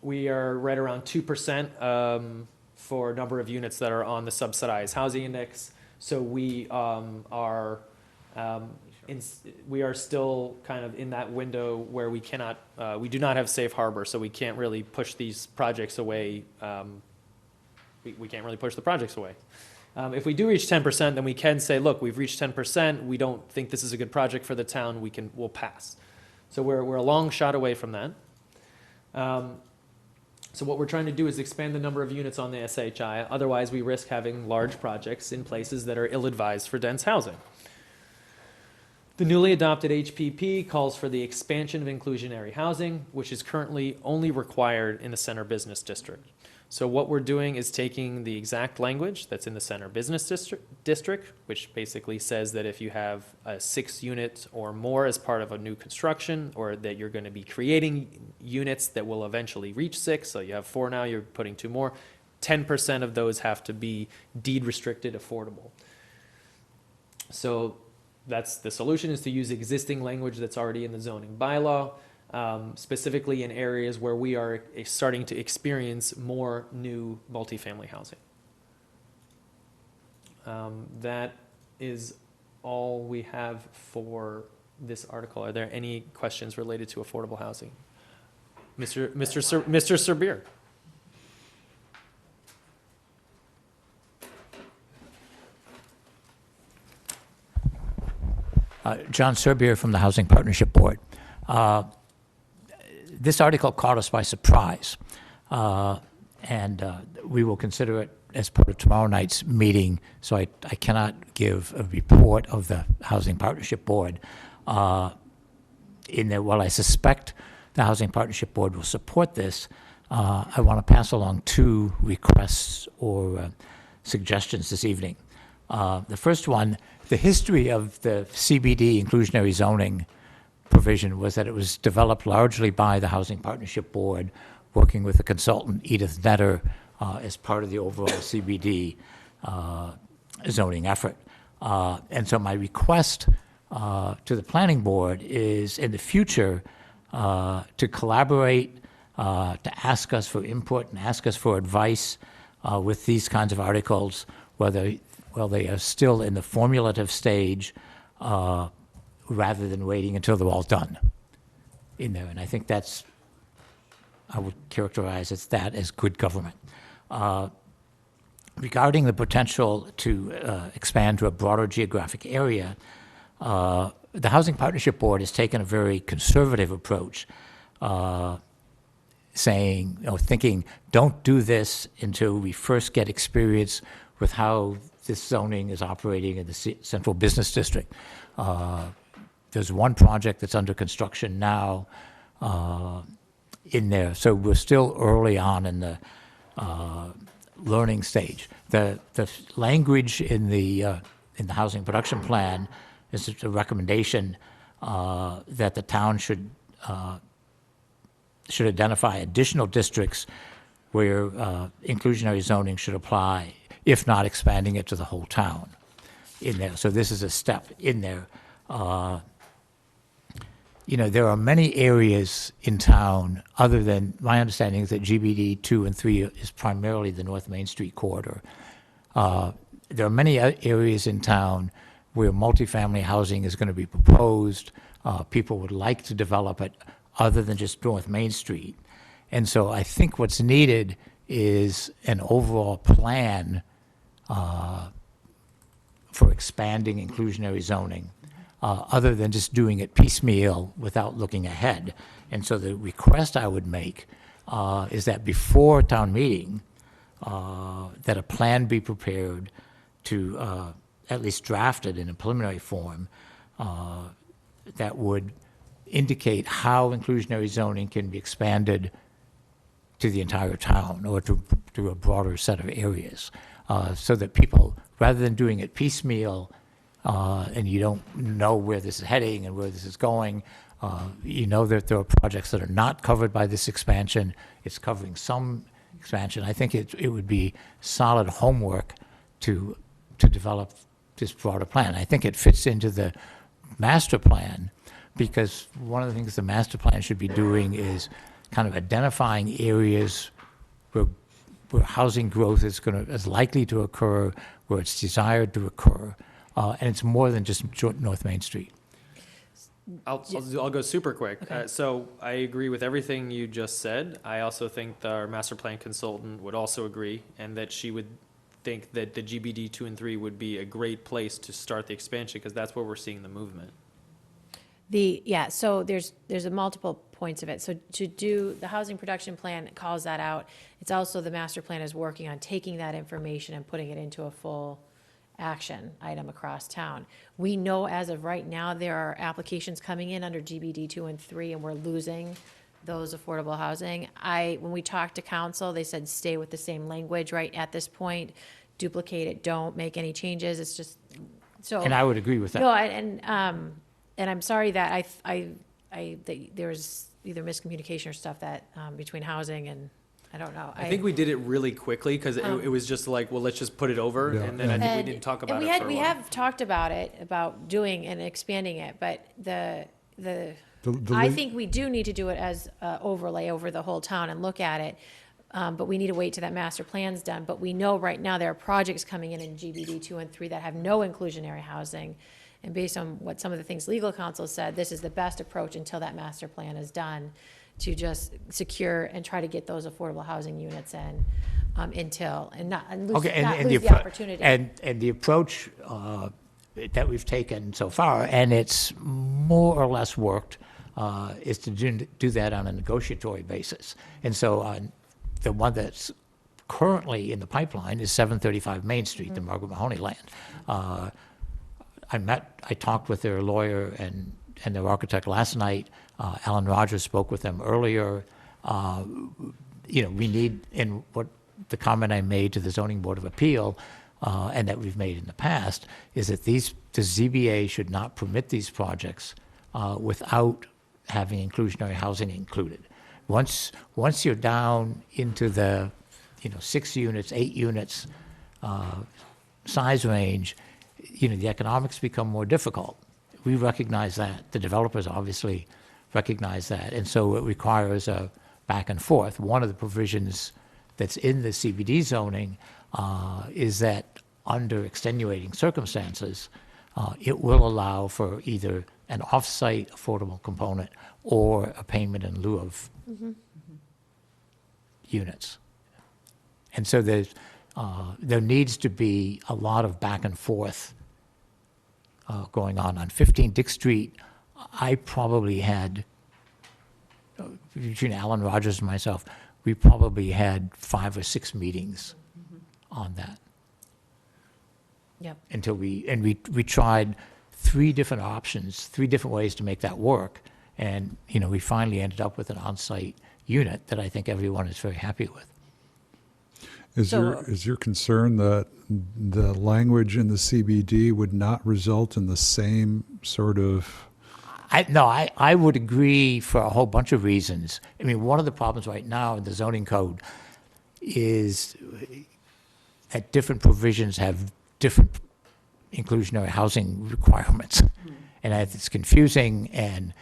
we are right around 2% for number of units that are on the subsidized housing index. So we are still kind of in that window where we cannot, we do not have safe harbor, so we can't really push these projects away. We can't really push the projects away. If we do reach 10%, then we can say, look, we've reached 10%. We don't think this is a good project for the town. We'll pass. So we're a long shot away from that. So what we're trying to do is expand the number of units on the SHI. Otherwise, we risk having large projects in places that are ill-advised for dense housing. The newly adopted HPP calls for the expansion of inclusionary housing, which is currently only required in the center business district. So what we're doing is taking the exact language that's in the center business district, which basically says that if you have 6 units or more as part of a new construction, or that you're going to be creating units that will eventually reach 6, so you have 4 now, you're putting 2 more, 10% of those have to be deed restricted affordable. So that's the solution, is to use existing language that's already in the zoning bylaw. Specifically in areas where we are starting to experience more new multifamily housing. That is all we have for this article. Are there any questions related to affordable housing? Mr. Serbier. John Serbier from the Housing Partnership Board. This article caught us by surprise, and we will consider it as part of tomorrow night's meeting, so I cannot give a report of the Housing Partnership Board. In that, while I suspect the Housing Partnership Board will support this, I want to pass along 2 requests or suggestions this evening. The first one, the history of the CBD inclusionary zoning provision was that it was developed largely by the Housing Partnership Board, working with the consultant Edith Netter as part of the overall CBD zoning effort. And so my request to the Planning Board is, in the future, to collaborate, to ask us for input and ask us for advice with these kinds of articles, whether they are still in the formulative stage, rather than waiting until they're all done in there. And I think that's, I would characterize that as good government. Regarding the potential to expand to a broader geographic area, the Housing Partnership Board has taken a very conservative approach, saying, thinking, don't do this until we first get experience with how this zoning is operating in the central business district. There's one project that's under construction now in there, so we're still early on in the learning stage. The language in the housing production plan is a recommendation that the town should identify additional districts where inclusionary zoning should apply, if not expanding it to the whole town in there. So this is a step in there. There are many areas in town, other than, my understanding is that GBD 2 and 3 is primarily the North Main Street corridor. There are many areas in town where multifamily housing is going to be proposed. People would like to develop it other than just North Main Street. And so I think what's needed is an overall plan for expanding inclusionary zoning, other than just doing it piecemeal without looking ahead. And so the request I would make is that before town meeting, that a plan be prepared to at least drafted in a preliminary form that would indicate how inclusionary zoning can be expanded to the entire town or to a broader set of areas, so that people, rather than doing it piecemeal, and you don't know where this is heading and where this is going, that there are projects that are not covered by this expansion. It's covering some expansion. I think it would be solid homework to develop this broader plan. I think it fits into the master plan, because one of the things the master plan should be doing is kind of identifying areas where housing growth is likely to occur, where it's desired to occur, and it's more than just North Main Street. I'll go super quick. Okay. So I agree with everything you just said. I also think our master plan consultant would also agree, and that she would think that the GBD 2 and 3 would be a great place to start the expansion, because that's where we're seeing the movement. So there's a multiple points of it. So to do, the housing production plan calls that out. It's also, the master plan is working on taking that information and putting it into a full action item across town. We know as of right now, there are applications coming in under GBD 2 and 3, and we're losing those affordable housing. When we talked to council, they said stay with the same language right at this point, duplicate it, don't make any changes. It's just, so. And I would agree with that. No, and I'm sorry that that there was either miscommunication or stuff that, between housing and, I don't know. I think we did it really quickly, because it was just like, well, let's just put it over, Yeah. and then I think we didn't talk about it for a We while. have talked about it, about doing and expanding it, but I The think we do need to do it as a overlay over the whole town and look at it. But we need to wait till that master plan's done. But we know right now there are projects coming in GBD 2 and 3 that have no inclusionary housing. And based on what some of the things legal counsel said, this is the best approach until that master plan is done, to just secure and try to get those affordable housing units in, and not lose the opportunity. And the approach that we've taken so far, and it's more or less worked, is to do that on a negotiatory basis. And so the one that's currently in the pipeline is 735 Main Street, the Margaret Mahoney land. I talked with their lawyer and their architect last night. Alan Rogers spoke with them earlier. We need, and what the comment I made to the Zoning Board of Appeal, and that we've made in the past, is that the ZBA should not permit these projects without having inclusionary housing included. Once you're down into the 6 units, 8 units size range, the economics become more difficult. We recognize that. The developers obviously recognize that. And so it requires a back and forth. One of the provisions that's in the CBD zoning is that under extenuating circumstances, it will allow for either an off-site affordable component or a payment in lieu of units. And so there needs to be a lot of back and forth going on. On 15 Dick Street, I probably had, between Alan Rogers and myself, we probably had 5 or 6 meetings on that. Yep. Until we tried 3 different options, 3 different ways to make that work. And, we finally ended up with an on-site unit that I think everyone is very happy with. Is your concern that the language in the CBD would not result in the same sort of, I would agree for a whole bunch of reasons. I mean, one of the problems right now in the zoning code is that different provisions have different inclusionary housing requirements. And it's confusing, and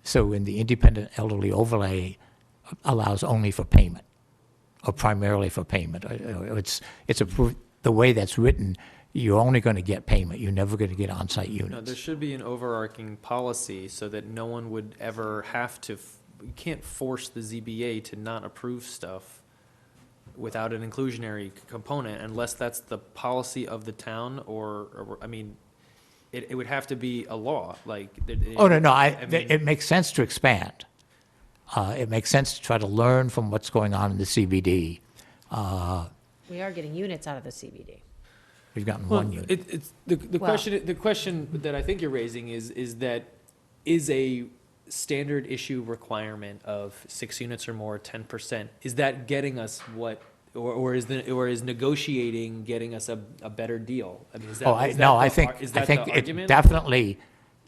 so in the independent elderly overlay allows only for payment, or primarily for payment. The way that's written, you're only going to get payment. You're never going to get on-site units. No, there should be an overarching policy so that no one would ever have to, you can't force the ZBA to not approve stuff without an inclusionary component unless that's the policy of the town I mean, it would have to be a law, like. It makes sense to expand. It makes sense to try to learn from what's going on in the CBD. We are getting units out of the CBD. We've gotten Well, one unit. it's, the question that I think you're raising is a standard issue requirement of 6 units or more, 10%, is that getting us what, or is negotiating getting us a better deal? I mean, I think it definitely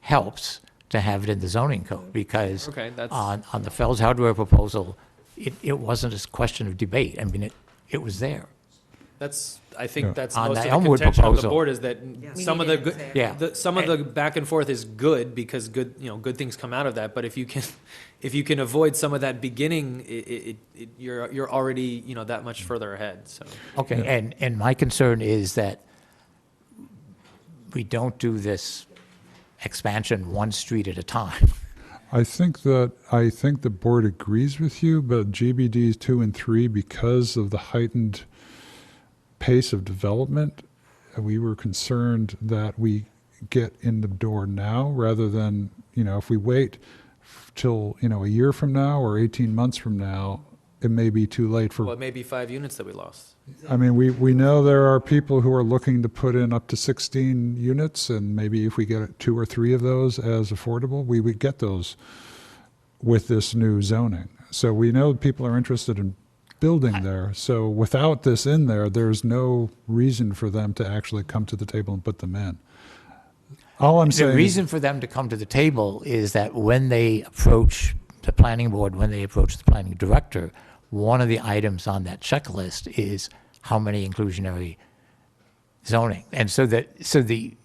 helps to have it in the zoning code, because Okay, that's- on the Fells Hardware proposal, it wasn't a question of debate. I mean, it was there. I think that's On most the of the Elmwood contention of the proposal. board is that Yes. some of We the, need good- it. Yeah. some of the back and forth is good because good things come out of that. But if you can avoid some of that beginning, you're already, that much further ahead, so. Okay, and my concern is that we don't do this expansion one street at a time. I think the board agrees with you, but GBDs 2 and 3, because of the heightened pace of development, we were concerned that we get in the door now rather than, if we wait till, a year from now or 18 months from now, it may be too late for. Well, it may be 5 units that we lost. I mean, we know there are people who are looking to put in up to 16 units, and maybe if we get 2 or 3 of those as affordable, we would get those with this new zoning. So we know people are interested in building there. So without this in there, there's no reason for them to actually come to the table and put them in. All I'm saying. The reason for them to come to the table is that when they approach the planning board, when they approach the planning director, one of the items on that checklist is how many inclusionary zoning. And so the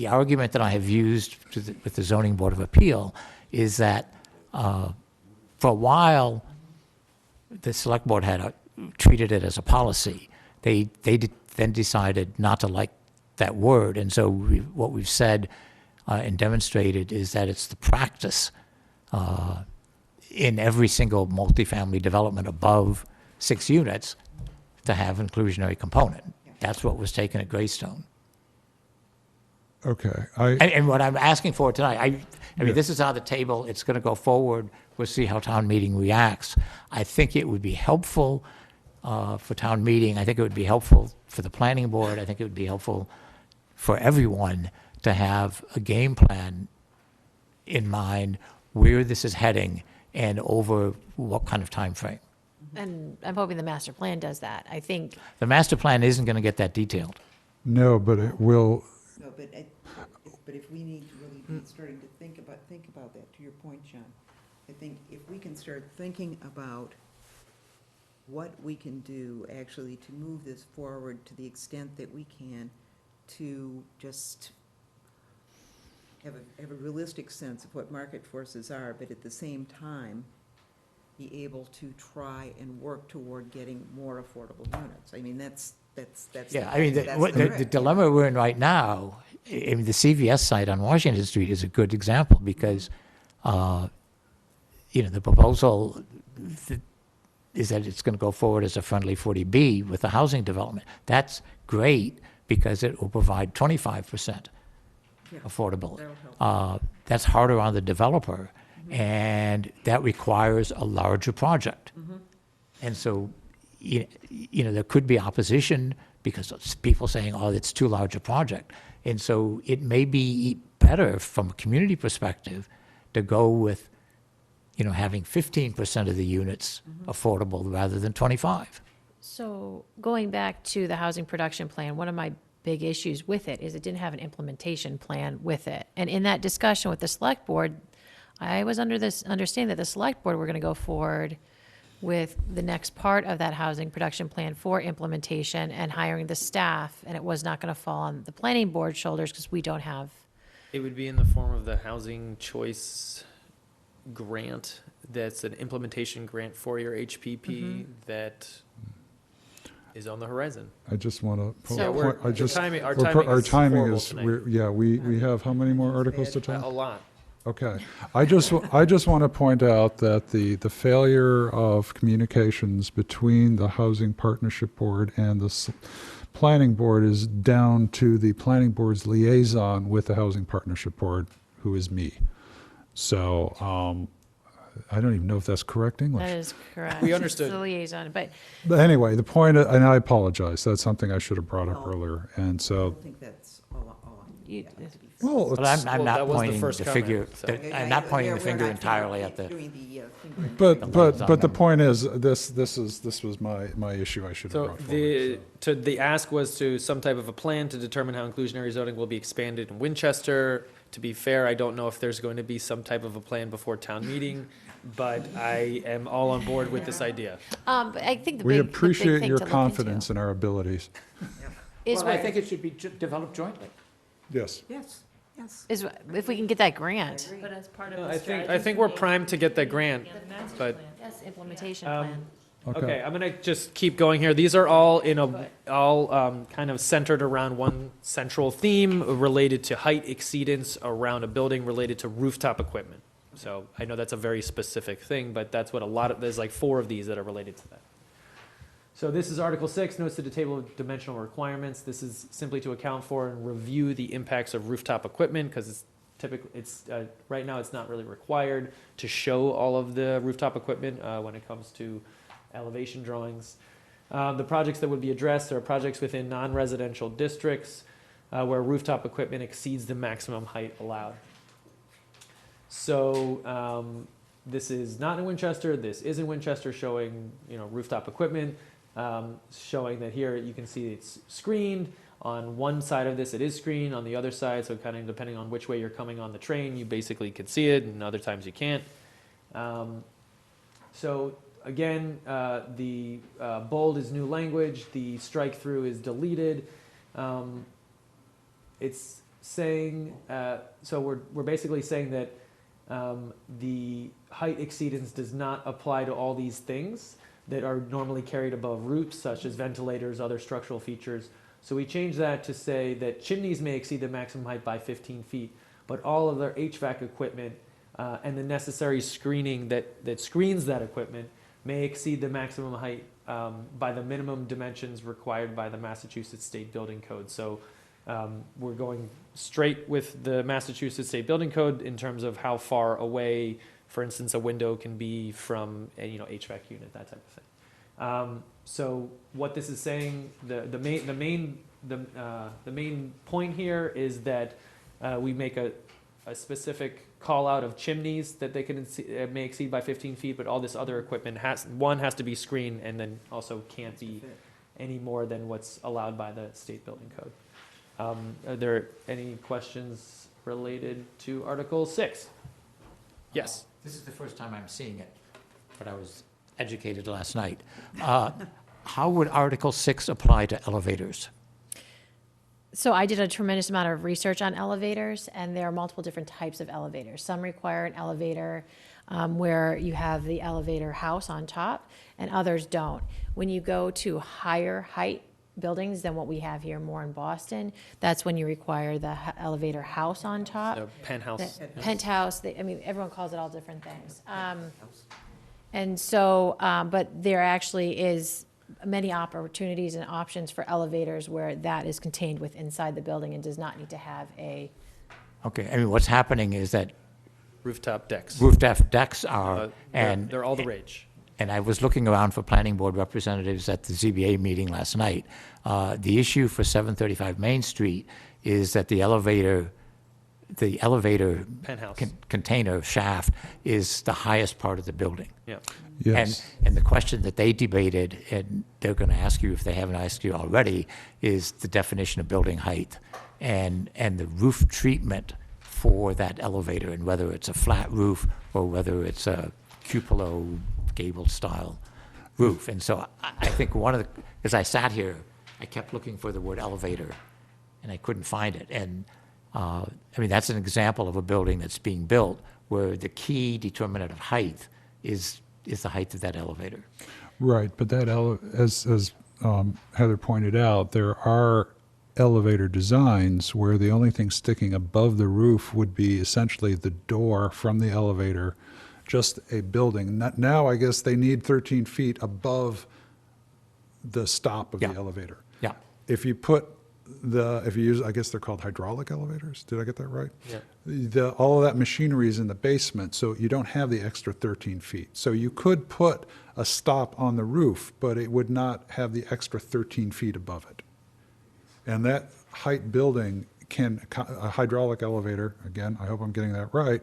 argument that I have used with the Zoning Board of Appeal is that for a while, the select board had treated it as a policy. They then decided not to like that word. And so what we've said and demonstrated is that it's the practice in every single multifamily development above 6 units to have inclusionary component. That's what was taken at Greystone. Okay. And what I'm asking for tonight, I mean, this is on the table, it's going to go forward, we'll see how town meeting reacts. I think it would be helpful for town meeting, I think it would be helpful for the planning board, I think it would be helpful for everyone to have a game plan in mind where this is heading and over what kind of time frame. And I'm hoping the master plan does that. I think, The master plan isn't going to get that detailed. No, but it will. No, but if we need to really be starting to think about that, to your point, John, I think if we can start thinking about what we can do actually to move this forward to the extent that we can, to just have a realistic sense of what market forces are, but at the same time, be able to try and work toward getting more affordable units. I mean, that's. Yeah, I mean, that's the dilemma we're in right now, I mean, the CVS site on Washington Street is a good example because, the proposal is that it's going to go forward as a friendly 40B with the housing development. That's great because it will provide 25% Yeah, affordability. that'll help. That's harder on the developer, and that requires a larger project. And so, there could be opposition because it's people saying, oh, it's too large a project. And so it may be better from a community perspective to go with, having 15% of the units affordable rather than 25. So going back to the housing production plan, one of my big issues with it is it didn't have an implementation plan with it. And in that discussion with the select board, I was under this understanding that the select board were going to go forward with the next part of that housing production plan for implementation and hiring the staff, and it was not going to fall on the planning board's shoulders because we don't have. It would be in the form of the housing choice grant. That's an implementation grant for your HPP that is on the horizon. I just want to. So I just, our timing our is timing horrible is, tonight. we have how many more articles to A talk? lot. Okay. I just want to point out that the failure of communications between the Housing Partnership Board and the Planning Board is down to the Planning Board's liaison with the Housing Partnership Board, who is me. So, I don't even know if that's correct English. That is correct. We understood. It's the liaison, but But anyway, the point, and I apologize, that's something I should have brought up earlier. And I so, don't think that's all. you, well, But it's, I'm Well, that not was the pointing first the comment, figure, so. I'm not pointing the finger entirely at the, but the point is, this was my issue I should have So brought forward. the ask was to some type of a plan to determine how inclusionary zoning will be expanded in Winchester. To be fair, I don't know if there's going to be some type of a plan before town meeting, but I am all on board with this idea. but I think the We big, the big appreciate thing your to look confidence into in our abilities. is well, I what- think it should be developed jointly. Yes. Yes, yes. is if we can get that grant. But as part of No, the I strategy. think we're primed to get that grant, but Yes, implementation Um, plan. okay, I'm gonna just keep going here. These are all kind of centered around one central theme related to height exceedance around a building related to rooftop equipment. So I know that's a very specific thing, but that's what there's like 4 of these that are related to that. So this is Article 6, notes to the table of dimensional requirements. This is simply to account for and review the impacts of rooftop equipment, because right now it's not really required to show all of the rooftop equipment when it comes to elevation drawings. The projects that would be addressed are projects within non-residential districts where rooftop equipment exceeds the maximum height allowed. So this is not in Winchester. This is in Winchester, showing rooftop equipment, showing that here you can see it's screened. On one side of this, it is screened. On the other side, so kind of depending on which way you're coming on the train, you basically can see it, and other times you can't. So again, the bold is new language. The strike through is deleted. It's saying, so we're basically saying that the height exceedance does not apply to all these things that are normally carried above roofs, such as ventilators, other structural features. So we changed that to say that chimneys may exceed the maximum height by 15 feet, but all of their HVAC equipment and the necessary screening that screens that equipment may exceed the maximum height by the minimum dimensions required by the Massachusetts State Building Code. So we're going straight with the Massachusetts State Building Code in terms of how far away, for instance, a window can be from a HVAC unit, that type of thing. So what this is saying, the main point here is that we make a specific call out of chimneys that they can may exceed by 15 feet, but all this other equipment has to be screened, and then also can't be any more than what's allowed by the state building code. Are there any questions related to Article 6? Yes. This is the first time I'm seeing it, but I was educated last night. How would Article 6 apply to elevators? So I did a tremendous amount of research on elevators, and there are multiple different types of elevators. Some require an elevator where you have the elevator house on top, and others don't. When you go to higher height buildings than what we have here more in Boston, that's when you require the elevator house on top. The penthouse. The penthouse, everyone calls it all different things. And so, but there actually is many opportunities and options for elevators where that is contained with inside the building and does not need to have a. Okay, what's happening is that Rooftop decks. rooftop decks are, They're all the rage. and I was looking around for planning board representatives at the ZBA meeting last night. The issue for 735 Main Street is that the elevator Penthouse. container shaft is the highest part of the building. Yeah. Yes. And the question that they debated, and they're going to ask you if they haven't asked you already, is the definition of building height and the roof treatment for that elevator, and whether it's a flat roof or whether it's a cupola gable style roof. And so I think as I sat here, I kept looking for the word elevator and I couldn't find it. And I mean, that's an example of a building that's being built where the key determinant of height is the height of that elevator. Right, but as Heather pointed out, there are elevator designs where the only thing sticking above the roof would be essentially the door from the elevator, just a building. Now, I guess they need 13 feet above the stop of the Yeah. elevator. Yeah. If you use, I guess they're called hydraulic elevators, did I get that right? Yeah. All of that machinery is in the basement, so you don't have the extra 13 feet. So you could put a stop on the roof, but it would not have the extra 13 feet above it. And that height building a hydraulic elevator, again, I hope I'm getting that right,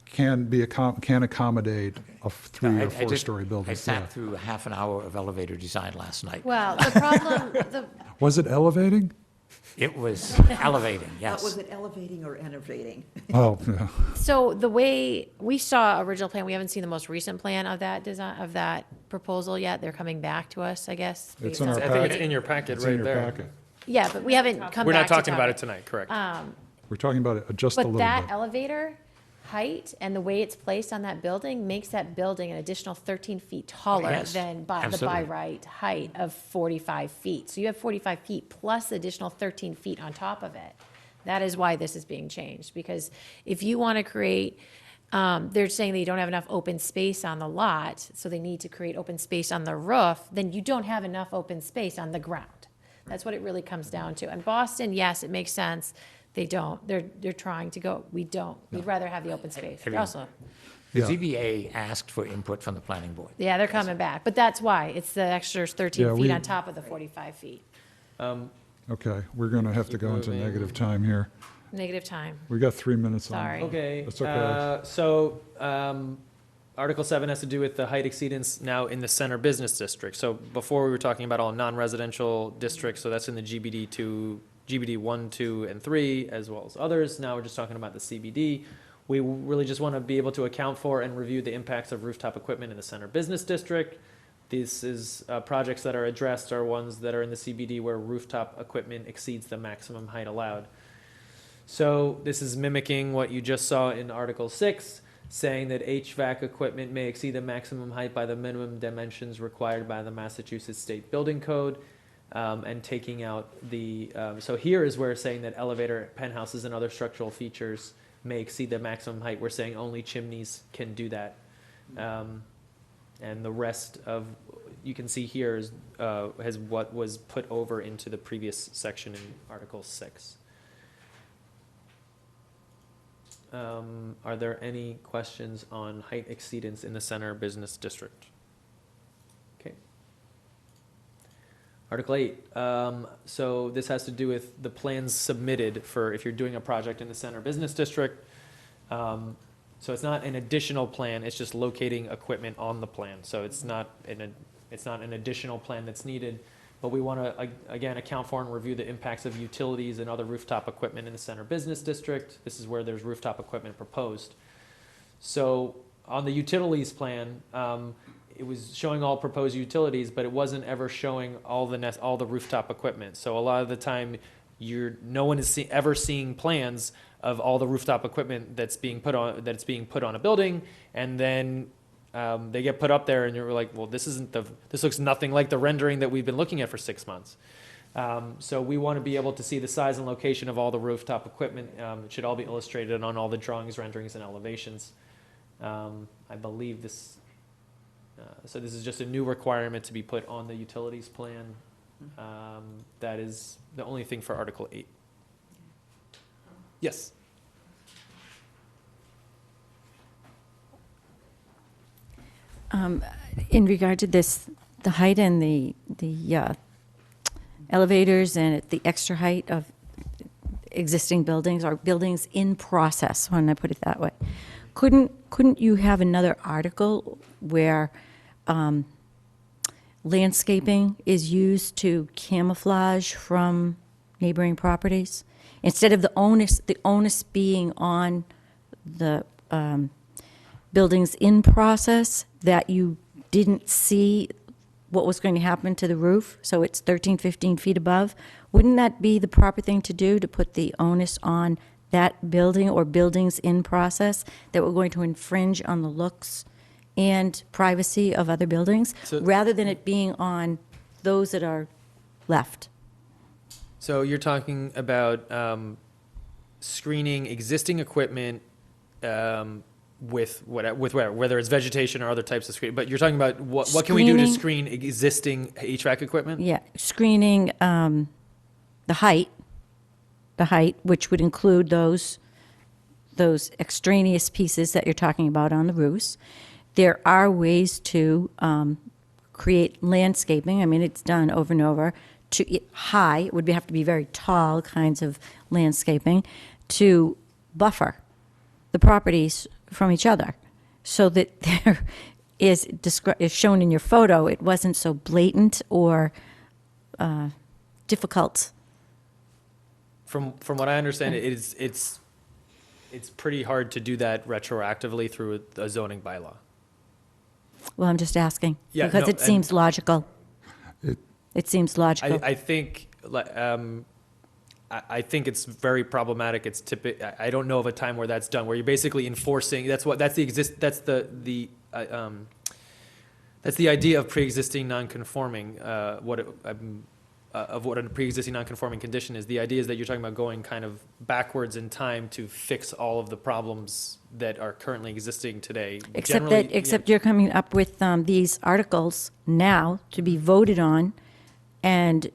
can accommodate a 3 or 4-story building. I sat Yeah. through a half an hour of elevator design last night. Well, the problem, Was it elevating? It was elevating, yes. Was it elevating or enervating? Oh, yeah. so the way we saw original plan, we haven't seen the most recent plan of that design, of that proposal yet. They're coming back to us, I guess. It's based in on- our I think it's packet. in your packet It's in right your there. packet. Yeah, but we haven't come back to We're not talking talk about it tonight, correct? We're talking about it just a But little that bit. elevator height and the way it's placed on that building makes that building an additional 13 feet taller Yes, than the by absolutely. right height of 45 feet. So you have 45 feet plus additional 13 feet on top of it. That is why this is being changed, because if you want to create, they're saying that you don't have enough open space on the lot, so they need to create open space on the roof, then you don't have enough open space on the ground. That's what it really comes down to. And Boston, yes, it makes sense. They don't. They're trying to go. We don't. We'd rather have the open space. I mean- Also, The Yeah. ZBA asked for input from the planning board. yeah, they're coming back. But that's why. It's the extra 13 Yeah, feet we- on top of the 45 feet. Okay, we're going to have to go into moving. negative time here. Negative time. We got 3 minutes on. Sorry. Okay. That's okay. So, Article 7 has to do with the height exceedance now in the center business district. So before we were talking about all non-residential districts, so that's in the GBD 1, 2, and 3, as well as others. Now we're just talking about the CBD. We really just want to be able to account for and review the impacts of rooftop equipment in the center business district. This is, projects that are addressed are ones that are in the CBD where rooftop equipment exceeds the maximum height allowed. So this is mimicking what you just saw in Article 6, saying that HVAC equipment may exceed the maximum height by the minimum dimensions required by the Massachusetts State Building Code, and taking out the, so here is where it's saying that elevator, penthouses, and other structural features may exceed the maximum height. We're saying only chimneys can do that. And the rest of, you can see here is, has what was put over into the previous section in Article 6. Are there any questions on height exceedance in the center business district? Okay. Article 8, so this has to do with the plans submitted for if you're doing a project in the center business district. So it's not an additional plan, it's just locating equipment on the plan. So it's not an additional plan that's needed, but we want to, again, account for and review the impacts of utilities and other rooftop equipment in the center business district. This is where there's rooftop equipment proposed. So on the utilities plan, it was showing all proposed utilities, but it wasn't ever showing all the rooftop equipment. So a lot of the time, no one is ever seeing plans of all the rooftop equipment that's being put on a building, and then they get put up there, and you're like, well, this looks nothing like the rendering that we've been looking at for 6 months. So we want to be able to see the size and location of all the rooftop equipment. It should all be illustrated on all the drawings, renderings, and elevations. I believe this. So this is just a new requirement to be put on the utilities plan. That is the only thing for Article 8. Yes. In regard to this, the height and the elevators and the extra height of existing buildings or buildings in process, when I put it that way, couldn't you have another article where landscaping is used to camouflage from neighboring properties? Instead of the onus being on the buildings in process, that you didn't see what was going to happen to the roof, so it's 13, 15 feet above. Wouldn't that be the proper thing to do, to put the onus on that building or buildings in process that were going to infringe on the looks and privacy of other buildings, rather than it being on those that are left? So you're talking about screening existing equipment with whether it's vegetation or other types of screen. But you're talking about what can we do to screen existing HVAC equipment? Yeah, screening the height, which would include those extraneous pieces that you're talking about on the roofs. There are ways to create landscaping. I mean, it's done over and over. It would have to be very tall kinds of landscaping to buffer the properties from each other, so that there is shown in your photo, it wasn't so blatant or difficult. From what I understand, it's pretty hard to do that retroactively through a zoning bylaw. Well, I'm just asking, Yeah, because no, it seems logical. It seems logical. I think I think it's very problematic. It's I don't know of a time where that's done, where you're basically enforcing. That's the idea of pre-existing non-conforming. Of what a pre-existing non-conforming condition is. The idea is that you're talking about going kind of backwards in time to fix all of the problems that are currently existing today. Except you're coming up with these articles now to be voted on, and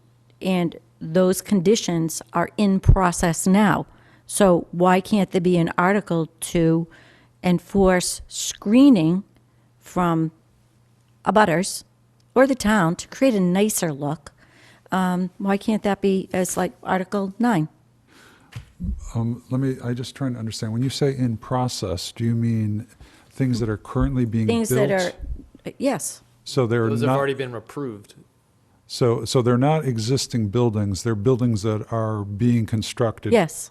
those conditions are in process now. So why can't there be an article to enforce screening from abutters or the town to create a nicer look? Why can't that be as like Article 9? I just trying to understand. When you say in process, do you mean things that are currently being built? Things that are, yes. So they're Those not. have already been approved. So they're not existing buildings. They're buildings that are being constructed. Yes.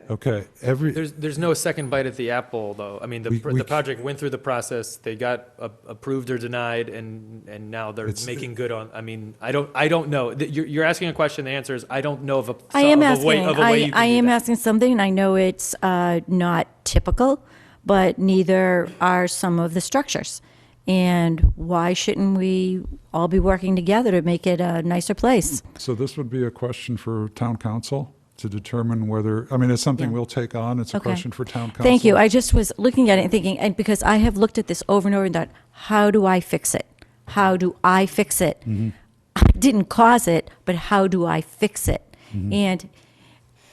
Okay. There's no second bite at the apple, though. I mean, the project went through the process. They got approved or denied, and now they're making good on. I mean, I don't know. You're asking a question. The answer is I don't know of a. I am of a way you can I do am that. asking something, and I know it's not typical, but neither are some of the structures. And why shouldn't we all be working together to make it a nicer place? So this would be a question for town council to determine whether, I mean, it's something we'll take on. It's a Okay. question for town council. Thank you. I just was looking at it and thinking, and because I have looked at this over and over and thought, how do I fix it? How do I fix it? I didn't cause it, but how do I fix it? And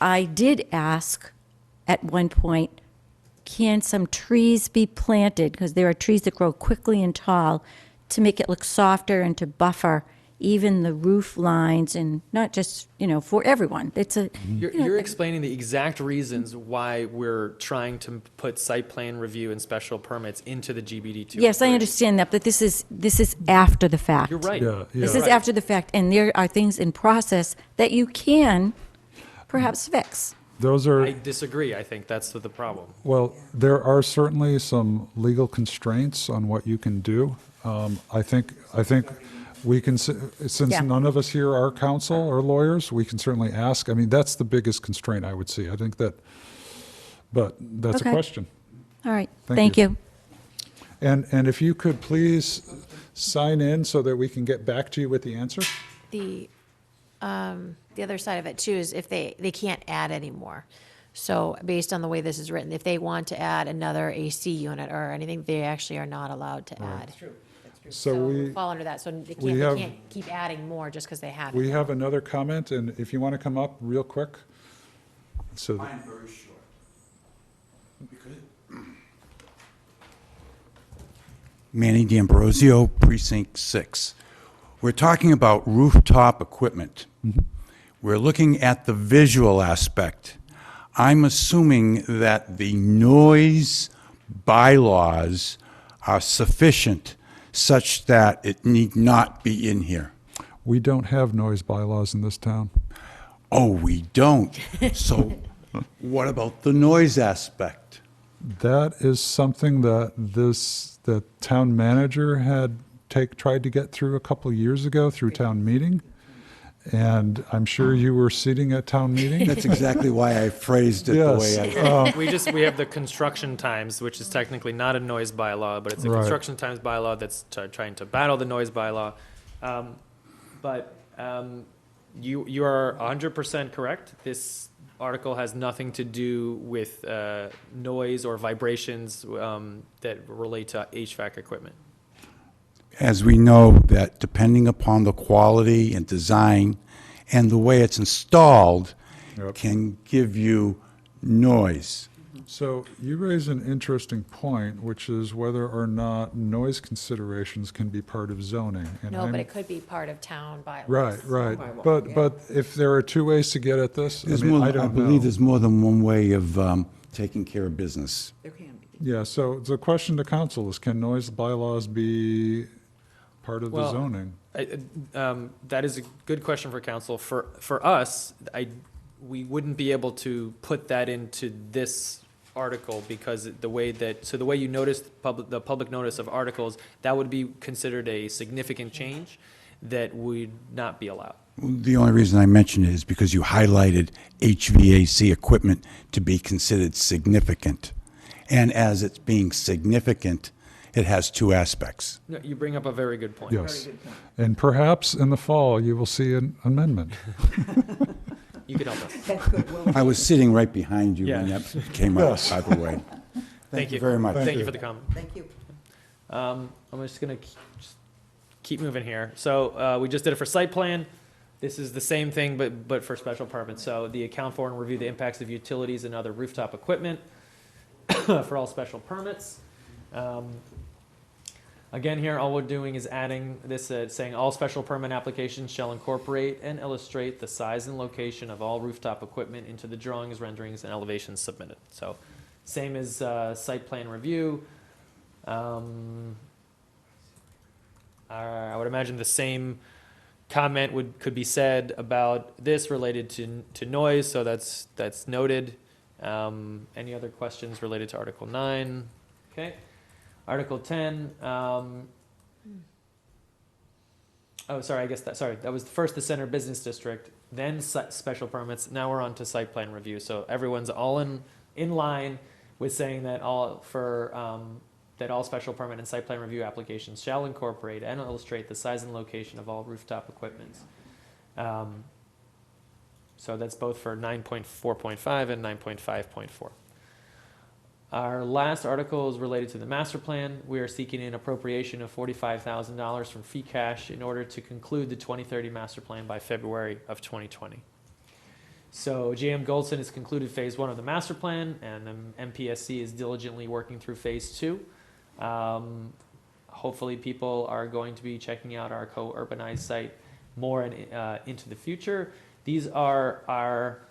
I did ask at one point, can some trees be planted? Because there are trees that grow quickly and tall to make it look softer and to buffer even the roof lines, and not just, for everyone. It's a. You're explaining the exact reasons why we're trying to put site plan review and special permits into the GBD2. Yes, I understand that, but this is after the fact. You're right. Yeah, This yeah. is after the fact, and there are things in process that you can perhaps fix. Those are, I disagree. I think that's the problem. well, there are certainly some legal constraints on what you can do. I think we can, since Yeah. none of us here are counsel or lawyers, we can certainly ask. I mean, that's the biggest constraint I would see. I think that, but that's a Okay. question. All right, Thank thank you. And if you could please sign in so that we can get back to you with the answer? The other side of it too is if they can't add anymore. So based on the way this is written, if they want to add another AC unit or anything, they actually are not allowed to add. So we, Fall under that, so they we have- can't keep adding more just because they have it. we have another comment, and if you want to come up real quick. So, Mine very short. Because Manny D'Ambrosio, Precinct 6. We're talking about rooftop equipment. We're looking at the visual aspect. I'm assuming that the noise bylaws are sufficient such that it need not be in here. We don't have noise bylaws in this town. Oh, we don't. So what about the noise aspect? That is something that the town manager had tried to get through a couple of years ago through town meeting. And I'm sure you were sitting at town meeting. That's exactly why I phrased it the way I Yes. We have the construction times, which is technically not a noise bylaw, but it's a Right. construction times bylaw that's trying to battle the noise bylaw. But you are 100% correct. This article has nothing to do with noise or vibrations that relate to HVAC equipment. As we know that depending upon the quality and design and the way it's installed Yep. can give you noise. So you raise an interesting point, which is whether or not noise considerations can be part of zoning. And No, I'm- but it could be part of town bylaws. Right, right. But if there are two ways to get at this, I There's mean, more, I I don't believe know. there's more than one way of taking care of business. There can be. Yeah, so the question to council is, can noise bylaws be part of the Well, zoning? That is a good question for council. For us, we wouldn't be able to put that into this article because the way you notice the public notice of articles, that would be considered a significant change that would not be allowed. The only reason I mention it is because you highlighted HVAC equipment to be considered significant. And as it's being significant, it has two aspects. No, you bring up a very good point. Yes. And perhaps in the fall, you will see an amendment. You can help us. That's good, well, I was sitting right behind you when Yeah. that came up, Yes. by the way. Thank you very much. Thank you for the comment. thank you. I'm just gonna just keep moving here. So we just did it for site plan. This is the same thing, but for special permits. So the account for and review the impacts of utilities and other rooftop equipment for all special permits. Again, here, all we're doing is adding this, saying all special permit applications shall incorporate and illustrate the size and location of all rooftop equipment into the drawings, renderings, and elevations submitted. So same as site plan review. I would imagine the same comment could be said about this related to noise, so that's noted. Any other questions related to Article 9? Okay. Article 10, that was first the center business district, then special permits, now we're on to site plan review. So everyone's all in line with saying that all special permit and site plan review applications shall incorporate and illustrate the size and location of all rooftop equipment. So that's both for 9.4.5 and 9.5.4. Our last article is related to the master plan. We are seeking an appropriation of $45,000 from free cash in order to conclude the 2030 master plan by February of 2020. So JM Goldson has concluded phase 1 of the master plan, and MPSC is diligently working through phase 2. Hopefully people are going to be checking out our co-urbanized site more into the future. These are our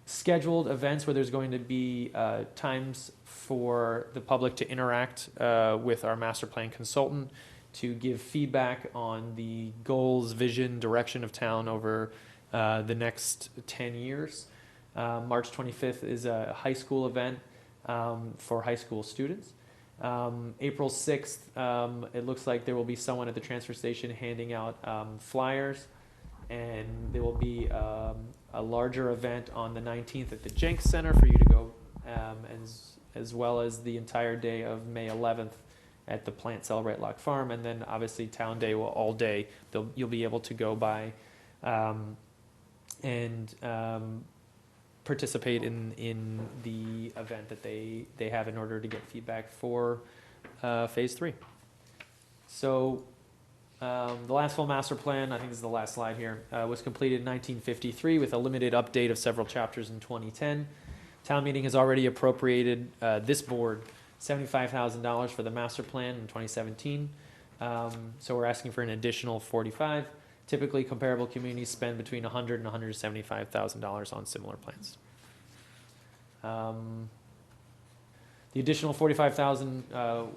scheduled events where there's going to be times for the public to interact with our master plan consultant to give feedback on the goals, vision, direction of town over the next 10 years. March 25th is a high school event for high school students. April 6th, it looks like there will be someone at the transfer station handing out flyers, and there will be a larger event on the 19th at the Jenks Center for you to go, as well as the entire day of May 11th at the Plant Celebrate Lock Farm, and then obviously Town Day will all day. You'll be able to go by and participate in the event that they have in order to get feedback for phase 3. So the last full master plan, I think this is the last slide here, was completed in 1953 with a limited update of several chapters in 2010. Town meeting has already appropriated this board $75,000 for the master plan in 2017. So we're asking for an additional 45. Typically, comparable communities spend between $100,000 and $175,000 on similar plans. The additional 45,000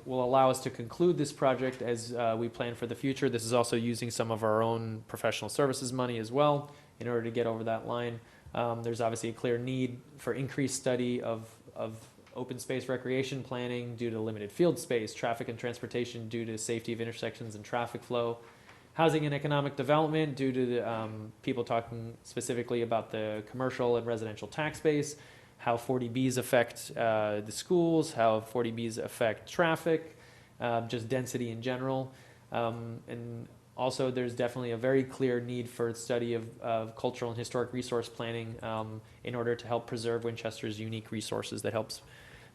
will allow us to conclude this project as we plan for the future. This is also using some of our own professional services money as well in order to get over that line. There's obviously a clear need for increased study of open space recreation planning due to limited field space, traffic and transportation due to safety of intersections and traffic flow, housing and economic development due to the, people talking specifically about the commercial and residential tax base, how 40Bs affect the schools, how 40Bs affect traffic, just density in general. And also there's definitely a very clear need for study of cultural and historic resource planning in order to help preserve Winchester's unique resources that helps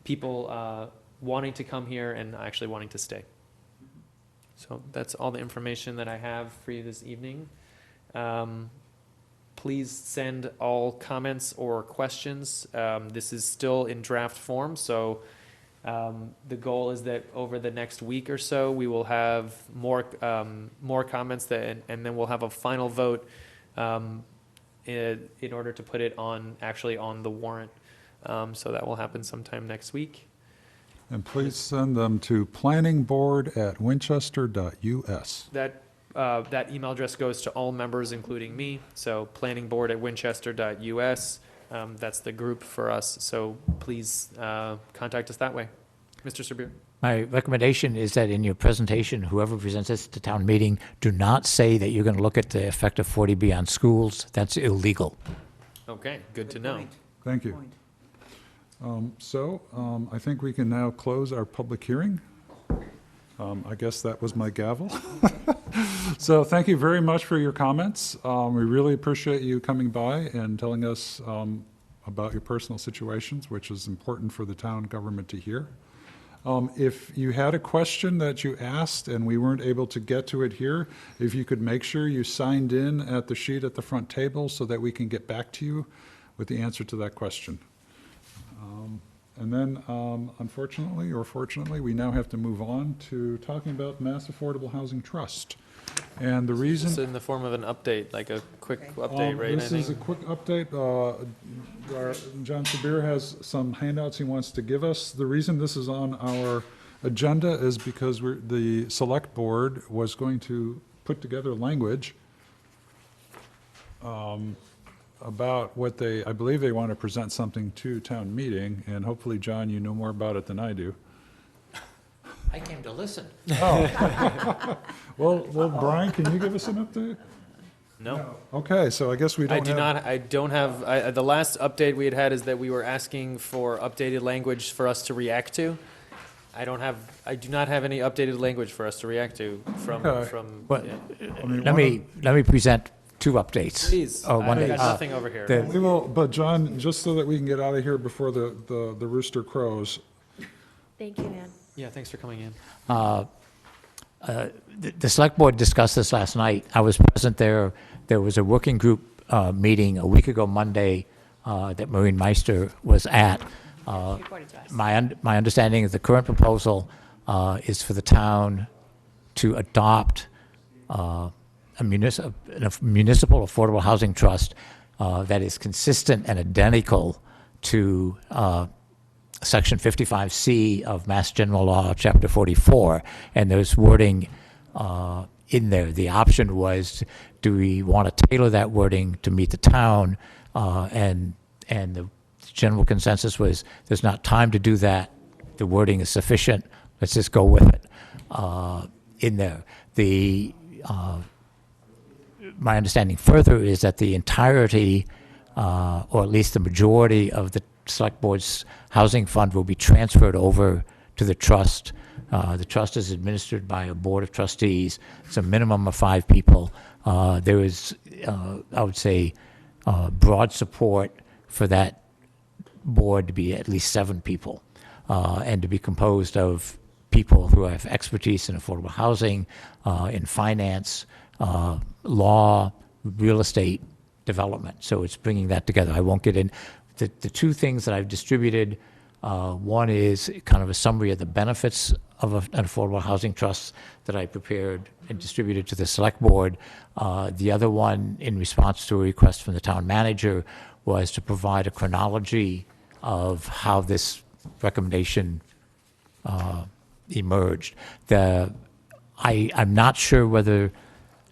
people wanting to come here and actually wanting to stay. So that's all the information that I have for you this evening. Please send all comments or questions. This is still in draft form, so the goal is that over the next week or so, we will have more comments and then we'll have a final vote in order to put it actually on the warrant. So that will happen sometime next week. And please send them to planningboard@winchester.us. That email address goes to all members, including me. So planningboard@winchester.us. That's the group for us. So please contact us that way. Mr. Sabir. My recommendation is that in your presentation, whoever presents this to town meeting, do not say that you're going to look at the effect of 40B on schools. That's illegal. Okay, good to know. Thank you. I think we can now close our public hearing. I guess that was my gavel. So thank you very much for your comments. We really appreciate you coming by and telling us about your personal situations, which is important for the town government to hear. If you had a question that you asked and we weren't able to get to it here, if you could make sure you signed in at the sheet at the front table so that we can get back to you with the answer to that question. And then, unfortunately or fortunately, we now have to move on to talking about Mass Affordable Housing Trust. And the reason... This is in the form of an update, like a quick update, right? This is a quick update. John Sabir has some handouts he wants to give us. The reason this is on our agenda is because the Select Board was going to put together language about what I believe they want to present something to town meeting, and hopefully, John, you know more about it than I do. I came to listen. Oh. Well, Brian, can you give us an update? No. Okay, so I guess we don't I don't have, the last update we had is that we were asking for updated language for us to react to. I do not have any updated language for us to react to from. But Yeah. let me present two updates. Please, I've got nothing over here. We will, but John, just so that we can get out of here before the rooster crows. Thank you, Dan. Yeah, thanks for coming in. The Select Board discussed this last night. I was present there. There was a working group meeting a week ago Monday that Maureen Meister was at. My understanding is the current proposal is for the town to adopt a municipal affordable housing trust that is consistent and identical to Section 55C of Mass General Law, Chapter 44, and there's wording in there. The option was, do we want to tailor that wording to meet the town? And the general consensus was, there's not time to do that. The wording is sufficient. Let's just go with it in there. My understanding further is that the entirety, or at least the majority of the Select Board's housing fund will be transferred over to the trust. The trust is administered by a board of trustees. It's a minimum of 5 people. There is, I would say, broad support for that board to be at least 7 people, and to be composed of people who have expertise in affordable housing, in finance, law, real estate development. So it's bringing that together. I won't get in. The two things that I've distributed One is kind of a summary of the benefits of an affordable housing trust that I prepared and distributed to the select board. The other one, in response to a request from the town manager, was to provide a chronology of how this recommendation emerged. I'm not sure whether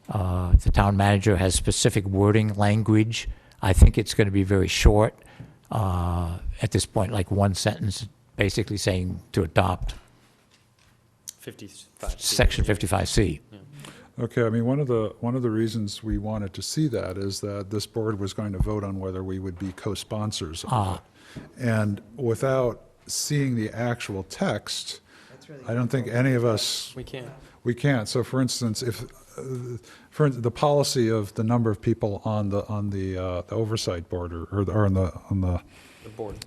the town manager has specific wording language. I think it's going to be very short at this point, like one sentence, basically saying to adopt 55. Section 55C. Okay, I mean, one of the reasons we wanted to see that is that this board was going to vote on whether we would be co-sponsors of it. And without seeing the actual text, I don't think any of us. We can't. So for instance, if, the policy of the number of people on the oversight board or on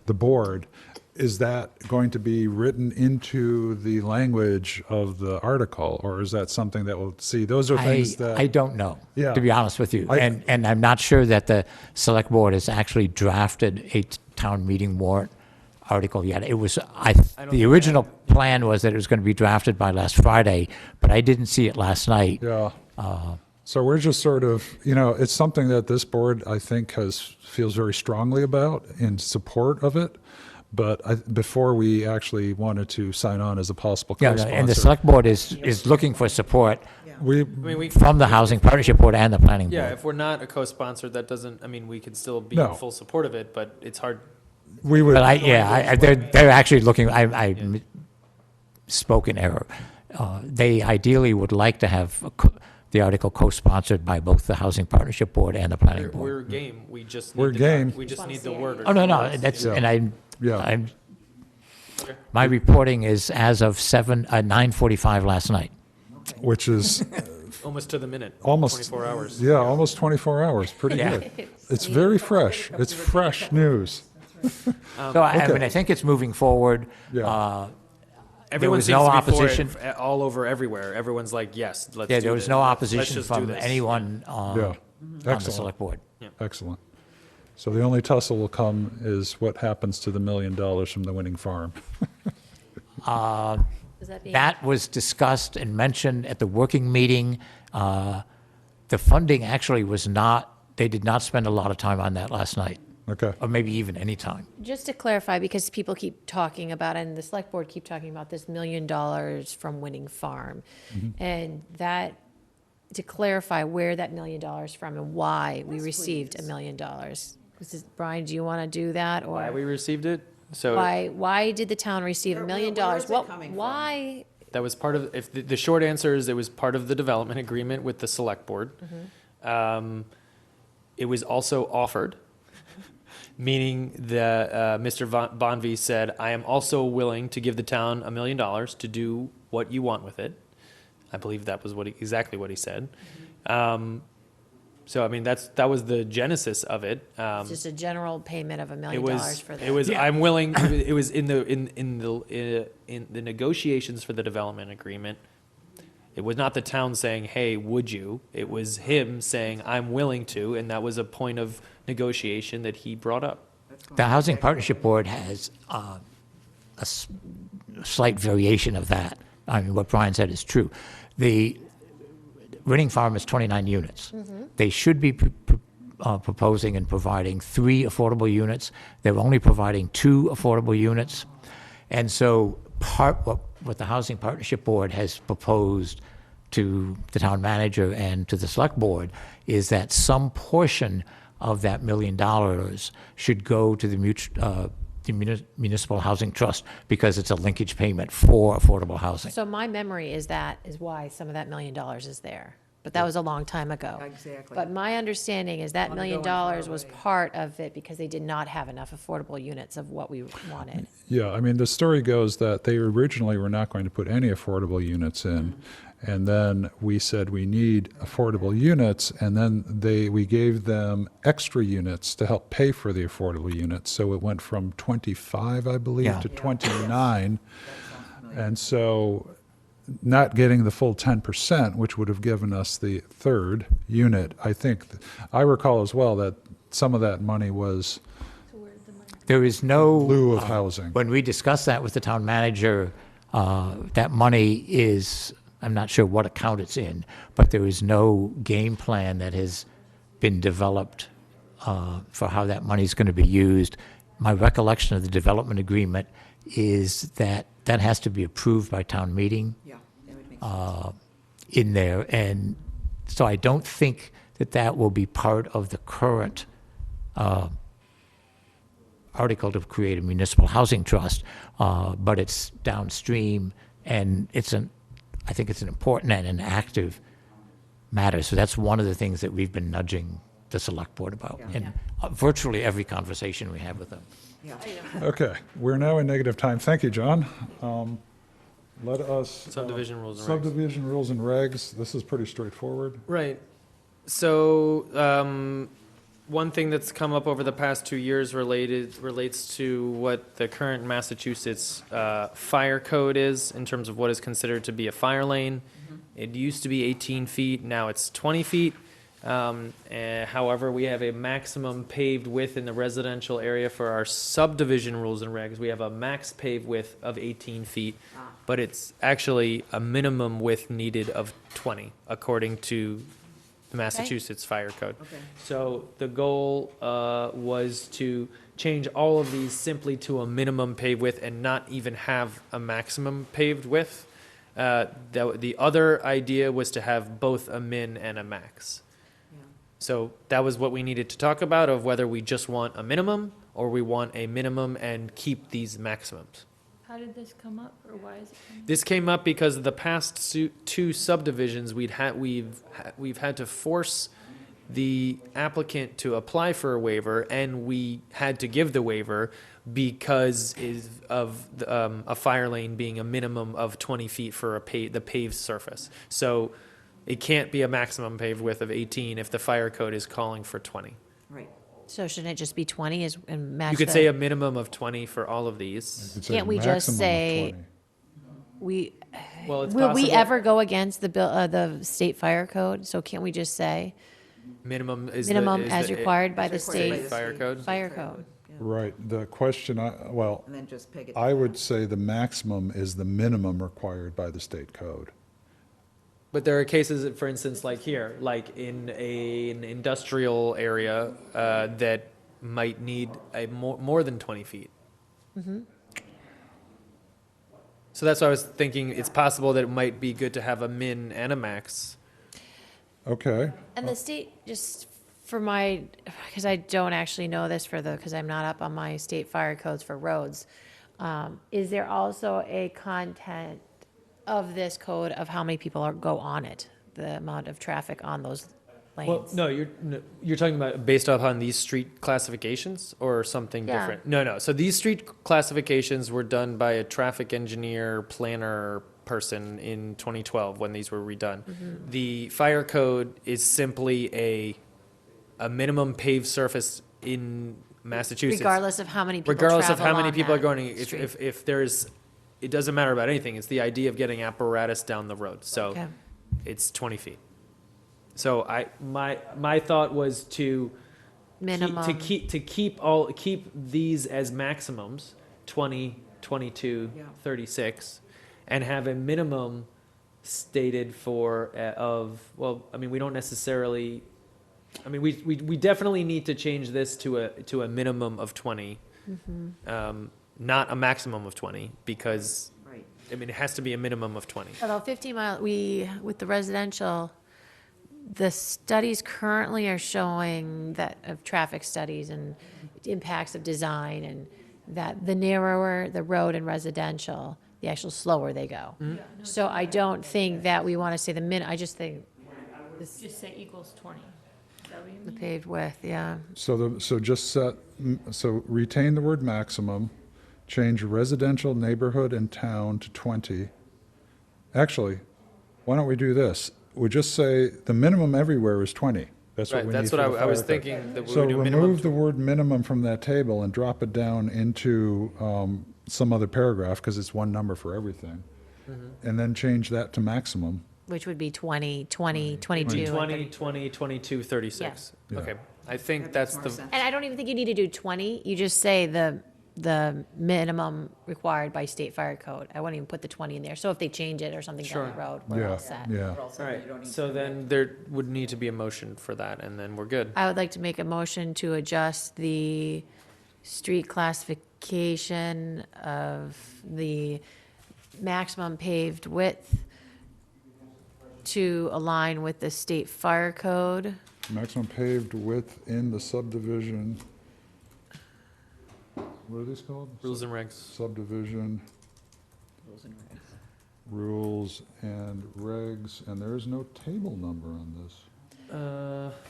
the board, is that going to be written into the language of the article, or is that something that we'll see? Those are things that. I don't know, Yeah. to be honest with you. And I'm not sure that the select board has actually drafted a town meeting warrant article yet. It was, the original plan was that it was going to be drafted by last Friday, but I didn't see it last night. Yeah. So we're just sort of, it's something that this board, I think, feels very strongly about in support of it. But before we actually wanted to sign on as a possible co-sponsor. And the select board is looking for support We, from the Housing Partnership Board and the Planning Board. Yeah, if we're not a co-sponsor, that doesn't, we could still be No. in full support of it, but it's hard. we would. But they're actually looking, I spoke in error. They ideally would like to have the article co-sponsored by both the Housing Partnership Board and the Planning Board. We're game, we just We're need game. we just need the word. Oh, no, that's, Yeah. and Yeah. I'm, my reporting is as of 9:45 last night. Which is Almost to the minute. almost. 24 hours. Yeah, almost 24 hours. Pretty Yeah. good. It's very fresh. It's fresh news. So Okay. I think it's moving forward. Yeah. Everyone was seems no to be for it opposition. all over everywhere. Everyone's like, yes, let's do Yeah, there was this. no Let's opposition just do from this. anyone Yeah. on the Excellent. select board. Excellent. So the only tussle will come is what happens to the $1 million from the winning farm. Does that mean? That was discussed and mentioned at the working meeting. The funding actually was not, they did not spend a lot of time on that last night, Okay. or maybe even any time. Just to clarify, because people keep talking about, and the select board keep talking about this $1 million from Winning Farm. And that, to clarify where that $1 million from and why we received $1 million. Brian, do you want to do that, Why or we received it? So why did the town receive $1 million? Where is it coming from? Why? that was part of, if the short answer is it was part of the development agreement with the select board. It was also offered, meaning that Mr. Bonvy said, I am also willing to give the town $1 million to do what you want with it. I believe that was exactly what he said. So that was the genesis of it. It's just a general payment of $1 It million was, for that. it was, I'm willing, it was in the negotiations for the development agreement. It was not the town saying, hey, would you? It was him saying, I'm willing to, and that was a point of negotiation that he brought up. The Housing Partnership Board has slight variation of that. What Brian said is true. The Winning Farm is 29 units. They should be proposing and providing 3 affordable units. They're only providing 2 affordable units. And so what the Housing Partnership Board has proposed to the town manager and to the select board is that some portion of that $1 million should go to the Municipal Housing Trust because it's a linkage payment for affordable housing. So my memory is why some of that $1 million is there. But that was a long time ago. Exactly. But my understanding is that $1 million was part of it because they did not have enough affordable units of what we wanted. Yeah, the story goes that they originally were not going to put any affordable units in. And then we said we need affordable units, and then we gave them extra units to help pay for the affordable units. So it went from 25, I believe, Yeah. to 29. And so not getting the full 10%, which would have given us the third unit, I recall as well that some of that money was There is no. lieu of housing. When we discussed that with the town manager, that money is, I'm not sure what account it's in, but there is no game plan that has been developed for how that money is going to be used. My recollection of the development agreement is that that has to be approved by town meeting Yeah, that would make sense. in there. And so I don't think that that will be part of the current article to create a municipal housing trust, but it's downstream, and I think it's an important and an active matter. So that's one of the things that we've been nudging the select board about in virtually every conversation we have with them. Yeah. Okay, we're now in negative time. Thank you, John. Let us. Subdivision rules and regs. Subdivision rules and regs. This is pretty straightforward. Right. So, one thing that's come up over the past 2 years relates to what the current Massachusetts fire code is in terms of what is considered to be a fire lane. It used to be 18 feet, now it's 20 feet. However, we have a maximum paved width in the residential area for our subdivision rules and regs. We have a max paved width of 18 feet, but it's actually a minimum width needed of 20, according to the Massachusetts Fire Code. Okay. So the goal was to change all of these simply to a minimum paved width and not even have a maximum paved width. The other idea was to have both a min and a max. So that was what we needed to talk about, of whether we just want a minimum or we want a minimum and keep these maximums. How did this come up, or why is it coming up? This came up because of the past two subdivisions, we've had to force the applicant to apply for a waiver, and we had to give the waiver because of a fire lane being a minimum of 20 feet for the paved surface. So it can't be a maximum paved width of 18 if the fire code is calling for 20. Right. So shouldn't it just be 20 and match You could the- say a minimum of 20 for all of these. You could say Can't we just maximum of say- 20. We, Well, it's will we possible. ever go against the state fire code? So can't we just say Minimum is minimum the- as required by the As required by state the fire state code? fire code? Yeah. Right, the question, well, And then just peg it. I would say the maximum is the minimum required by the state code. But there are cases, for instance, like here, like in an industrial area that might need a more than 20 feet. So that's why I was thinking it's possible that it might be good to have a min and a max. Okay, And the state, just for my, because I don't actually know this because I'm not up on my state fire codes for roads, is there also a content of this code of how many people go on it, the amount of traffic on those lanes? Well, no, you're talking about based upon these street classifications or something Yeah. different? No. So these street classifications were done by a traffic engineer, planner person in 2012 when these were redone. The fire code is simply a minimum paved surface in Massachusetts. Regardless of how many people Regardless of travel how many on people are that going, street. if there's, it doesn't matter about anything. It's the idea of getting apparatus down the road. So Okay. it's 20 feet. So my thought was to Minimum. keep these as maximums, 20, 22, Yeah. 36, and have a minimum stated for we don't necessarily, we definitely need to change this to a minimum of 20, not a maximum of 20, because Right. it has to be a minimum of 20. Although 15 mile, with the residential, the studies currently are showing that, of traffic studies and impacts of design, and that the narrower the road in residential, the actual slower they go. So I don't think that we want to say I just think Just say equals 20. Is that what you the mean? paved width, yeah. so just so retain the word maximum, change residential neighborhood and town to 20. Actually, why don't we do this? We just say the minimum everywhere is 20. That's what Right, we need that's for what the I was fire code. thinking, that we So would do minimum. remove the word minimum from that table and drop it down into some other paragraph, because it's one number for everything. And then change that to maximum, which would be 20, 20, 22. 20, 20, 22, 36. Yeah. Okay, I think That that's makes the, more sense. And I don't even think you need to do 20, you just say the minimum required by state fire code. I wouldn't even put the 20 in there, so if they change it or something down the Sure. road, we're Yeah, all set. yeah. all right, so then there would need to be a motion for that, and then we're good. I would like to make a motion to adjust the street classification of the maximum paved width to align with the state fire code. Maximum paved width in the subdivision. What are these called? Rules and regs. Subdivision rules and regs, and there is no table number on this.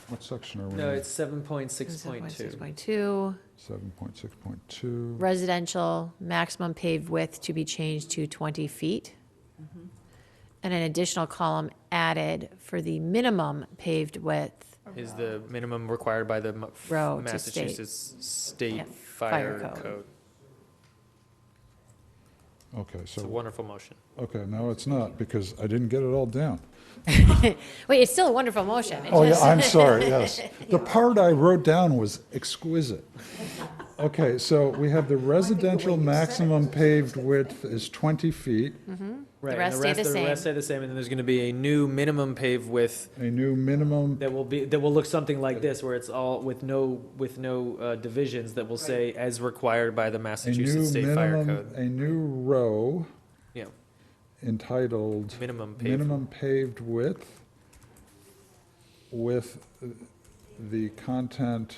What section are we in? No, it's 7.6.2. 6.2, 7.6.2. residential maximum paved width to be changed to 20 feet. And an additional column added for the minimum paved width. Is the minimum required by the Road to state. Massachusetts State Yep, Fire fire code. Code? Okay, It's a so, wonderful motion. okay, no, it's not, because I didn't get it all down. Wait, it's still a wonderful motion. It Oh, yeah, just- I'm sorry, yes. The part I wrote down was exquisite. Okay, so we have the residential maximum paved width is 20 feet, Right, and rest stay the The same. rest stay the same, and then there's gonna be a new minimum pave width a new minimum, that will look something like this, where it's all with no divisions, that will say as required by the a Massachusetts new State Fire minimum, Code. a new row Yeah, entitled minimum pave. minimum paved width with the content,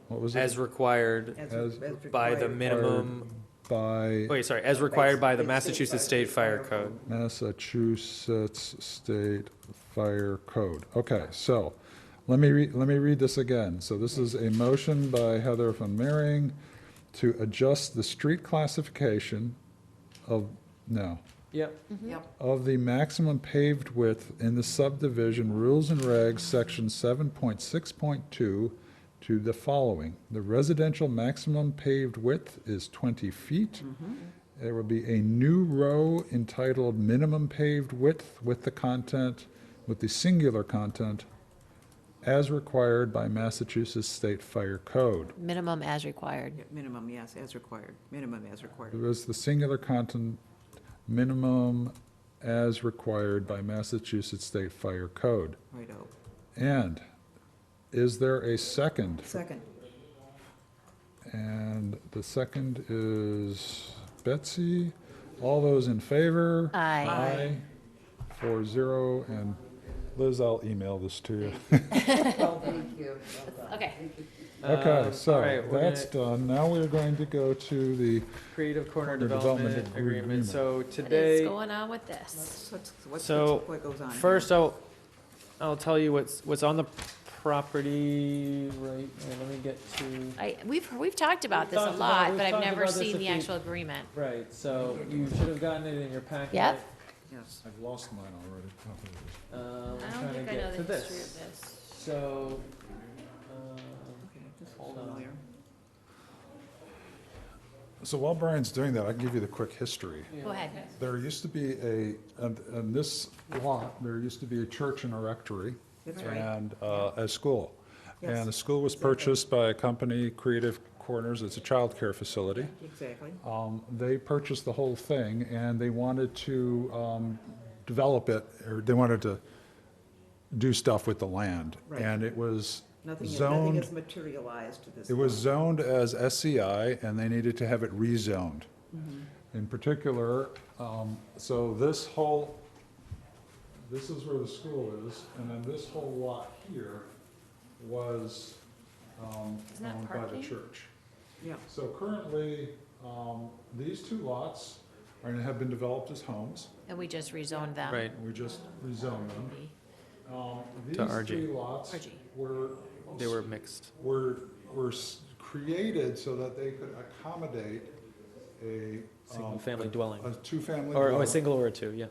what was it? As required As by the required. minimum, By wait, sorry, as required by the Massachusetts State Fire Code. Massachusetts State Fire Code. Okay, so let me read this again. So this is a motion by Heather von Mering to adjust the street classification of, no, Yep, of the maximum paved width in the subdivision rules and regs, section 7.6.2, to the following. The residential maximum paved width is 20 feet. There will be a new row entitled minimum paved width with the content, with the singular content, as required by Massachusetts State Fire Code. Minimum as required. Minimum, yes, as required, minimum as required. There is the singular content, minimum as required by Massachusetts State Fire Code. Righto. And is there a second? Second. And the second is Betsy. All those in favor? Aye. Aye. 4-0, and Liz, I'll email this to you. Thank you. Okay. Okay, all so right, we're that's gonna- done. Now we're going to go to the, Creative Corner Corner Development Development Agreement. Agreement. So What is today, going on with this? What goes on? first I'll tell you what's on the property right, here, let me get to. We've talked about this a talked about- lot, we've but I've talked never about this seen a the few- actual agreement. Right, so you should have gotten it in your packet. Yep. Yes. I've lost mine already. I'm I trying don't to think I know get the to history this. of this. So, Okay, this is Hold on. familiar. So while Brian's doing that, I can give you the quick history. Go ahead. There used to be on this lot, there used to be a church and a rectory. That's right. And a school. Yes. And the school was purchased by a company, Creative Corners, it's a childcare facility. Exactly. They purchased the whole thing, and they wanted to develop it, or they wanted to do stuff with the land. Right. And it was Nothing zoned, is materialized to this. it was point. zoned as SCI, and they needed to have it rezoned. In particular, so this is where the school is, and then this whole lot here was Isn't that owned by the parking? church. Yeah. So currently, these two lots have been developed as homes, And we just rezoned them. right, and we just rezoned them. These To RG. three lots RG. they were mixed. were created so that they could accommodate a Single-family dwelling. a two-family Or a dwelling. single or a two, yeah.